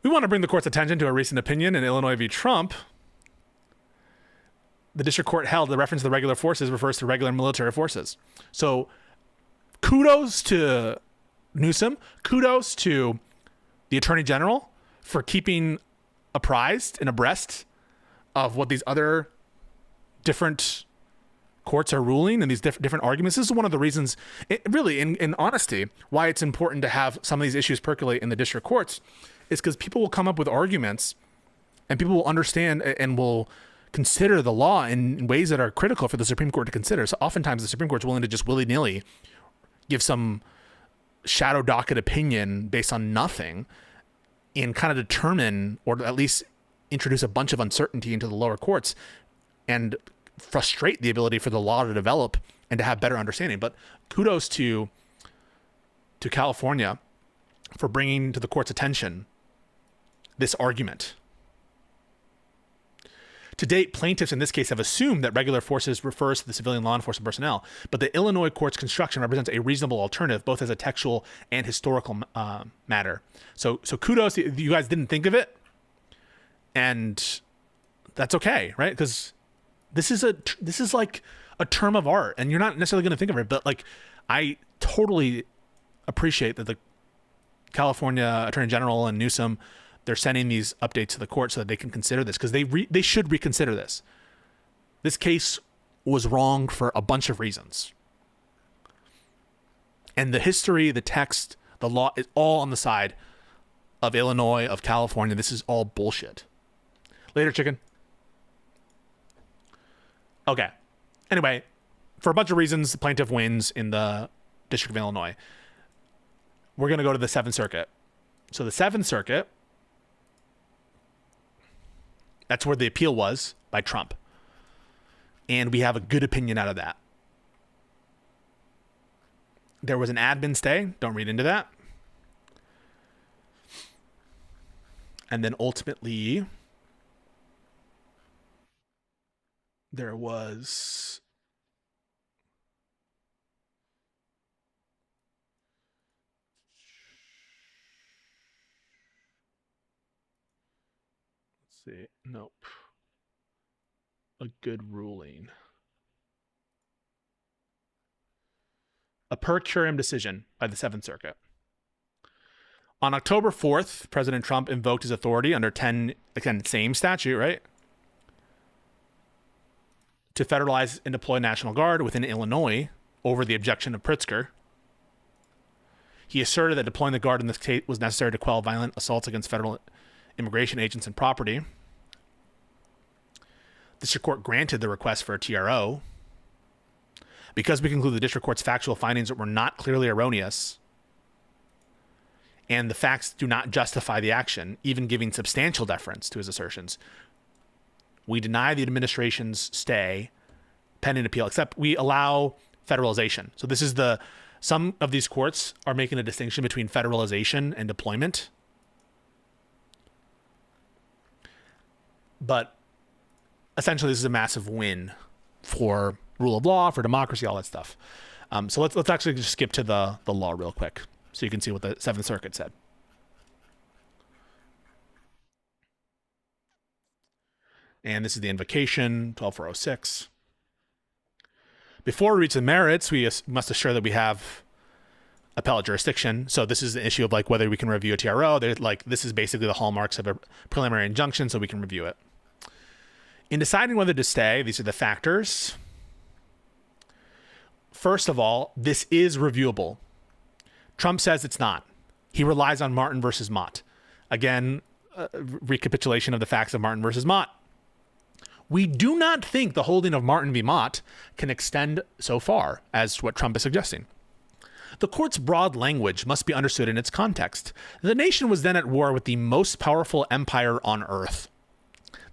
We want to bring the court's attention to a recent opinion in Illinois v. Trump. The district court held the reference to the regular forces refers to regular military forces. So kudos to Newsom, kudos to the Attorney General for keeping apprised and abreast of what these other different courts are ruling and these different arguments. This is one of the reasons, really, in honesty, why it's important to have some of these issues percolate in the district courts, is because people will come up with arguments and people will understand and will consider the law in ways that are critical for the Supreme Court to consider. So oftentimes the Supreme Court's willing to just willy-nilly give some shadow docket opinion based on nothing and kind of determine, or at least introduce a bunch of uncertainty into the lower courts and frustrate the ability for the law to develop and to have better understanding. But kudos to California for bringing to the court's attention this argument. To date, plaintiffs in this case have assumed that regular forces refers to the civilian law enforcement personnel, but the Illinois court's construction represents a reasonable alternative, both as a textual and historical matter. So kudos, you guys didn't think of it, and that's okay, right? Because this is like a term of art, and you're not necessarily going to think of it, but like, I totally appreciate that the California Attorney General and Newsom, they're sending these updates to the court so that they can consider this, because they should reconsider this. This case was wrong for a bunch of reasons. And the history, the text, the law is all on the side of Illinois, of California. This is all bullshit. Later, chicken. Okay. Anyway, for a bunch of reasons, the plaintiff wins in the District of Illinois. We're going to go to the Seventh Circuit. So the Seventh Circuit, that's where the appeal was by Trump. And we have a good opinion out of that. There was an admin stay. Don't read into that. And then ultimately, there was see. Nope. A good ruling. A per curiam decision by the Seventh Circuit. On October 4th, President Trump invoked his authority under 10, again, same statute, right? To federalize and deploy National Guard within Illinois over the objection of Pritzker. He asserted that deploying the Guard in this state was necessary to quell violent assaults against federal immigration agents and property. district court granted the request for a TRO because we conclude the district court's factual findings were not clearly erroneous and the facts do not justify the action, even giving substantial deference to his assertions. We deny the administration's stay pending appeal, except we allow federalization. So this is some of these courts are making a distinction between federalization and deployment. But essentially, this is a massive win for rule of law, for democracy, all that stuff. So let's actually just skip to the law real quick so you can see what the Seventh Circuit said. And this is the invocation, 12406. Before we reach the merits, we must assure that we have appellate jurisdiction. So this is the issue of like whether we can review a TRO. This is basically the hallmarks of a preliminary injunction, so we can review it. In deciding whether to stay, these are the factors. First of all, this is reviewable. Trump says it's not. He relies on Martin versus Mott. Again, recapitulation of the facts of Martin versus Mott. We do not think the holding of Martin v. Mott can extend so far as what Trump is suggesting. The court's broad language must be understood in its context. The nation was then at war with the most powerful empire on earth.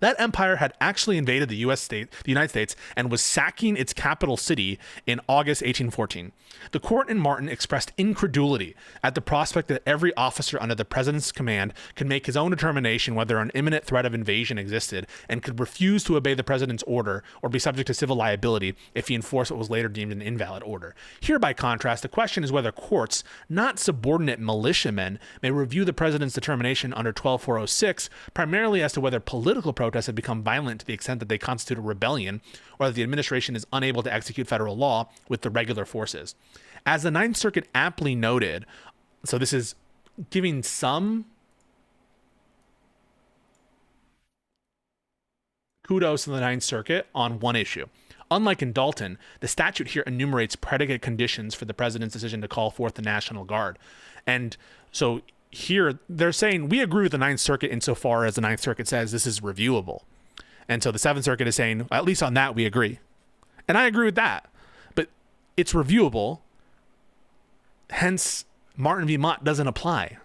That empire had actually invaded the United States, and was sacking its capital city in August 1814. The court in Martin expressed incredulity at the prospect that every officer under the president's command could make his own determination whether an imminent threat of invasion existed, and could refuse to obey the president's order or be subject to civil liability if he enforced what was later deemed an invalid order. Here, by contrast, the question is whether courts, not subordinate militiamen, may review the president's determination under 12406 primarily as to whether political protests have become violent to the extent that they constitute a rebellion, or that the administration is unable to execute federal law with the regular forces. As the Ninth Circuit aptly noted, so this is giving some kudos to the Ninth Circuit on one issue. Unlike in Dalton, the statute here enumerates predicate conditions for the president's decision to call forth the National Guard. And so here they're saying we agree with the Ninth Circuit insofar as the Ninth Circuit says this is reviewable. And so the Seventh Circuit is saying, at least on that, we agree. And I agree with that. But it's reviewable. Hence, Martin v. Mott doesn't apply.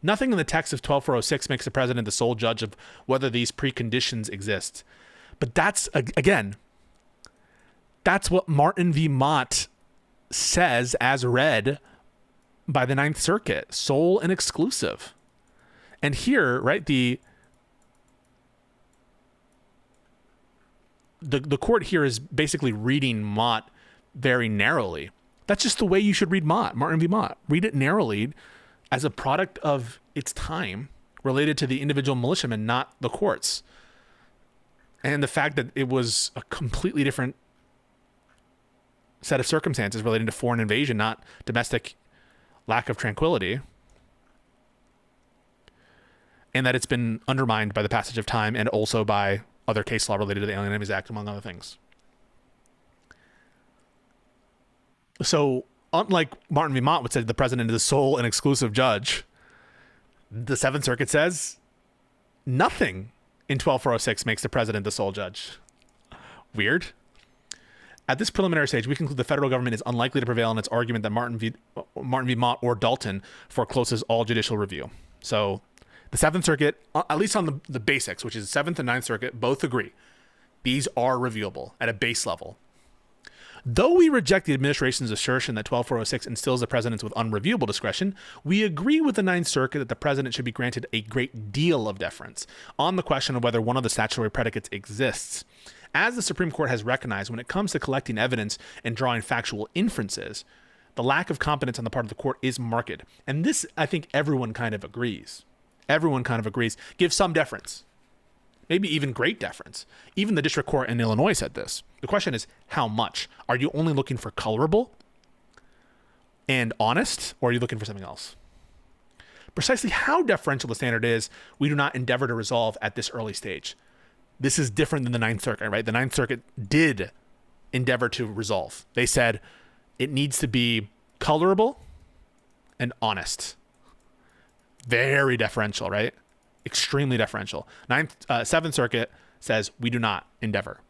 Nothing in the text of 12406 makes the president the sole judge of whether these preconditions exist. But that's, again, that's what Martin v. Mott says as read by the Ninth Circuit, sole and exclusive. And here, right, the court here is basically reading Mott very narrowly. That's just the way you should read Mott, Martin v. Mott. Read it narrowly as a product of its time related to the individual militiamen, not the courts. And the fact that it was a completely different set of circumstances relating to foreign invasion, not domestic lack of tranquility, and that it's been undermined by the passage of time and also by other case law related to the Alien Enemies Act, among other things. So, unlike Martin v. Mott, which said the president is the sole and exclusive judge, the Seventh Circuit says nothing in 12406 makes the president the sole judge. Weird. At this preliminary stage, we conclude the federal government is unlikely to prevail in its argument that Martin v. Mott or Dalton forecloses all judicial review. So the Seventh Circuit, at least on the basics, which is Seventh and Ninth Circuit, both agree. These are reviewable at a base level. Though we reject the administration's assertion that 12406 instills the president with unreviewable discretion, we agree with the Ninth Circuit that the president should be granted a great deal of deference on the question of whether one of the statutory predicates exists. As the Supreme Court has recognized, when it comes to collecting evidence and drawing factual inferences, the lack of competence on the part of the court is marked. And this, I think everyone kind of agrees. Everyone kind of agrees. Give some deference. Maybe even great deference. Even the district court in Illinois said this. The question is, how much? Are you only looking for colorable and honest, or are you looking for something else? Precisely how deferential the standard is, we do not endeavor to resolve at this early stage. This is different than the Ninth Circuit, right? The Ninth Circuit did endeavor to resolve. They said it needs to be colorable and honest. Very deferential, right? Extremely deferential. Seventh Circuit says we do not endeavor.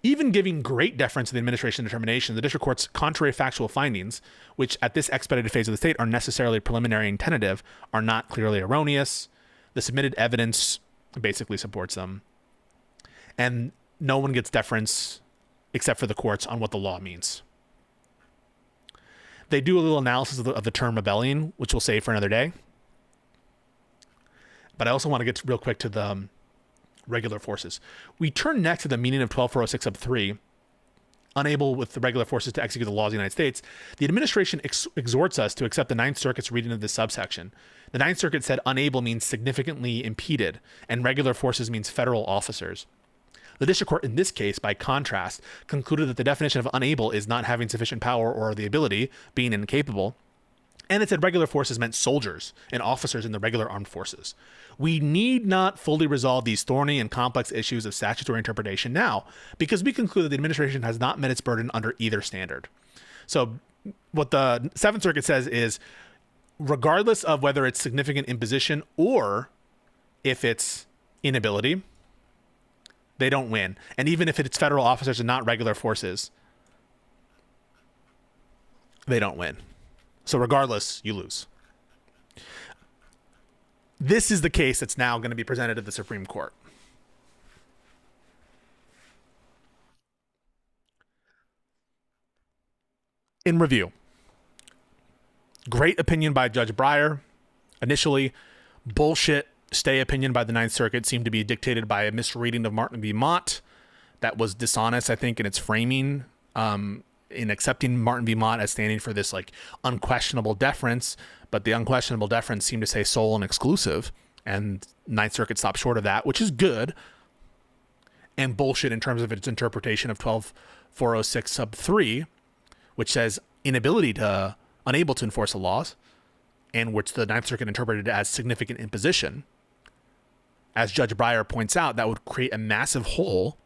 Even giving great deference to the administration determination, the district court's contrary factual findings, which at this expedited phase of the state are necessarily preliminary and tentative, are not clearly erroneous. The submitted evidence basically supports them. And no one gets deference except for the courts on what the law means. They do a little analysis of the term rebellion, which we'll save for another day. But I also want to get real quick to the regular forces. We turn next to the meaning of 12406 sub 3, unable with the regular forces to execute the laws of the United States. The administration exhorts us to accept the Ninth Circuit's reading of this subsection. The Ninth Circuit said unable means significantly impeded, and regular forces means federal officers. The district court in this case, by contrast, concluded that the definition of unable is not having sufficient power or the ability, being incapable, and it said regular forces meant soldiers and officers in the regular armed forces. We need not fully resolve these thorny and complex issues of statutory interpretation now, because we conclude that the administration has not met its burden under either standard. So what the Seventh Circuit says is, regardless of whether it's significant imposition or if it's inability, they don't win. And even if it's federal officers and not regular forces, they don't win. So regardless, you lose. This is the case that's now going to be presented to the Supreme Court. In review, great opinion by Judge Breyer. Initially, bullshit stay opinion by the Ninth Circuit seemed to be dictated by a misreading of Martin v. Mott that was dishonest, I think, in its framing, in accepting Martin v. Mott as standing for this like unquestionable deference, but the unquestionable deference seemed to say sole and exclusive, and Ninth Circuit stopped short of that, which is good, and bullshit in terms of its interpretation of 12406 sub 3, which says unable to enforce the laws, and which the Ninth Circuit interpreted as significant imposition. As Judge Breyer points out, that would create a massive hole,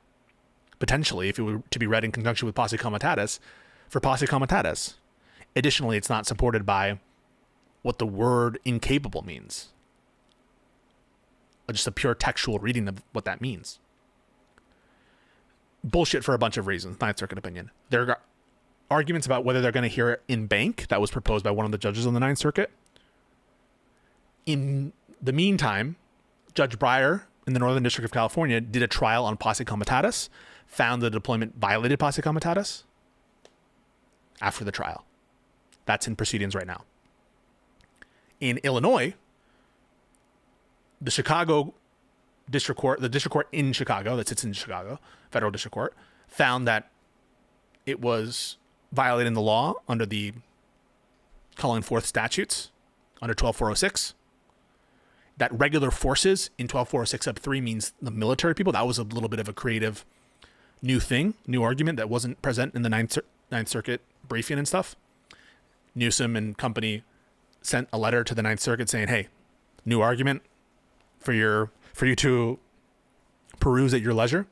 potentially, if it were to be read in conjunction with posse comitatus, for posse comitatus. Additionally, it's not supported by what the word incapable means. Just a pure textual reading of what that means. Bullshit for a bunch of reasons, Ninth Circuit opinion. There are arguments about whether they're going to hear it in bank. That was proposed by one of the judges on the Ninth Circuit. In the meantime, Judge Breyer in the Northern District of California did a trial on posse comitatus, found the deployment violated posse comitatus after the trial. That's in proceedings right now. In Illinois, the Chicago District Court, the district court in Chicago that sits in Chicago, Federal District Court, found that it was violating the law under the calling forth statutes under 12406. That regular forces in 12406 sub 3 means the military people. That was a little bit of a creative new thing, new argument that wasn't present in the Ninth Circuit briefing and stuff. Newsom and company sent a letter to the Ninth Circuit saying, hey, new argument for you to peruse at your leisure.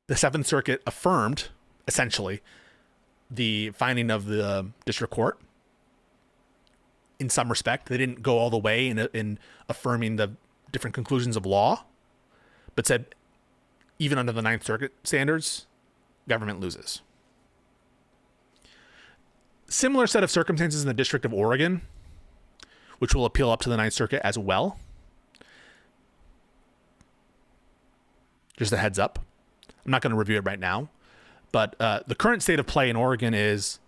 The Seventh Circuit affirmed, essentially, the finding of the district court. In some respect, they didn't go all the way in affirming the different conclusions of law, but said even under the Ninth Circuit standards, government loses. Similar set of circumstances in the District of Oregon, which will appeal up to the Ninth Circuit as well. Just a heads up. I'm not going to review it right now, but the current state of play in Oregon is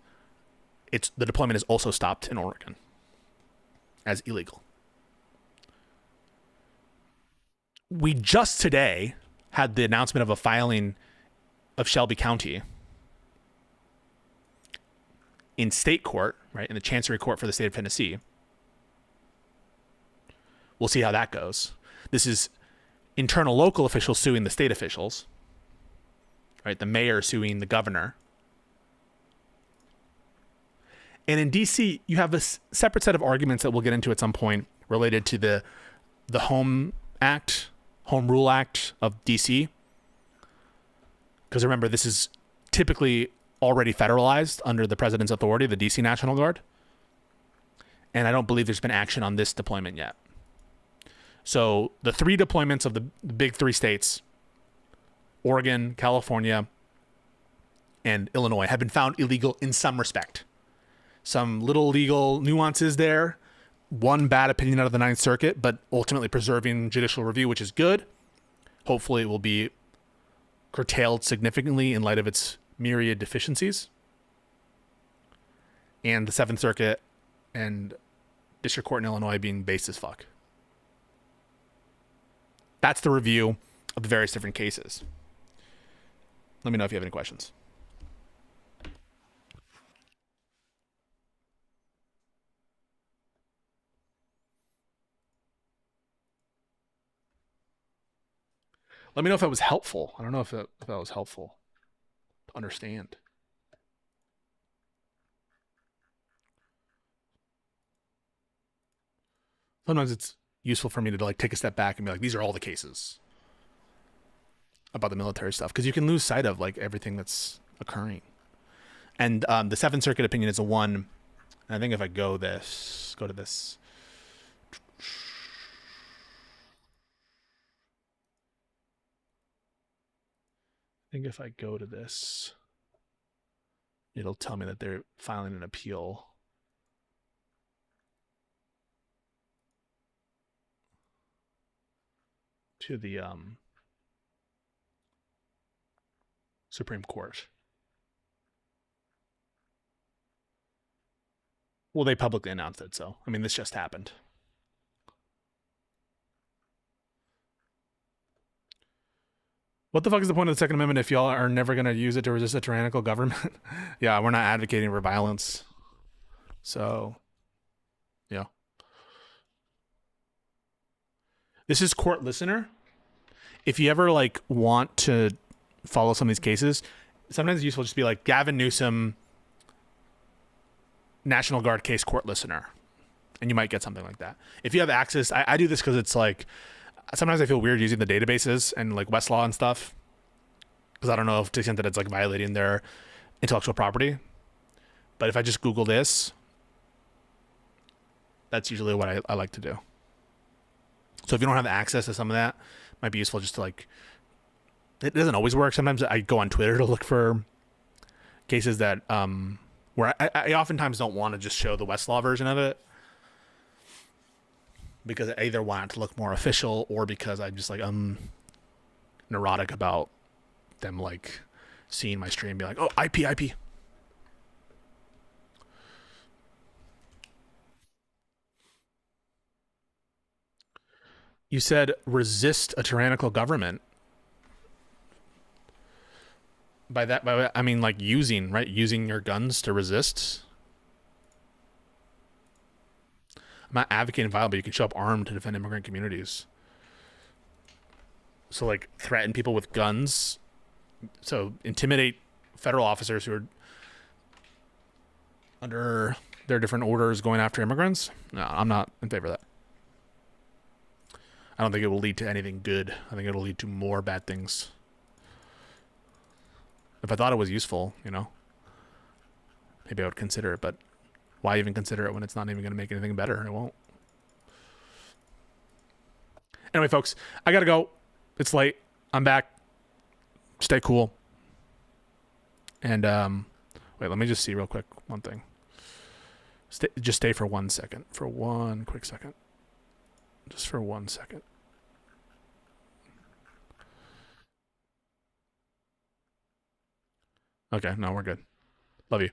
the deployment is also stopped in Oregon as illegal. We just today had the announcement of a filing of Shelby County in state court, right, in the Chancery Court for the state of Tennessee. We'll see how that goes. This is internal local officials suing the state officials, right? The mayor suing the governor. And in DC, you have a separate set of arguments that we'll get into at some point related to the Home Rule Act of DC. Because remember, this is typically already federalized under the president's authority, the DC National Guard. and I don't believe there's been action on this deployment yet. So the 3 deployments of the big 3 states, Oregon, California, and Illinois, have been found illegal in some respect. Some little legal nuances there. One bad opinion out of the Ninth Circuit, but ultimately preserving judicial review, which is good. Hopefully it will be curtailed significantly in light of its myriad deficiencies. And the Seventh Circuit and District Court in Illinois being based as fuck. That's the review of the various different cases. Let me know if you have any questions. Let me know if that was helpful. I don't know if that was helpful to understand. Sometimes it's useful for me to like take a step back and be like, these are all the cases about the military stuff, because you can lose sight of like everything that's occurring. And the Seventh Circuit opinion is a 1. And I think if I go to this, it'll tell me that they're filing an appeal. To the Supreme Court. Well, they publicly announced it, so I mean, this just happened. What the fuck is the point of the Second Amendment if y'all are never going to use it to resist a tyrannical government? Yeah, we're not advocating for violence. So, yeah. This is Court Listener. If you ever like want to follow some of these cases, sometimes it's useful just to be like Gavin Newsom, National Guard case, Court Listener, and you might get something like that. If you have access, I do this because it's like sometimes I feel weird using the databases and like Westlaw and stuff, because I don't know if to the extent that it's like violating their intellectual property. But if I just Google this, that's usually what I like to do. So if you don't have access to some of that, it might be useful just to like, it doesn't always work. Sometimes I go on Twitter to look for cases that, where I oftentimes don't want to just show the Westlaw version of it, because I either want it to look more official or because I'm just like, neurotic about them like seeing my stream and be like, oh, IP. You said resist a tyrannical government. By that, I mean like using your guns to resist. I'm not advocating violence, but you can show up armed to defend immigrant communities. So like threaten people with guns. So intimidate federal officers who are under their different orders going after immigrants. No, I'm not in favor of that. I don't think it will lead to anything good. I think it'll lead to more bad things. If I thought it was useful, maybe I would consider it, but why even consider it when it's not even going to make anything better? It won't. Anyway, folks, I got to go. It's late. I'm back. Stay cool. And wait, let me just see real quick one thing. Just stay for 1 second. For 1 quick second. Just for 1 second. Okay, no, we're good. Love you.